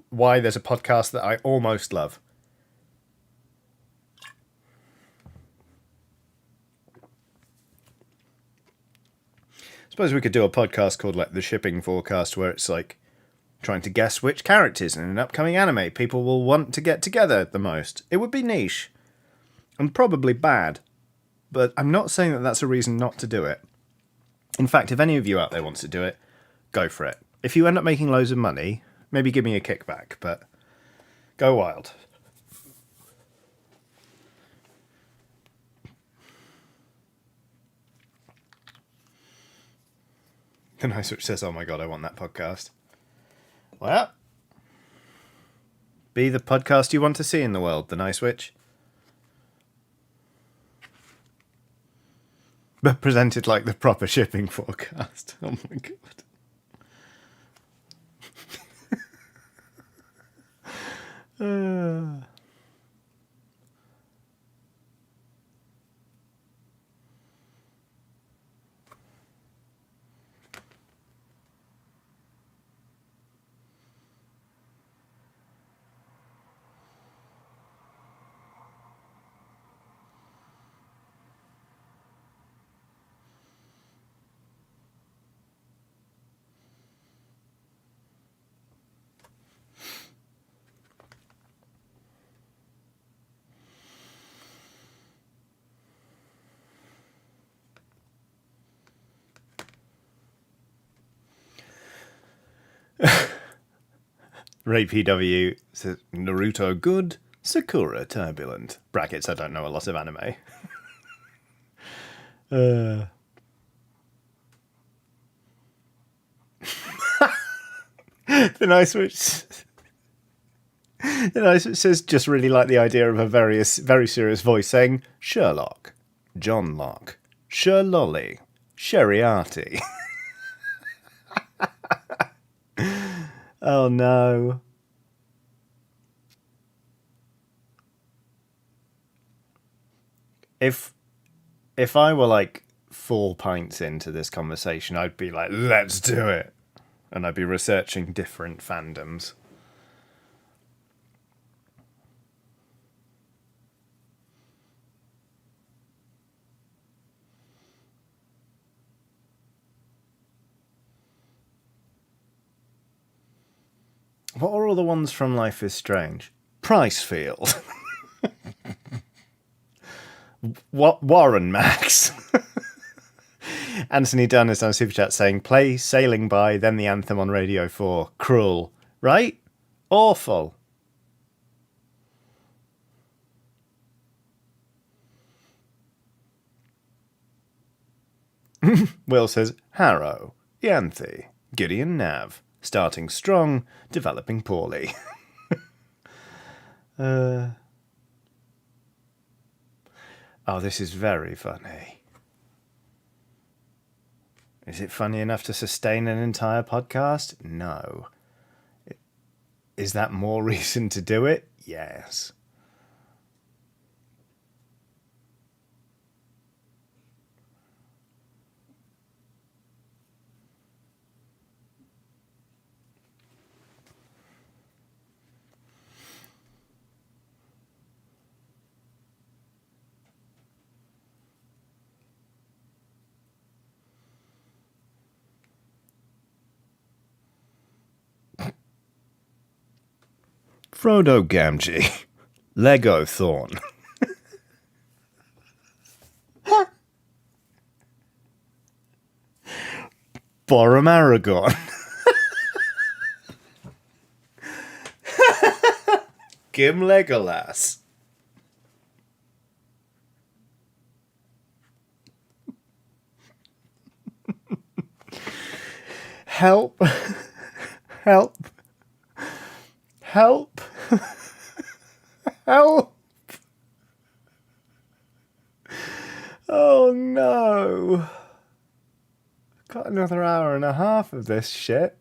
Speaker 1: why there's a podcast that I almost love. I suppose we could do a podcast called like the shipping forecast, where it's like trying to guess which characters in an upcoming anime people will want to get together the most. It would be niche and probably bad, but I'm not saying that that's a reason not to do it. In fact, if any of you out there wants to do it, go for it. If you end up making loads of money, maybe give me a kickback, but go wild. The Nice Witch says, oh my god, I want that podcast. Well, be the podcast you want to see in the world, The Nice Witch. But presented like the proper shipping forecast. Oh my god. Ray PW says, Naruto good, Sakura turbulent. Brackets, I don't know a lot of anime. The Nice Witch... The Nice Witch says, just really like the idea of a very serious voice saying, Sherlock, John Locke, Sherlolly, Sheriarty. Oh no. If I were like 4 pints into this conversation, I'd be like, let's do it. And I'd be researching different fandoms. What are all the ones from Life is Strange? Pricefield. Warren Max. Anthony Dunn is on Super Chat saying, play Sailing By, then the anthem on Radio 4. Cruel. Right? Awful. Will says, Harrow, Yanthi, Gideon Nav. Starting strong, developing poorly. Oh, this is very funny. Is it funny enough to sustain an entire podcast? No. Is that more reason to do it? Yes. Frodo Gamgee. Lego Thorn. Borum Aragon. Gim Legolas. Help. Help. Help. Help. Oh no. I've got another hour and a half of this shit.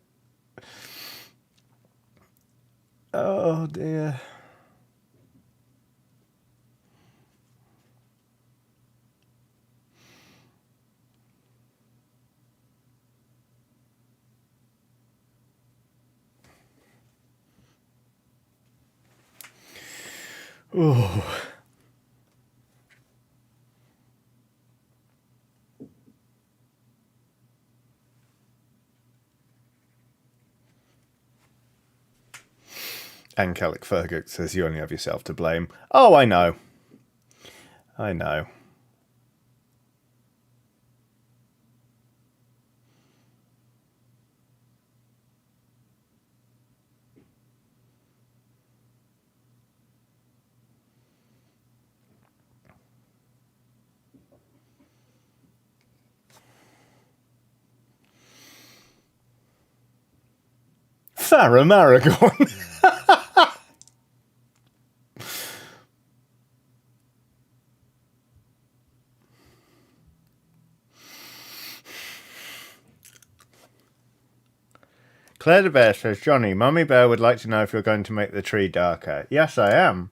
Speaker 1: Oh dear. Ooh. Angelic Fergus says you only have yourself to blame. Oh, I know. I know. Farrah Maragon. Claire the Bear says, Johnny, Mummy Bear would like to know if you're going to make the tree darker. Yes, I am.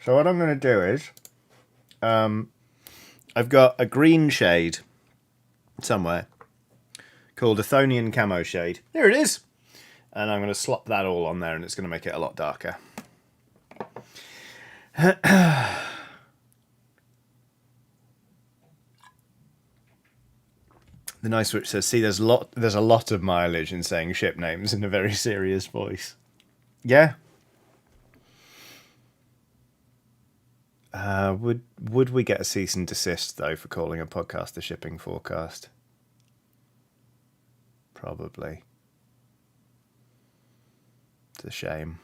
Speaker 1: So what I'm going to do is, I've got a green shade somewhere called a Athonian Camo Shade. Here it is. And I'm going to slop that all on there and it's going to make it a lot darker. The Nice Switch says, see, there's a lot of mileage in saying ship names in a very serious voice. Yeah. Would we get a cease and desist, though, for calling a podcast the Shipping Forecast? Probably. It's a shame.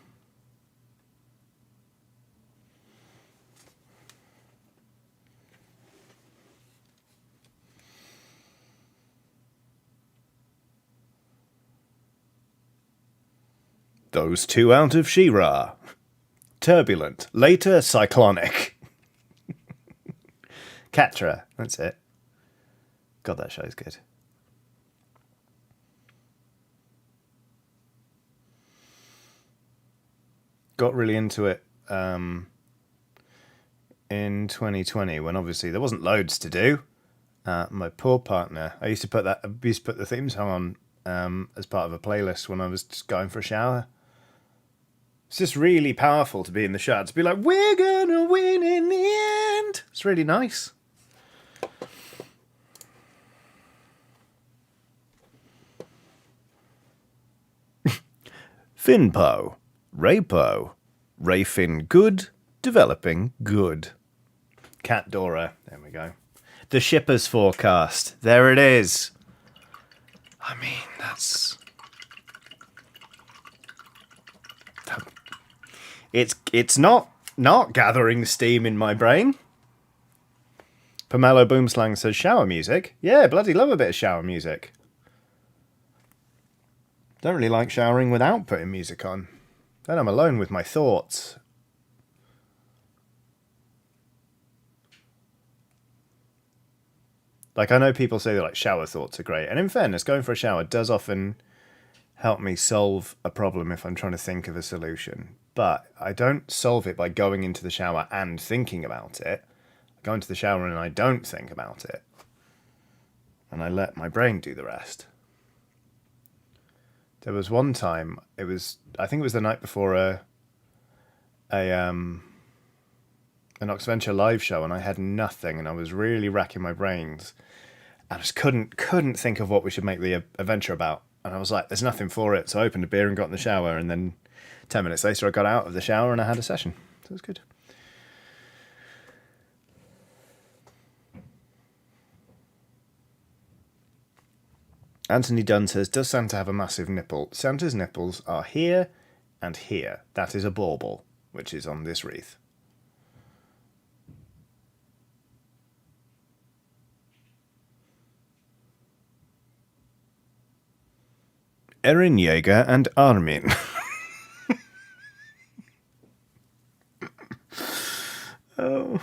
Speaker 1: Those two out of She-Ra. Turbulent. Later, cyclonic. Catra. That's it. God, that show's good. Got really into it in 2020 when obviously there wasn't loads to do. My poor partner. I used to put the theme song on as part of a playlist when I was just going for a shower. It's just really powerful to be in the shower, to be like, we're gonna win in the end. It's really nice. Finpo, Raypo, Rayfin good, developing good. Cat Dora, there we go. The Shipper's Forecast, there it is. I mean, that's... It's not gathering steam in my brain. Pomelo Boomslang says shower music. Yeah, bloody love a bit of shower music. Don't really like showering without putting music on. Then I'm alone with my thoughts. Like, I know people say that like shower thoughts are great, and in fairness, going for a shower does often help me solve a problem if I'm trying to think of a solution. But I don't solve it by going into the shower and thinking about it. I go into the shower and I don't think about it. And I let my brain do the rest. There was one time, I think it was the night before an Oxventure live show, and I had nothing, and I was really racking my brains. I just couldn't think of what we should make the adventure about. And I was like, there's nothing for it. So I opened a beer and got in the shower, and then 10 minutes later I got out of the shower and I had a session. So it was good. Anthony Dunn says, does Santa have a massive nipple? Santa's nipples are here and here. That is a bauble, which is on this wreath. Erin Yeager and Armin. Oh.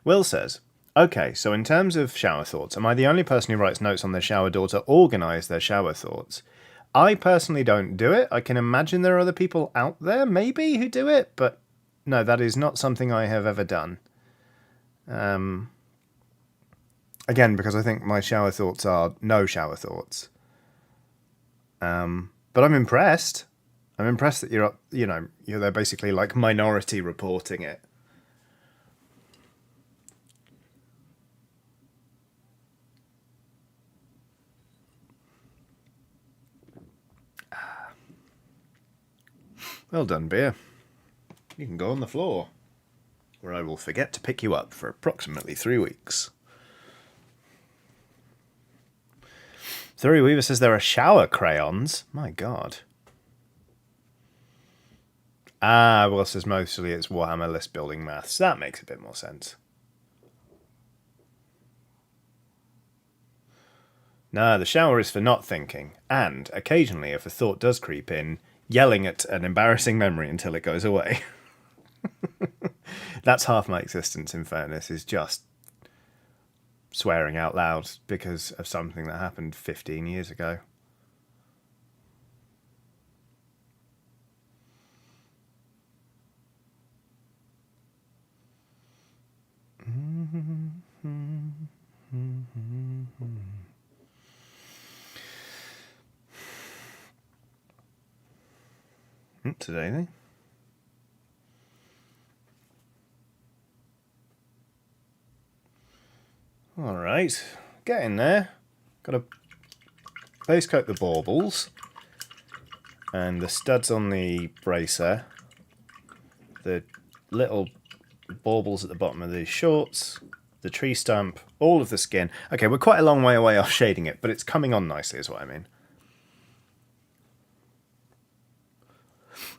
Speaker 1: Will says, okay, so in terms of shower thoughts, am I the only person who writes notes on their shower door to organise their shower thoughts? I personally don't do it. I can imagine there are other people out there, maybe, who do it, but no, that is not something I have ever done. Again, because I think my shower thoughts are no shower thoughts. But I'm impressed. I'm impressed that you're there basically like minority reporting it. Well done, Beer. You can go on the floor, where I will forget to pick you up for approximately 3 weeks. Thurry Weaver says there are shower crayons. My God. Well, says mostly it's Warhammer list building maths. That makes a bit more sense. No, the shower is for not thinking, and occasionally, if a thought does creep in, yelling at an embarrassing memory until it goes away. That's half my existence, in fairness, is just swearing out loud because of something that happened 15 years ago. Today, then. Alright, getting there. Got to base coat the baubles and the studs on the bracer, the little baubles at the bottom of the shorts, the tree stump, all of the skin. Okay, we're quite a long way away off shading it, but it's coming on nicely is what I mean.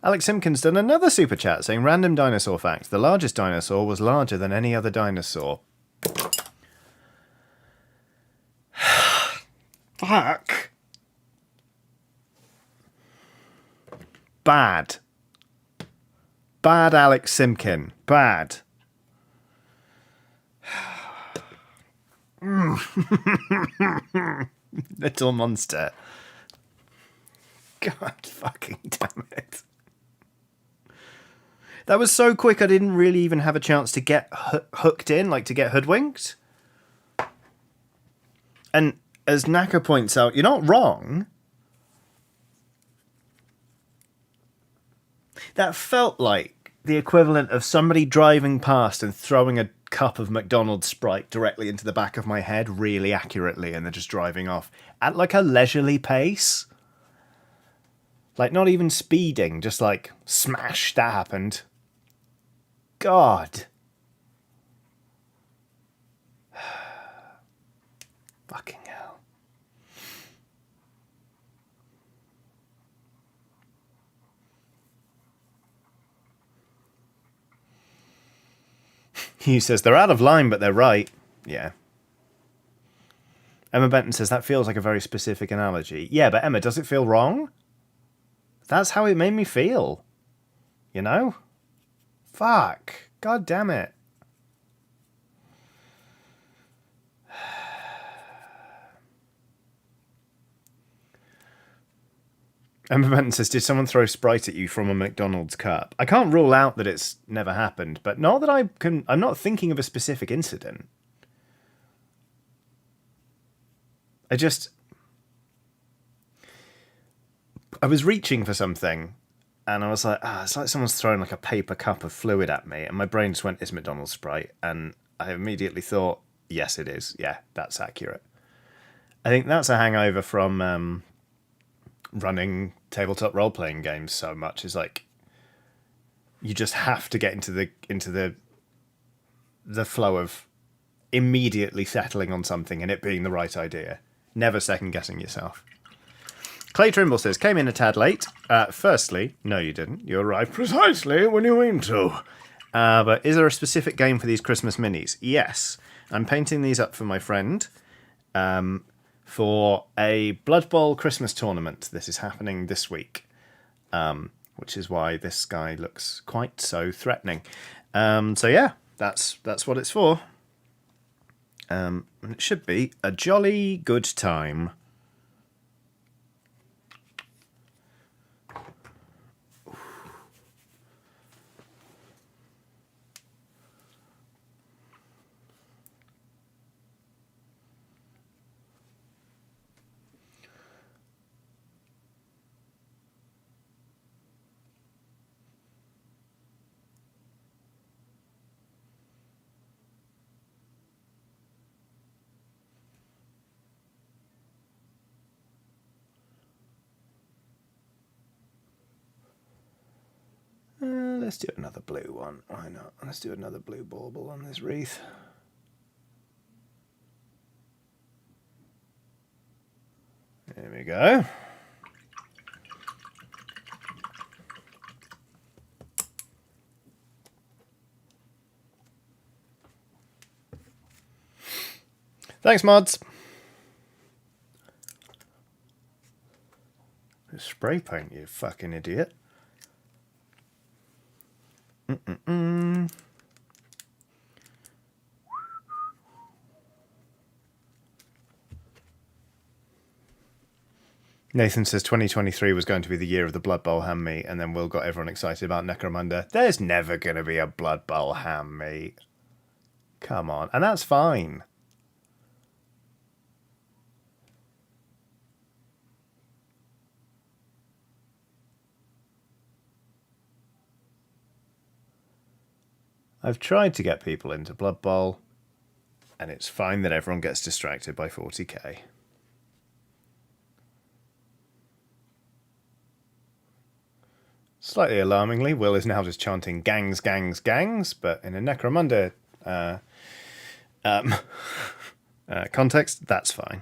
Speaker 1: Alex Simpkins done another super chat saying, random dinosaur fact. The largest dinosaur was larger than any other dinosaur. Fuck. Bad. Bad Alex Simpkin. Bad. Little monster. God fucking damn it. That was so quick I didn't really even have a chance to get hooked in, like to get hoodwinked. And as Naka points out, you're not wrong. That felt like the equivalent of somebody driving past and throwing a cup of McDonald's Sprite directly into the back of my head really accurately and then just driving off at like a leisurely pace. Like not even speeding, just like smash, that happened. God. Fucking hell. He says they're out of line, but they're right. Yeah. Emma Benton says that feels like a very specific analogy. Yeah, but Emma, does it feel wrong? That's how it made me feel. You know? Fuck. God damn it. Emma Benton says, did someone throw Sprite at you from a McDonald's cup? I can't rule out that it's never happened, but not that I'm not thinking of a specific incident. I was reaching for something, and I was like, it's like someone's throwing like a paper cup of fluid at me, and my brain just went, it's McDonald's Sprite, and I immediately thought, yes, it is. Yeah, that's accurate. I think that's a hangover from running tabletop role-playing games so much. Is like, you just have to get into the flow of immediately settling on something and it being the right idea. Never second-guessing yourself. Clay Trimble says, came in a tad late. Firstly, no you didn't. You arrived precisely when you mean to. But is there a specific game for these Christmas minis? Yes. I'm painting these up for my friend for a Blood Bowl Christmas tournament. This is happening this week, which is why this guy looks quite so threatening. So yeah, that's what it's for. And it should be a jolly good time. Let's do another blue one. Why not? Let's do another blue bauble on this wreath. There we go. Thanks, mods. Spray paint, you fucking idiot. Nathan says 2023 was going to be the year of the Blood Bowl ham meat, and then Will got everyone excited about Necromunda. There's never going to be a Blood Bowl ham meat. Come on. And that's fine. I've tried to get people into Blood Bowl, and it's fine that everyone gets distracted by 40k. Slightly alarmingly, Will is now just chanting gangs, gangs, gangs, but in a Necromunda context, that's fine.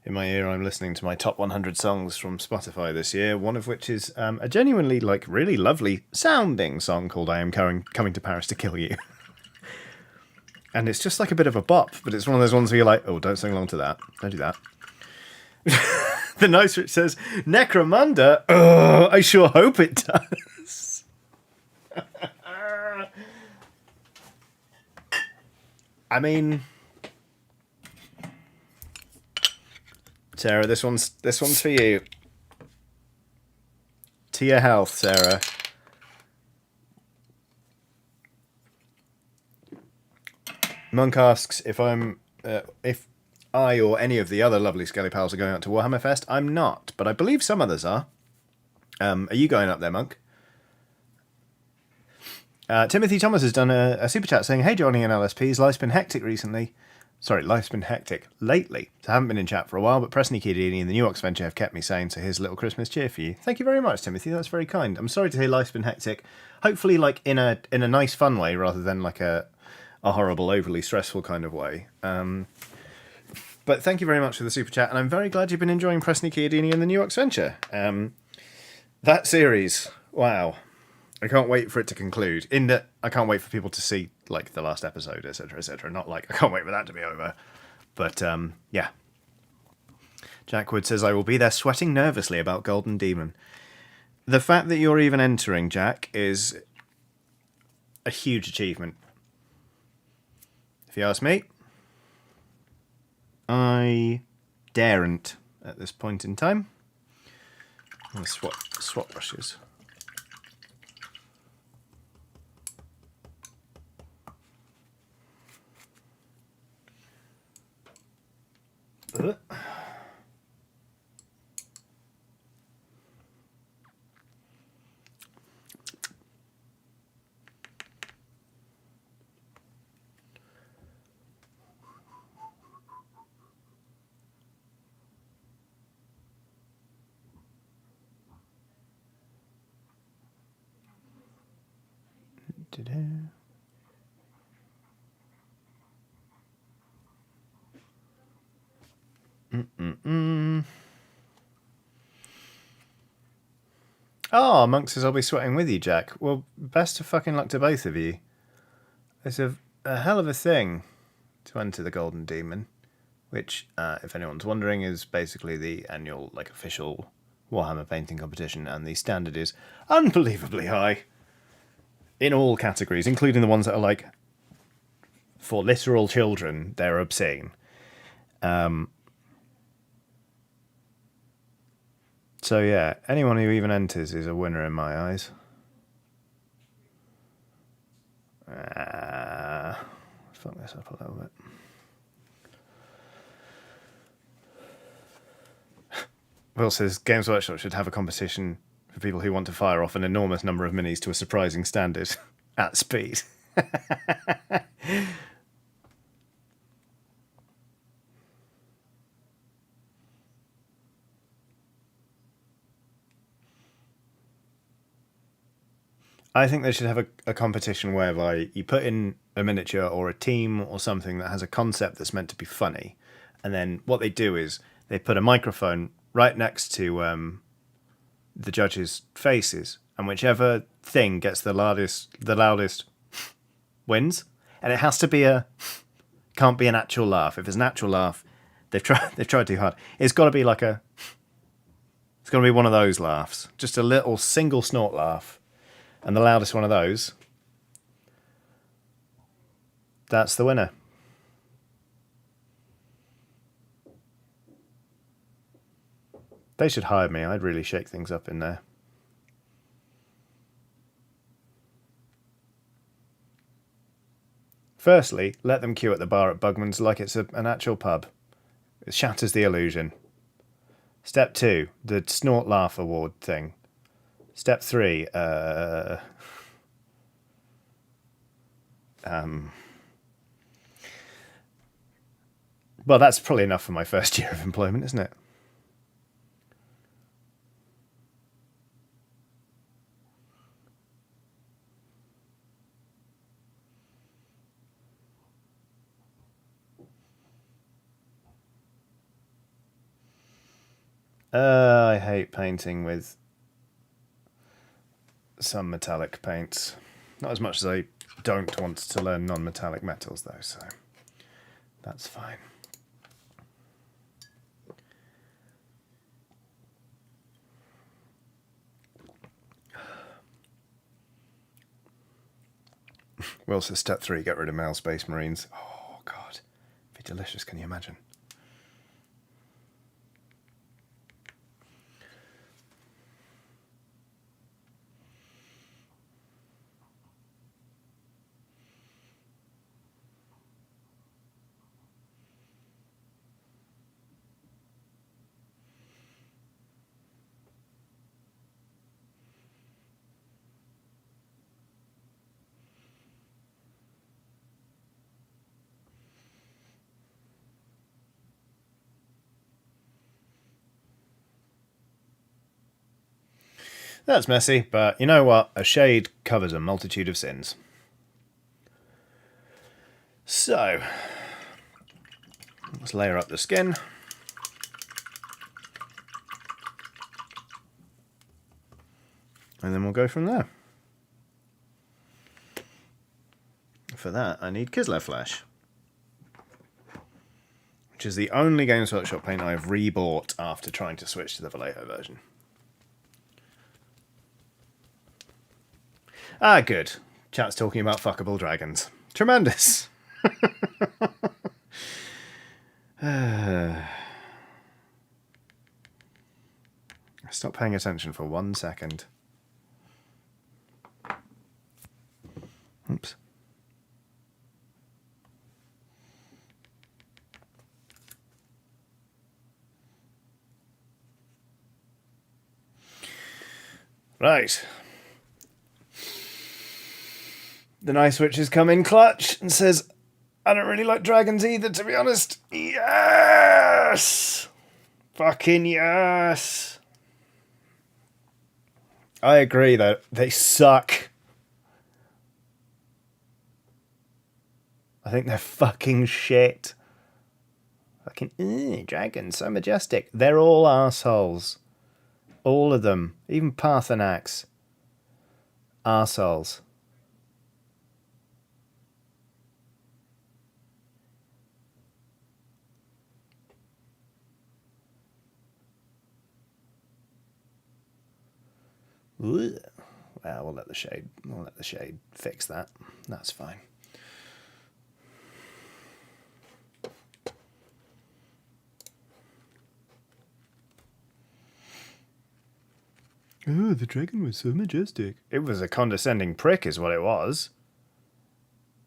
Speaker 1: In my ear, I'm listening to my top 100 songs from Spotify this year, one of which is a genuinely, like, really lovely sounding song called I Am Coming to Paris to Kill You. And it's just like a bit of a bop, but it's one of those ones where you're like, oh, don't sing along to that. Don't do that. The Nice Rich says, Necromunda? Oh, I sure hope it does. I mean... Sarah, this one's for you. To your health, Sarah. Monk asks if I or any of the other lovely Skelly pals are going out to Warhammer Fest. I'm not, but I believe some others are. Are you going up there, Monk? Timothy Thomas has done a super chat saying, "Hey Johnny and LSPs, life's been hectic recently. Sorry, life's been hectic lately. So I haven't been in chat for a while, but Preston Chiodini and the New Ox Venture have kept me sane, so here's a little Christmas cheer for you." Thank you very much, Timothy. That's very kind. I'm sorry to hear life's been hectic. Hopefully, like, in a nice, fun way, rather than like a horrible, overly stressful kind of way. But thank you very much for the super chat, and I'm very glad you've been enjoying Preston Chiodini and the New Ox Venture. That series, wow. I can't wait for it to conclude. In that, I can't wait for people to see, like, the last episode, etc., etc. Not like, I can't wait for that to be over. But, yeah. Jack Wood says, I will be there sweating nervously about Golden Demon. The fact that you're even entering, Jack, is a huge achievement. If you ask me, I daren't at this point in time. I'm going to swap brushes. Oh, Monk says I'll be sweating with you, Jack. Well, best of fucking luck to both of you. It's a hell of a thing to enter the Golden Demon, which, if anyone's wondering, is basically the annual, like, official Warhammer painting competition, and the standard is unbelievably high in all categories, including the ones that are, like, for literal children. They're obscene. So yeah, anyone who even enters is a winner in my eyes. Fuck this up a little bit. Will says Games Workshop should have a competition for people who want to fire off an enormous number of minis to a surprising standard at speed. I think they should have a competition whereby you put in a miniature or a team or something that has a concept that's meant to be funny, and then what they do is they put a microphone right next to the judges' faces, and whichever thing gets the loudest wins. And it has to be can't be an actual laugh. If it's an actual laugh, they've tried too hard. It's got to be it's got to be one of those laughs, just a little single snort laugh. And the loudest one of those, that's the winner. They should hire me. I'd really shake things up in there. Firstly, let them queue at the bar at Bugman's like it's an actual pub. It shatters the illusion. Step 2, the snort laugh award thing. Step 3, well, that's probably enough for my first year of employment, isn't it? I hate painting with some metallic paints. Not as much as I don't want to learn non-metallic metals, though, so that's fine. Will says step 3, get rid of male space marines. Oh, God. It'd be delicious, can you imagine? That's messy, but you know what? A shade covers a multitude of sins. So, let's layer up the skin. And then we'll go from there. For that, I need Kislev Flesh, which is the only Games Workshop paint I have rebought after trying to switch to the Vallejo version. Ah, good. Chat's talking about fuckable dragons. Tremendous. Stop paying attention for 1 second. Oops. Right. The Nice Witch has come in clutch and says, I don't really like dragons either, to be honest. Yes! Fucking yes! I agree, though. They suck. I think they're fucking shit. Fucking, dragons, so majestic. They're all assholes. All of them. Even Parthenax. Arseholes. Well, we'll let the shade fix that. That's fine. Oh, the dragon was so majestic. It was a condescending prick is what it was.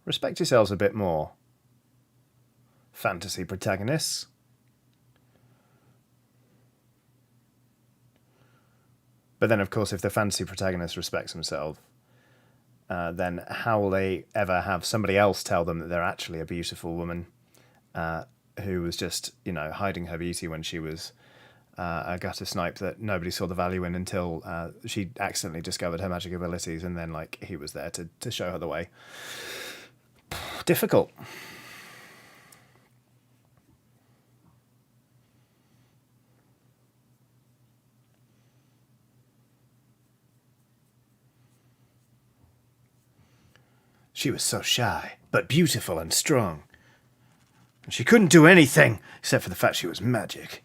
Speaker 1: Respect yourselves a bit more. Fantasy protagonists. But then, of course, if the fantasy protagonist respects himself, then how will they ever have somebody else tell them that they're actually a beautiful woman who was just, hiding her beauty when she was a gutter snipe that nobody saw the value in until she accidentally discovered her magic abilities, and then he was there to show her the way. Difficult. She was so shy, but beautiful and strong. And she couldn't do anything except for the fact she was magic.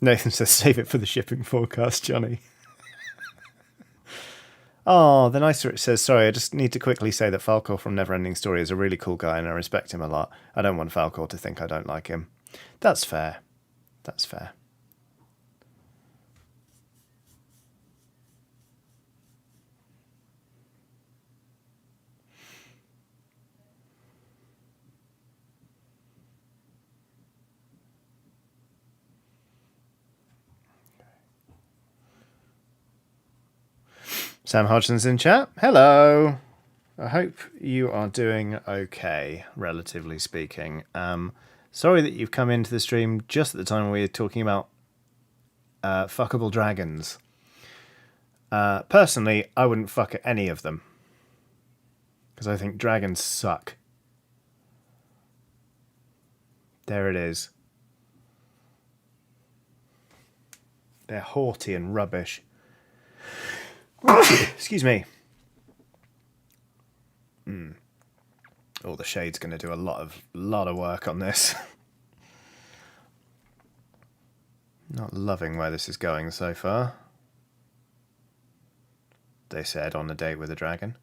Speaker 1: Nathan says, save it for the shipping forecast, Johnny. Oh, the nicer it says, sorry, I just need to quickly say that Falcor from Neverending Story is a really cool guy and I respect him a lot. I don't want Falcor to think I don't like him. That's fair. That's fair. Sam Hodgson's in chat. Hello. I hope you are doing okay, relatively speaking. Sorry that you've come into the stream just at the time we were talking about fuckable dragons. Personally, I wouldn't fuck any of them. Because I think dragons suck. There it is. They're haughty and rubbish. Excuse me. Oh, the shade's going to do a lot of work on this. Not loving where this is going so far. They said on a date with a dragon.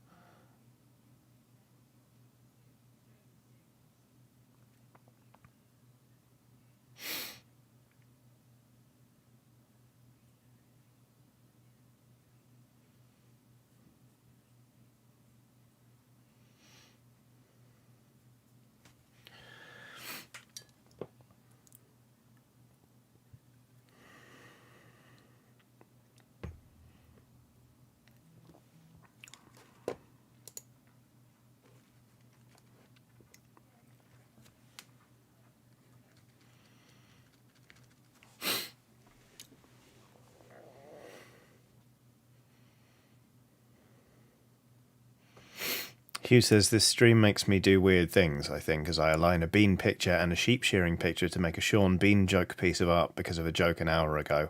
Speaker 1: Hugh says, this stream makes me do weird things, I think, as I align a bean picture and a sheep shearing picture to make a Sean Bean joke piece of art because of a joke an hour ago.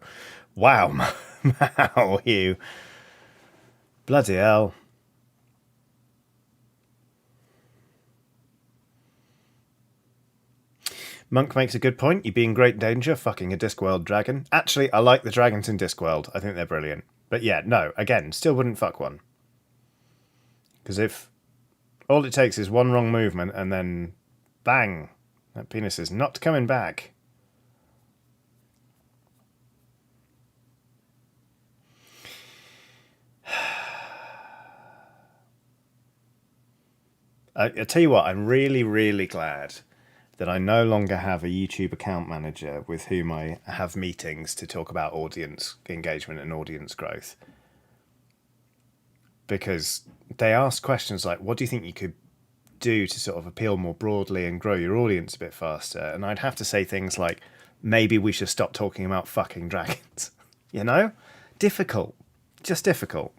Speaker 1: Wow, wow, Hugh. Bloody hell. Monk makes a good point. You'd be in great danger fucking a Discworld dragon. Actually, I like the dragons in Discworld. I think they're brilliant. But yeah, no, again, still wouldn't fuck one. Because if all it takes is one wrong movement and then bang, that penis is not coming back. I tell you what, I'm really, really glad that I no longer have a YouTube account manager with whom I have meetings to talk about audience engagement and audience growth. Because they ask questions like, what do you think you could do to sort of appeal more broadly and grow your audience a bit faster? And I'd have to say things like, maybe we should stop talking about fucking dragons. You know? Difficult. Just difficult.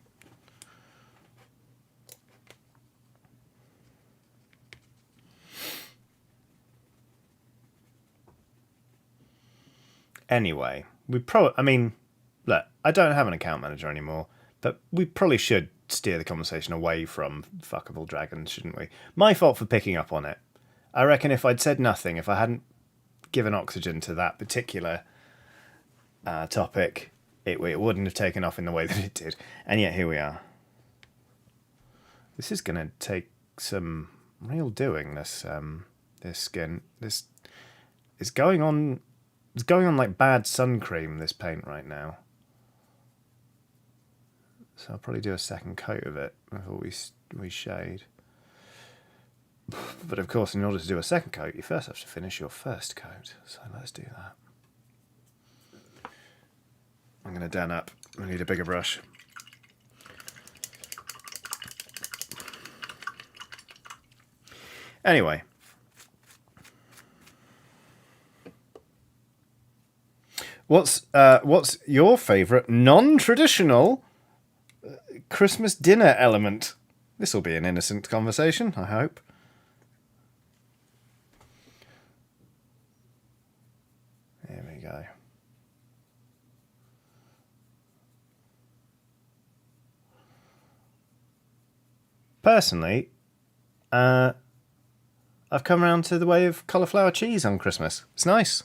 Speaker 1: Anyway, look, I don't have an account manager anymore, but we probably should steer the conversation away from fuckable dragons, shouldn't we? My fault for picking up on it. I reckon if I'd said nothing, if I hadn't given oxygen to that particular topic, it wouldn't have taken off in the way that it did. And yet here we are. This is going to take some real doing, this skin. This is going on. It's going on like bad sun cream, this paint right now. So I'll probably do a second coat of it before we shade. But of course, in order to do a second coat, you first have to finish your first coat. So let's do that. I'm going to dan up. I need a bigger brush. Anyway. What's your favourite non-traditional Christmas dinner element? This will be an innocent conversation, I hope. There we go. Personally, I've come around to the way of cauliflower cheese on Christmas. It's nice.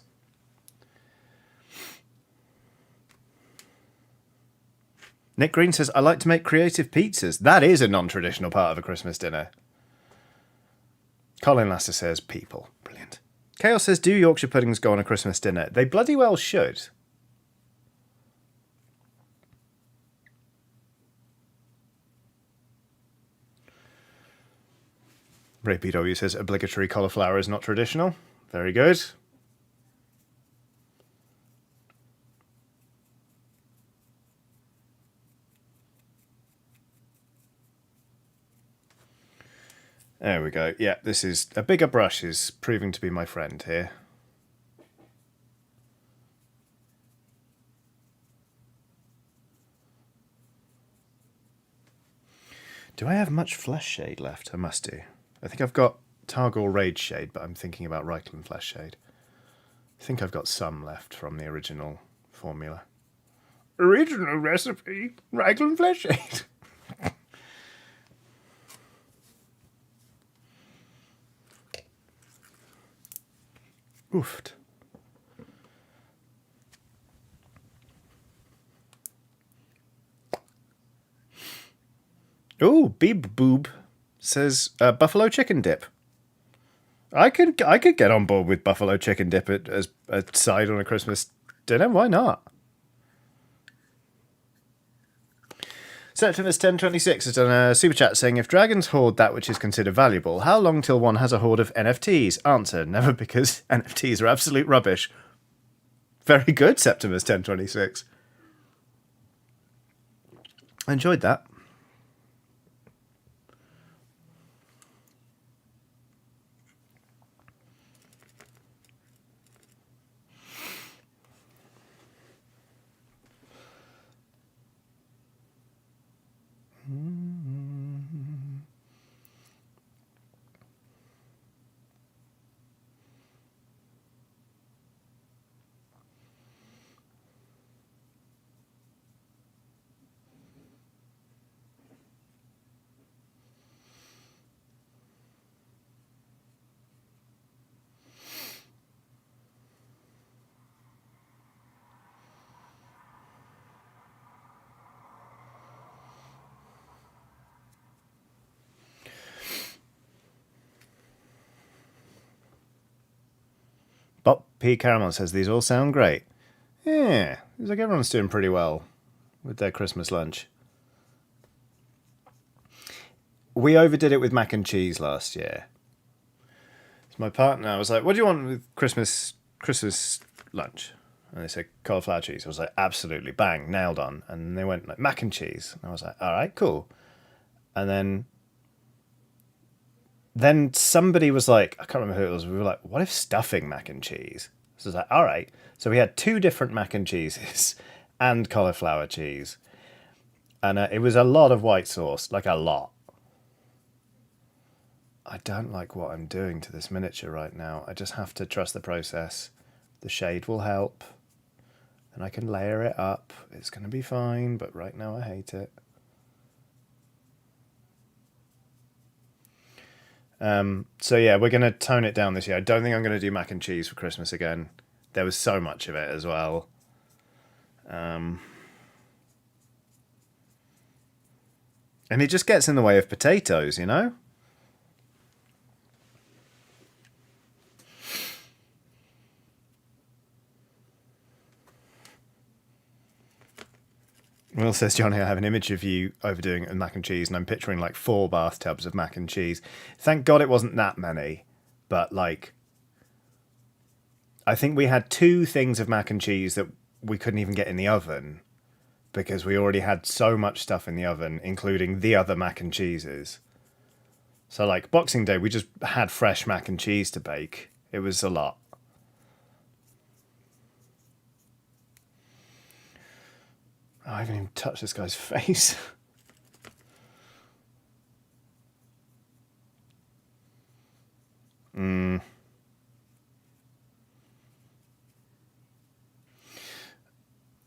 Speaker 1: Nick Green says, I like to make creative pizzas. That is a non-traditional part of a Christmas dinner. Colin Lasser says, people. Brilliant. Chaos says, do Yorkshire puddings go on a Christmas dinner? They bloody well should. Ray PW says, obligatory cauliflower is not traditional. Very good. There we go. Yeah, this is a bigger brush is proving to be my friend here. Do I have much flesh shade left? I must do. I think I've got Targor Rage shade, but I'm thinking about Reikland flesh shade. I think I've got some left from the original formula. Original recipe, Reikland flesh shade. Oofed. Oh, Beeb Boob says buffalo chicken dip. I could get on board with buffalo chicken dip as a side on a Christmas dinner. Why not? Septimus 1026 has done a super chat saying, if dragons hoard that which is considered valuable, how long till one has a hoard of NFTs? Answer, never, because NFTs are absolute rubbish. Very good, Septimus 1026. I enjoyed that. Bob P. Caramel says, these all sound great. Yeah, looks like everyone's doing pretty well with their Christmas lunch. We overdid it with mac and cheese last year. So my partner was like, what do you want with Christmas lunch? And they said, cauliflower cheese. I was like, absolutely, bang, nailed on. And they went like, mac and cheese. And I was like, all right, cool. And then somebody was like, I can't remember who it was. We were like, what if stuffing mac and cheese? So I was like, all right. So we had 2 different mac and cheeses and cauliflower cheese. And it was a lot of white sauce, like a lot. I don't like what I'm doing to this miniature right now. I just have to trust the process. The shade will help. And I can layer it up. It's going to be fine, but right now I hate it. So yeah, we're going to tone it down this year. I don't think I'm going to do mac and cheese for Christmas again. There was so much of it as well. And it just gets in the way of potatoes, you know? Will says, Johnny, I have an image of you overdoing it with mac and cheese, and I'm picturing like 4 bathtubs of mac and cheese. Thank God it wasn't that many, but like, I think we had 2 things of mac and cheese that we couldn't even get in the oven because we already had so much stuff in the oven, including the other mac and cheeses. So, like, Boxing Day, we just had fresh mac and cheese to bake. It was a lot. Oh, I haven't even touched this guy's face.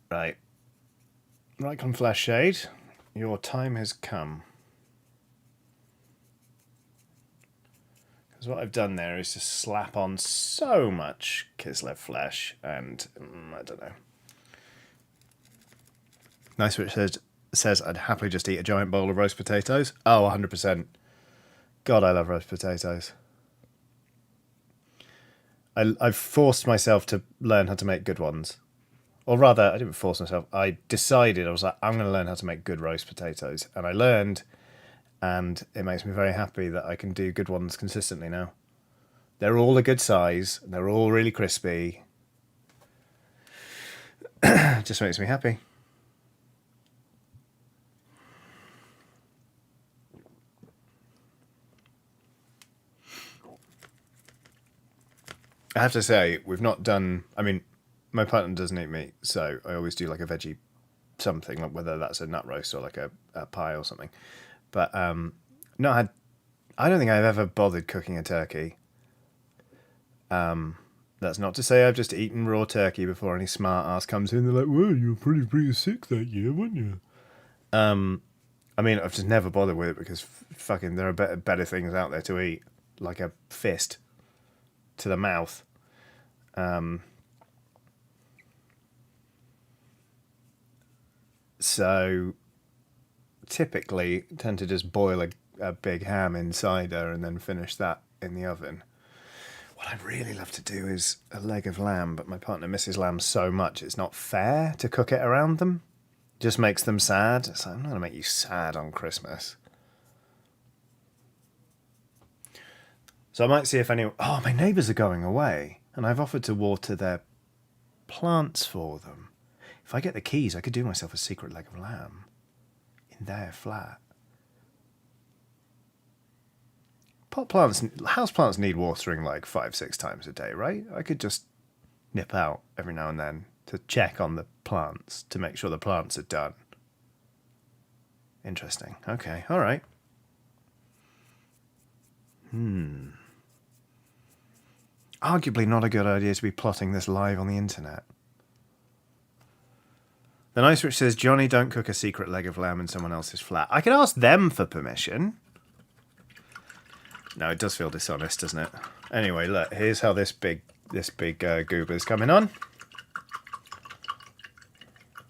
Speaker 1: Right. Right on Flash Shade, your time has come. Because what I've done there is just slap on so much Kislev flesh, and I don't know. Nice, which says I'd happily just eat a giant bowl of roast potatoes. Oh, 100%. God, I love roast potatoes. I've forced myself to learn how to make good ones. Or rather, I didn't force myself. I decided, I was like, I'm going to learn how to make good roast potatoes. And I learned, and it makes me very happy that I can do good ones consistently now. They're all a good size. They're all really crispy. Just makes me happy. I have to say, we've not done... I mean, my partner doesn't eat meat, so I always do like a veggie something, like whether that's a nut roast or like a pie or something. But not had... I don't think I've ever bothered cooking a turkey. That's not to say I've just eaten raw turkey before any smart ass comes in. They're like, well, you were pretty sick that year, weren't you? I mean, I've just never bothered with it because fucking there are better things out there to eat, like a fist to the mouth. So typically tend to just boil a big ham in cider and then finish that in the oven. What I'd really love to do is a leg of lamb, but my partner misses lamb so much it's not fair to cook it around them. Just makes them sad. So I'm not going to make you sad on Christmas. So I might see if anyone... Oh, my neighbours are going away, and I've offered to water their plants for them. If I get the keys, I could do myself a secret leg of lamb in their flat. House plants need watering like 5-6 times a day, right? I could just nip out every now and then to check on the plants to make sure the plants are done. Interesting. Okay, all right. Arguably not a good idea to be plotting this live on the internet. The Nice Rich says, Johnny, don't cook a secret leg of lamb in someone else's flat. I could ask them for permission. No, it does feel dishonest, doesn't it? Anyway, look, here's how this big goober's coming on.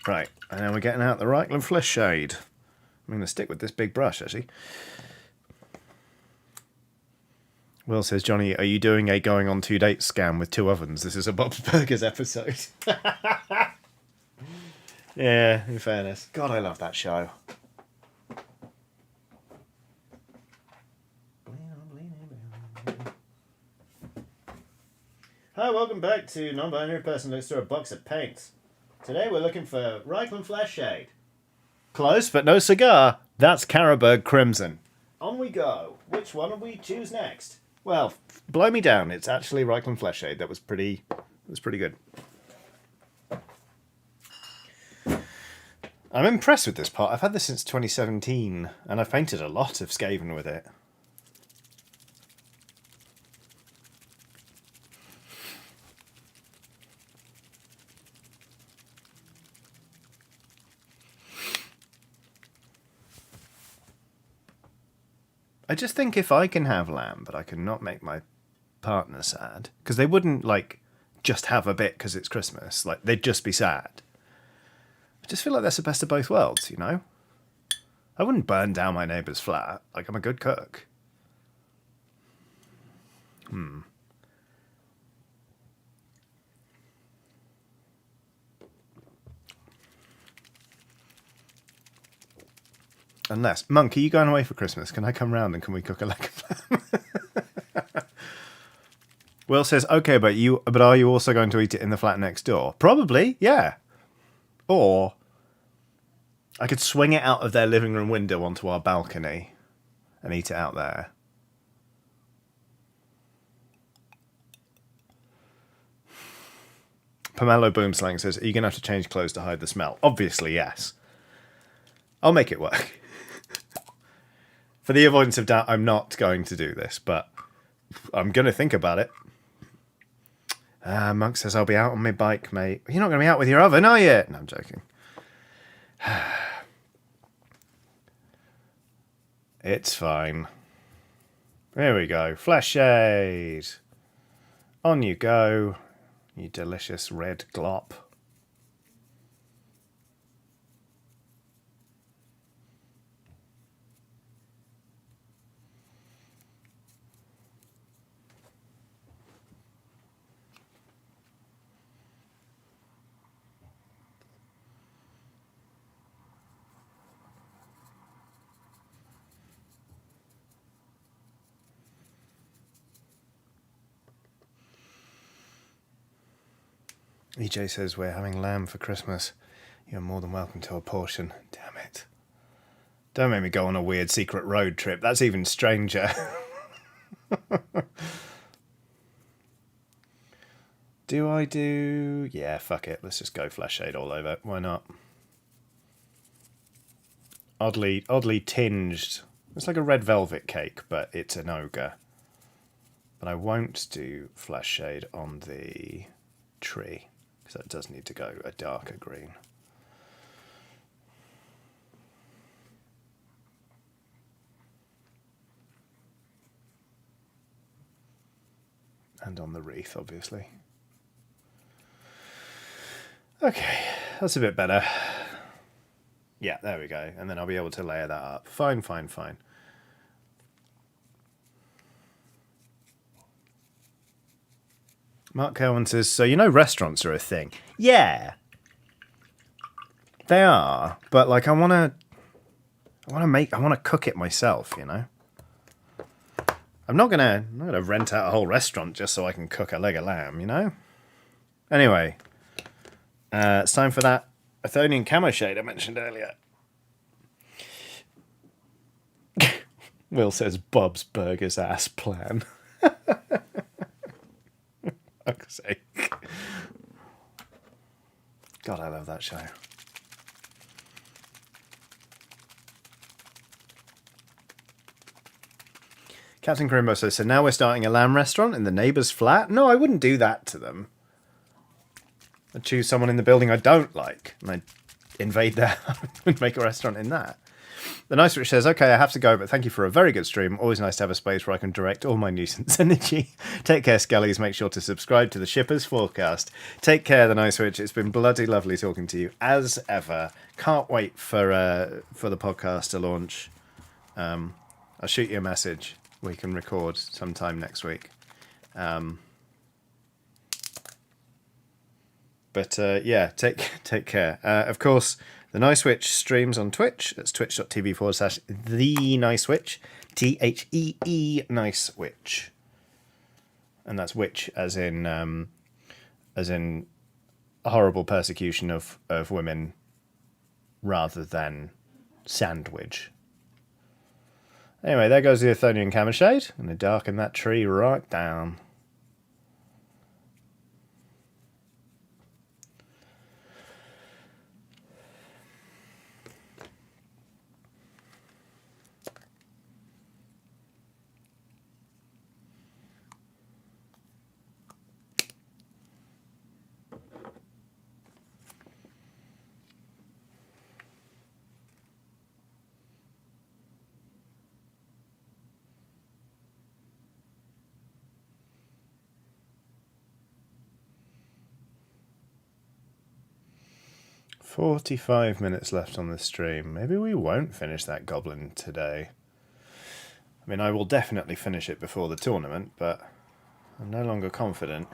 Speaker 1: Right, and then we're getting out the Reikland Flesh Shade. I'm going to stick with this big brush, actually. Will says, Johnny, are you doing a going on 2 dates scam with 2 ovens? This is a Bob's Burgers episode. Yeah, in fairness. God, I love that show. Hi, welcome back to Non-Binary Person Looks Through a Box of Paints. Today we're looking for Reikland Flesh Shade. Close, but no cigar. That's Carroburg Crimson. On we go. Which one will we choose next? Well, blow me down. It's actually Reikland Flesh Shade. That was pretty good. I'm impressed with this part. I've had this since 2017, and I've painted a lot of Skaven with it. I just think if I can have lamb, but I cannot make my partner sad, because they wouldn't, like, just have a bit because it's Christmas. Like, they'd just be sad. I just feel like that's the best of both worlds, you know? I wouldn't burn down my neighbour's flat. Like, I'm a good cook. Unless, Monk, are you going away for Christmas? Can I come round and can we cook a leg of lamb? Will says, okay, but are you also going to eat it in the flat next door? Probably, yeah. Or I could swing it out of their living room window onto our balcony and eat it out there. Pomelo Boomslang says, are you going to have to change clothes to hide the smell? Obviously, yes. I'll make it work. For the avoidance of doubt, I'm not going to do this, but I'm going to think about it. Monk says, I'll be out on my bike, mate. You're not going to be out with your oven, are you? No, I'm joking. It's fine. There we go. Flesh shade. On you go. You delicious red glop. EJ says, we're having lamb for Christmas. You're more than welcome to a portion. Damn it. Don't make me go on a weird secret road trip. That's even stranger. Do I do... Yeah, fuck it. Let's just go flesh shade all over. Why not? Oddly tinged. It's like a red velvet cake, but it's an ogre. But I won't do flesh shade on the tree, because that does need to go a darker green. And on the wreath, obviously. Okay, that's a bit better. Yeah, there we go. And then I'll be able to layer that up. Fine, fine, fine. Mark Cowan says, so you know restaurants are a thing. Yeah. They are. But like I wanna cook it myself, you know? I'm not gonna rent out a whole restaurant just so I can cook a leg of lamb, you know? Anyway. It's time for that Athonian camo shade I mentioned earlier. Will says Bob's Burgers ass plan. Fuck's sake. God, I love that show. Captain Crimbo says, so now we're starting a lamb restaurant in the neighbour's flat? No, I wouldn't do that to them. I'd choose someone in the building I don't like, and I'd invade their home and make a restaurant in that. The Nice Rich says, okay, I have to go, but thank you for a very good stream. Always nice to have a space where I can direct all my nuisance energy. Take care, Skellies. Make sure to subscribe to the Shippers Forecast. Take care, The Nice Rich. It's been bloody lovely talking to you, as ever. Can't wait for the podcast to launch. I'll shoot you a message. We can record sometime next week. But yeah, take care. Of course, The Nice Witch streams on Twitch. That's twitch.tv/The Nice Witch. THEE Nice Witch. And that's witch as in a horrible persecution of women rather than sandwich. Anyway, there goes the Athonian Camershade. I'm going to darken that tree right down. "45 minutes left on the stream. Maybe we won't finish that goblin today. I mean, I will definitely finish it before the tournament, but I'm no longer confident.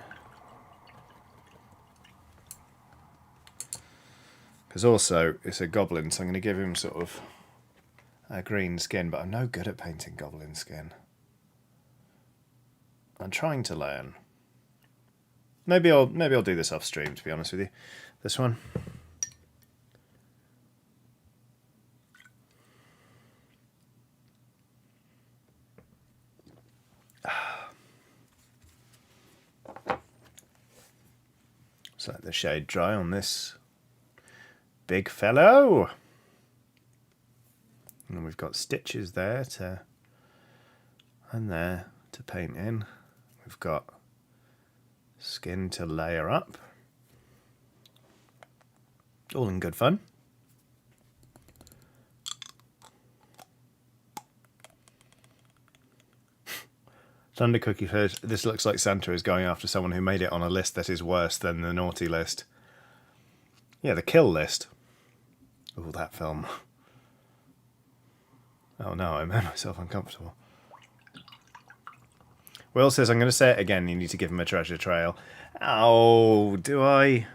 Speaker 1: Because also, it's a goblin, so I'm going to give him sort of a green skin, but I'm no good at painting goblin skin. I'm trying to learn. Maybe I'll do this off stream, to be honest with you. This one. Let's let the shade dry on this big fellow. And we've got stitches there and there to paint in. We've got skin to layer up. All in good fun. Thunder Cookie Fish. This looks like Santa is going after someone who made it on a list that is worse than the naughty list. Yeah, the kill list. Oh, that film. Oh no, I made myself uncomfortable. Will says, I'm going to say it again, you need to give him a treasure trail. Oh, do I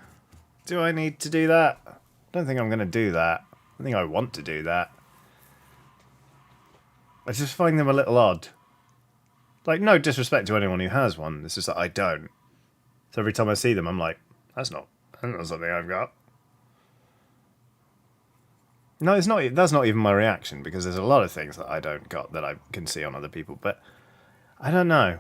Speaker 1: need to do that? I don't think I'm going to do that. I think I want to do that. I just find them a little odd. Like, no disrespect to anyone who has one. It's just that I don't. So every time I see them, I'm like, that's not something I've got. No, it's not. That's not even my reaction, because there's a lot of things that I don't got that I can see on other people. But I don't know.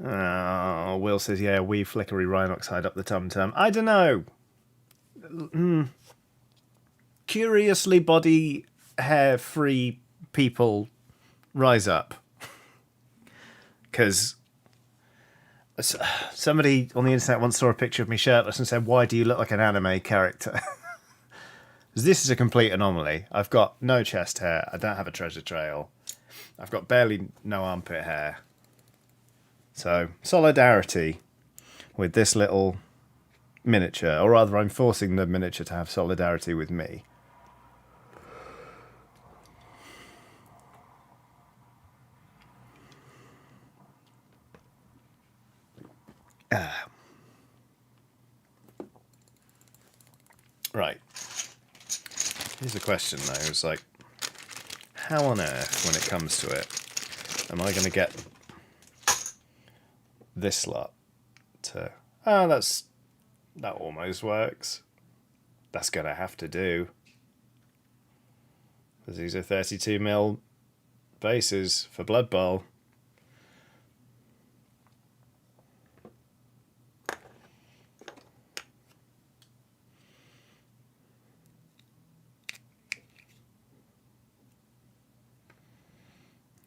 Speaker 1: Oh, Will says, yeah, wee flickery Rhinox hide up the tum-tum. I don't know. Curiously body hair-free people rise up. Because somebody on the internet once saw a picture of me shirtless and said, why do you look like an anime character? This is a complete anomaly. I've got no chest hair. I don't have a treasure trail. I've got barely no armpit hair. So, solidarity with this little miniature. Or rather, I'm forcing the miniature to have solidarity with me. Right. Here's the question, though. It's like, how on earth, when it comes to it, am I going to get this lot to... Oh, that almost works. That's going to have to do. Because these are 32mm bases for Blood Bowl.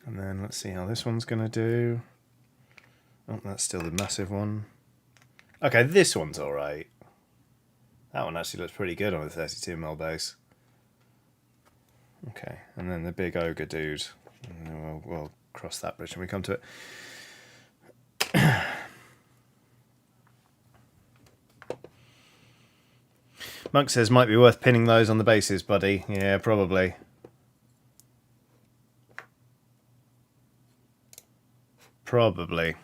Speaker 1: And then let's see how this one's going to do. Oh, that's still the massive one. Okay, this one's alright. That one actually looks pretty good on a 32mm base. Okay, and then the big ogre dude. We'll cross that bridge when we come to it. Monk says, might be worth pinning those on the bases, buddy. Yeah, probably. Probably.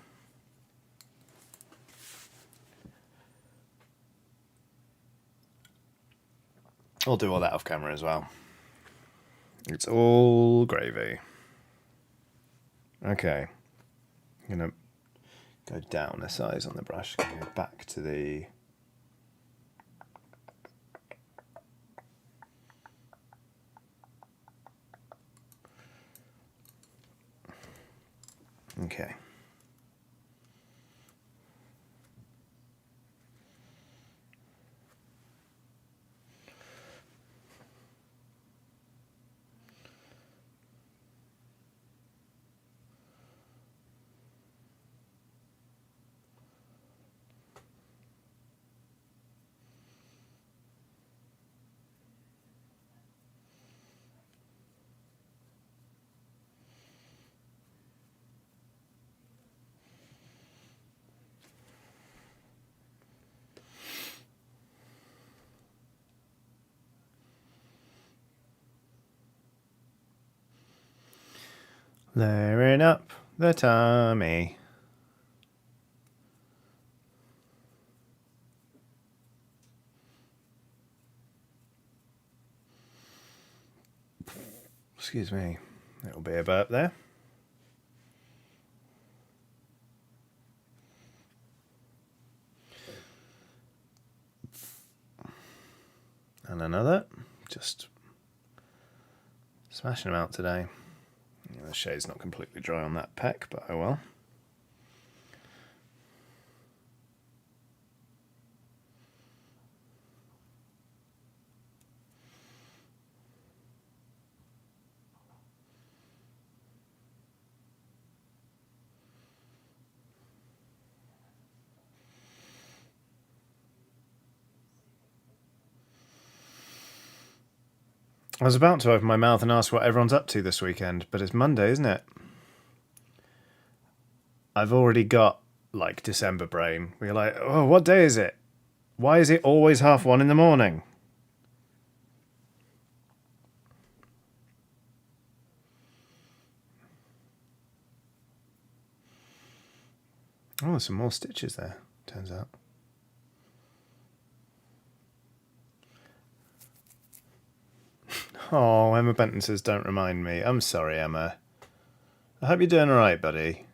Speaker 1: I'll do all that off camera as well. It's all gravy. Okay. I'm going to go down a size on the brush. Go back to the... Okay. Layering up the tummy. Excuse me. It'll be a burp there. And another. Just smashing them out today. The shade's not completely dry on that peck, but oh well. I was about to open my mouth and ask what everyone's up to this weekend, but it's Monday, isn't it? I've already got, like, December brain. We're like, oh, what day is it? Why is it always 1:30 in the morning? Oh, there's some more stitches there, turns out. Oh, Emma Benton says, don't remind me. I'm sorry, Emma. I hope you're doing alright, buddy.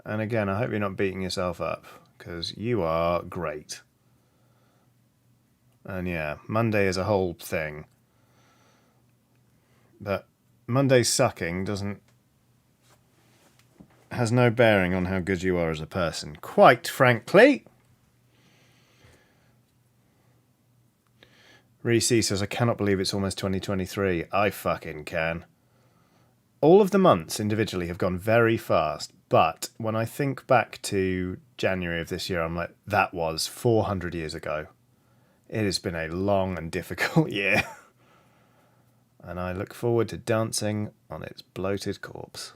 Speaker 1: And again, I hope you're not beating yourself up, because you are great. And yeah, Monday is a whole thing. But Monday sucking has no bearing on how good you are as a person, quite frankly. Reese says, I cannot believe it's almost 2023. I fucking can. All of the months individually have gone very fast, but when I think back to January of this year, I'm like, that was 400 years ago. It has been a long and difficult year. And I look forward to dancing on its bloated corpse.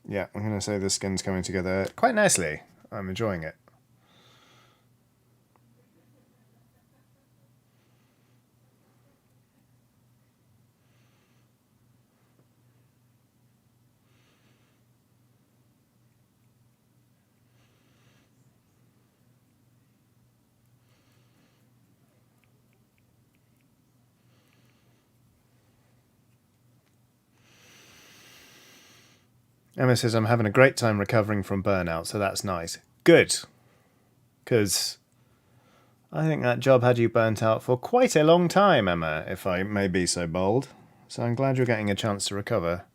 Speaker 1: Yeah, I'm going to say the skin's coming together quite nicely. I'm enjoying it. Emma says, I'm having a great time recovering from burnout, so that's nice. Good. Because I think that job had you burnt out for quite a long time, Emma, if I may be so bold. So I'm glad you're getting a chance to recover.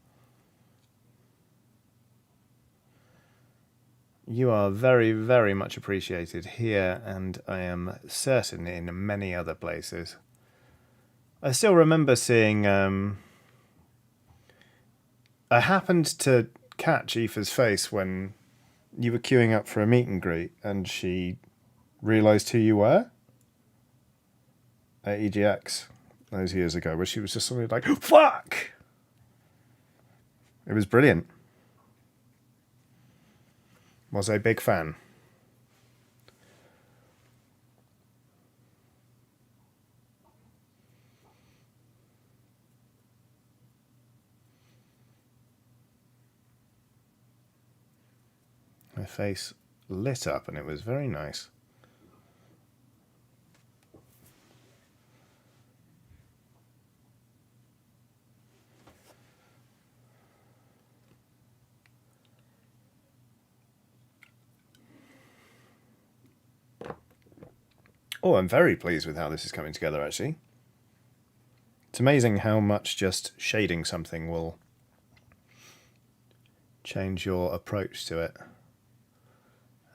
Speaker 1: You are very, very much appreciated here, and I am certain in many other places. I still remember seeing... I happened to catch Aoife's face when you were queuing up for a meet and greet, and she realised who you were at EGX those years ago, where she was just suddenly like, fuck! It was brilliant. Was a big fan. My face lit up and it was very nice. Oh, I'm very pleased with how this is coming together, actually. It's amazing how much just shading something will change your approach to it,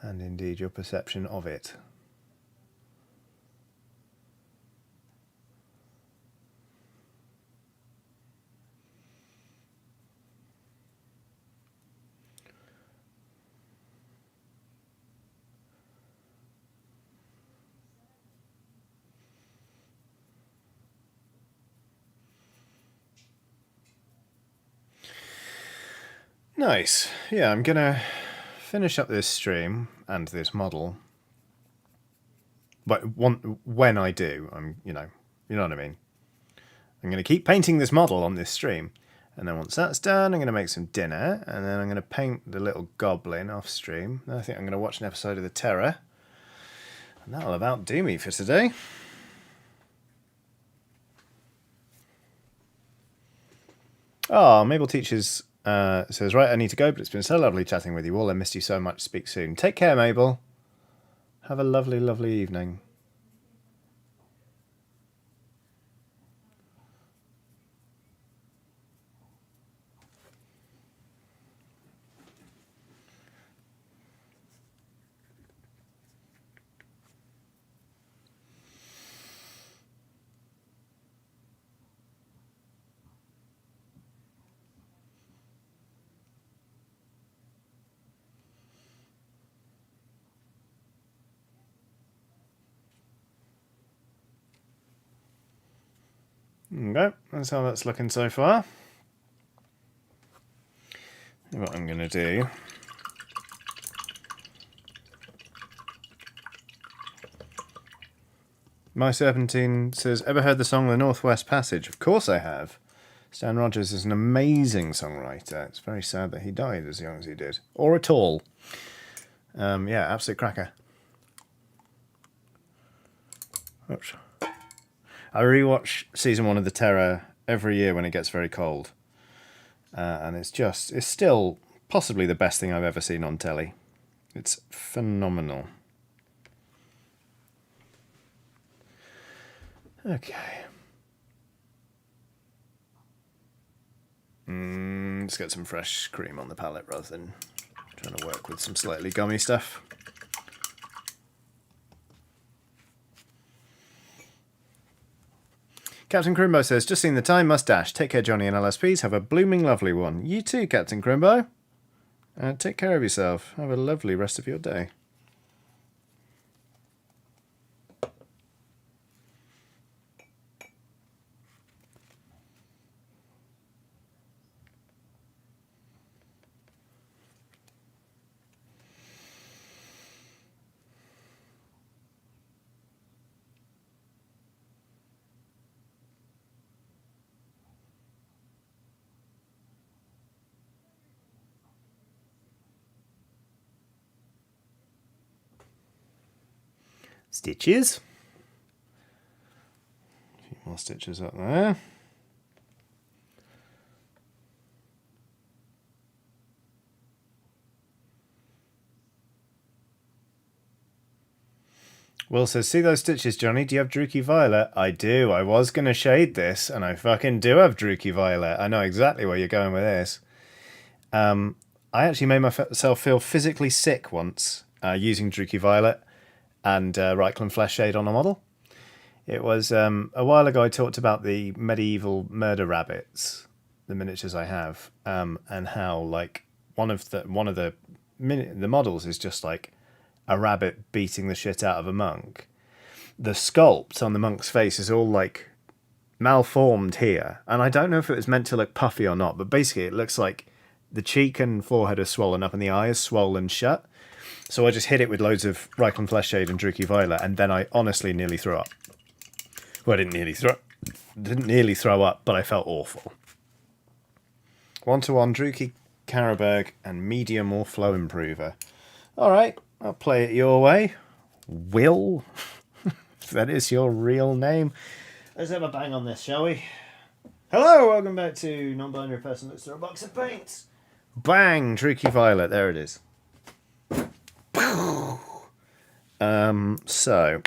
Speaker 1: and indeed your perception of it. Nice. Yeah, I'm gonna finish up this stream and this model. But when I do, you know what I mean. I'm gonna keep painting this model on this stream, and then once that's done, I'm gonna make some dinner, and then I'm gonna paint the little goblin off stream. Then I think I'm gonna watch an episode of The Terror, and that'll about do me for today. Oh, Mabel teaches Says, right, I need to go, but it's been so lovely chatting with you all. I missed you so much. Speak soon. Take care, Mabel. Have a lovely, lovely evening. Okay, that's how that's looking so far. What I'm going to do... My Serpentine says, ever heard the song The Northwest Passage? Of course I have. Stan Rogers is an amazing songwriter. It's very sad that he died as young as he did. Or at all. Yeah, absolute cracker. Oops. I rewatch season 1 of The Terror every year when it gets very cold. And it's still possibly the best thing I've ever seen on telly. It's phenomenal. Okay. Let's get some fresh cream on the palette rather than trying to work with some slightly gummy stuff. Captain Crimbo says, just seen the time, must dash. Take care, Johnny and LSPs. Have a blooming lovely one. You too, Captain Crimbo. Take care of yourself. Have a lovely rest of your day. Stitches. A few more stitches up there. Will says, see those stitches, Johnny? Do you have Druchii Violet? I do. I was going to shade this, and I fucking do have Druchii Violet. I know exactly where you're going with this. I actually made myself feel physically sick once using Druchii Violet and Reikland Flesh Shade on a model. It was a while ago I talked about the medieval murder rabbits, the miniatures I have, and how like one of the models is just like a rabbit beating the shit out of a monk. The sculpt on the monk's face is all like malformed here, and I don't know if it was meant to look puffy or not, but basically it looks like the cheek and forehead are swollen up and the eye is swollen shut. So I just hit it with loads of Reikland Flesh Shade and Druchii Violet, and then I honestly nearly threw up. Well, I didn't nearly throw up, but I felt awful. 1-to-1 Druchii Carroburg and medium or flow improver. Alright, I'll play it your way. Will, if that is your real name. Let's have a bang on this, shall we? Hello, welcome back to Non-Binary Person Looks Through a Box of Paints. Bang, Druchii Violet, there it is. So.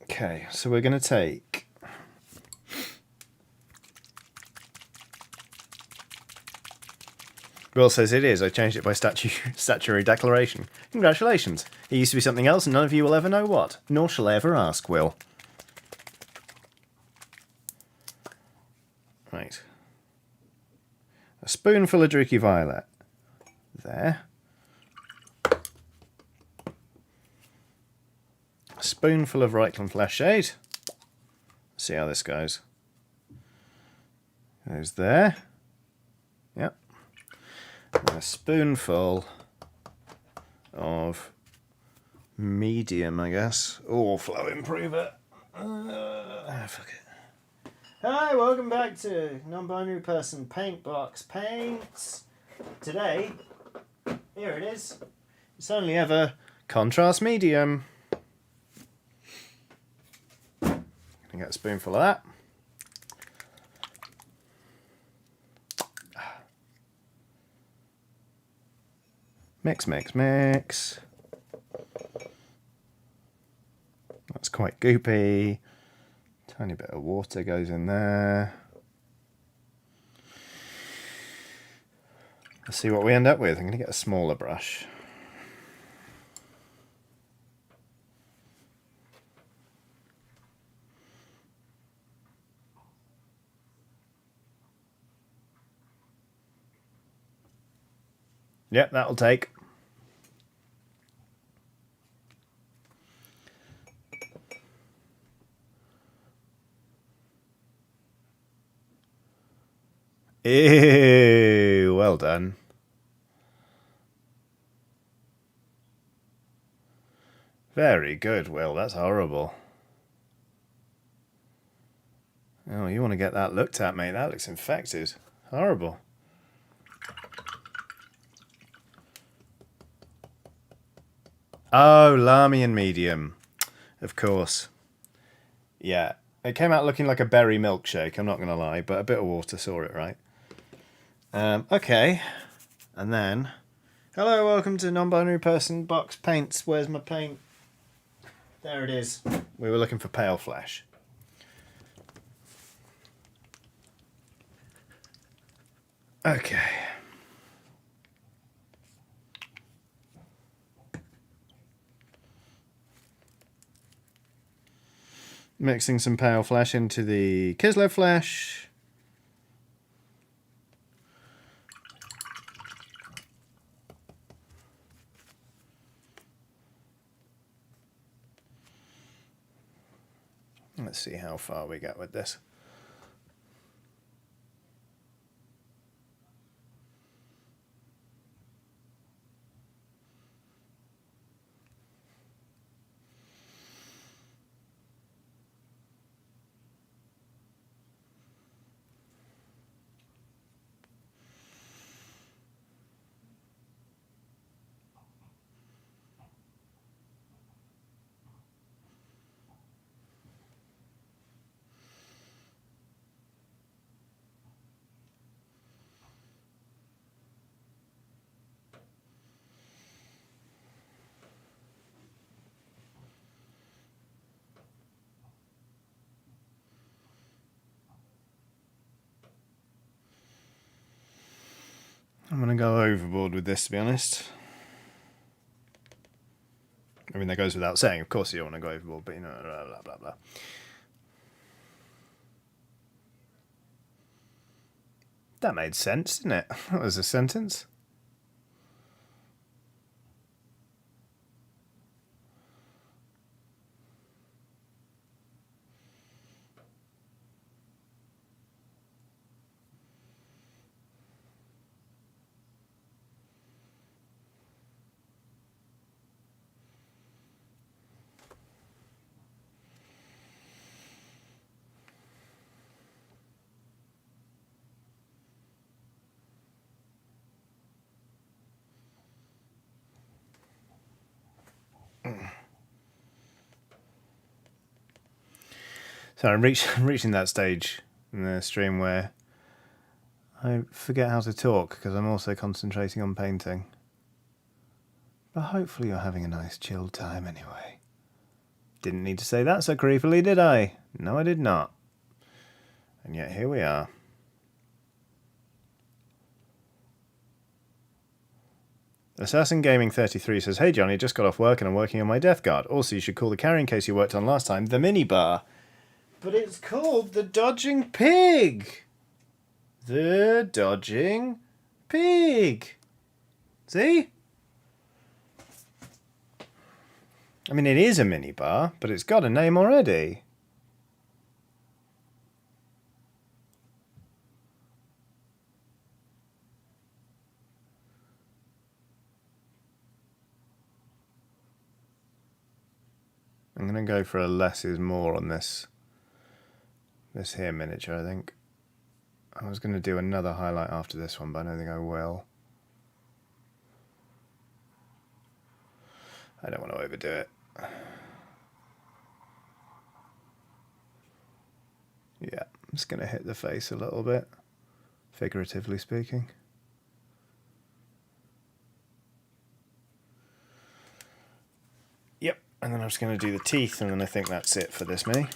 Speaker 1: Okay, so we're going to take... Will says it is. I changed it by statutory declaration. Congratulations. It used to be something else and none of you will ever know what. Nor shall I ever ask, Will. Right. A spoonful of Druchii Violet. There. A spoonful of Reikland Flesh Shade. See how this goes. Goes there. Yep. And a spoonful of medium, I guess. Or flow improver. Fuck it. Hi, welcome back to Non-Binary Person Paint Box Paints. Today, here it is. It's only ever contrast medium. Gonna get a spoonful of that. Mix, mix, mix. That's quite goopy. Tiny bit of water goes in there. Let's see what we end up with. I'm going to get a smaller brush. Yep, that'll take. Ew, well done. Very good, Will. That's horrible. Oh, you want to get that looked at, mate. That looks infected. Horrible. Oh, Lamian medium. Of course. Yeah. It came out looking like a berry milkshake, I'm not going to lie, but a bit of water saw it right. Okay. And then... Hello, welcome to Non-Binary Person Box Paints. Where's my paint? There it is. We were looking for pale flesh. Okay. Mixing some pale flesh into the Kislev flesh. Let's see how far we get with this. I'm going to go overboard with this, to be honest. I mean, that goes without saying. Of course you don't want to go overboard, but you know, blah, blah, blah, blah. That made sense, didn't it? That was a sentence. So I'm reaching that stage in the stream where I forget how to talk because I'm also concentrating on painting. But hopefully you're having a nice chilled time anyway. Didn't need to say that so creepily, did I? No, I did not. And yet here we are. Assassin Gaming 33 says, "Hey Johnny, just got off work and I'm working on my Death Guard. Also, you should call the carrying case you worked on last time the minibar." But it's called the Dodging Pig. The Dodging Pig. See? I mean, it is a minibar, but it's got a name already. I'm going to go for a less is more on this here miniature, I think. I was going to do another highlight after this one, but I don't think I will. I don't want to overdo it. Yeah, I'm just going to hit the face a little bit, figuratively speaking. And then I'm just going to do the teeth, and then I think that's it for this mini.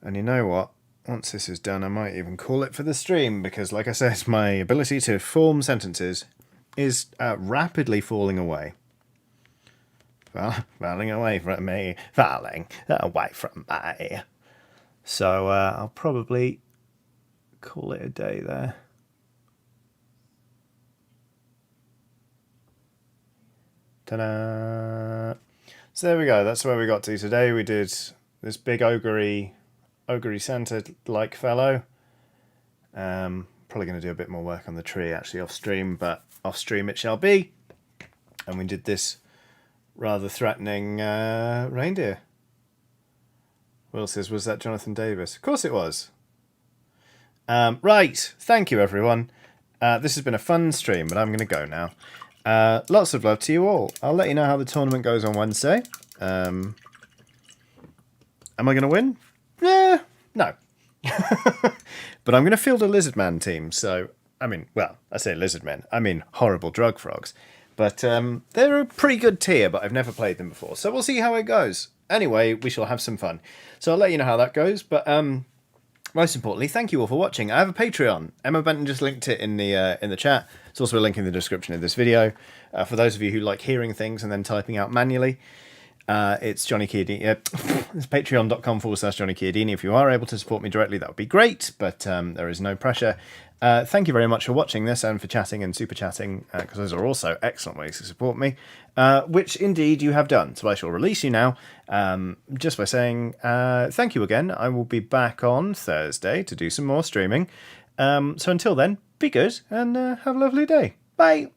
Speaker 1: And you know what? Once this is done, I might even call it for the stream, because like I said, my ability to form sentences is rapidly falling away. Falling away from me. Falling away from me. So I'll probably call it a day there. Ta-da! So there we go. That's where we got to today. We did this big ogre Santa-like fellow. Probably going to do a bit more work on the tree actually off stream, but off stream it shall be. And we did this rather threatening reindeer. Will says, was that Jonathan Davis? Of course it was. Right, thank you everyone. This has been a fun stream, but I'm going to go now. Lots of love to you all. I'll let you know how the tournament goes on Wednesday. Am I going to win? No. But I'm going to field a Lizardman team, so, I mean, well, I say Lizardmen, I mean horrible drug frogs. But they're a pretty good tier, but I've never played them before, so we'll see how it goes. Anyway, we shall have some fun. So I'll let you know how that goes, but most importantly, thank you all for watching. I have a Patreon. Emma Benton just linked it in the chat. It's also a link in the description of this video. For those of you who like hearing things and then typing out manually, it's Johnny Chiodini. It's patreon.com/Johnny Chiodini. If you are able to support me directly, that would be great, but there is no pressure. Thank you very much for watching this and for chatting and super chatting, because those are also excellent ways to support me, which indeed you have done. So I shall release you now just by saying thank you again. I will be back on Thursday to do some more streaming. So until then, be good and have a lovely day. Bye.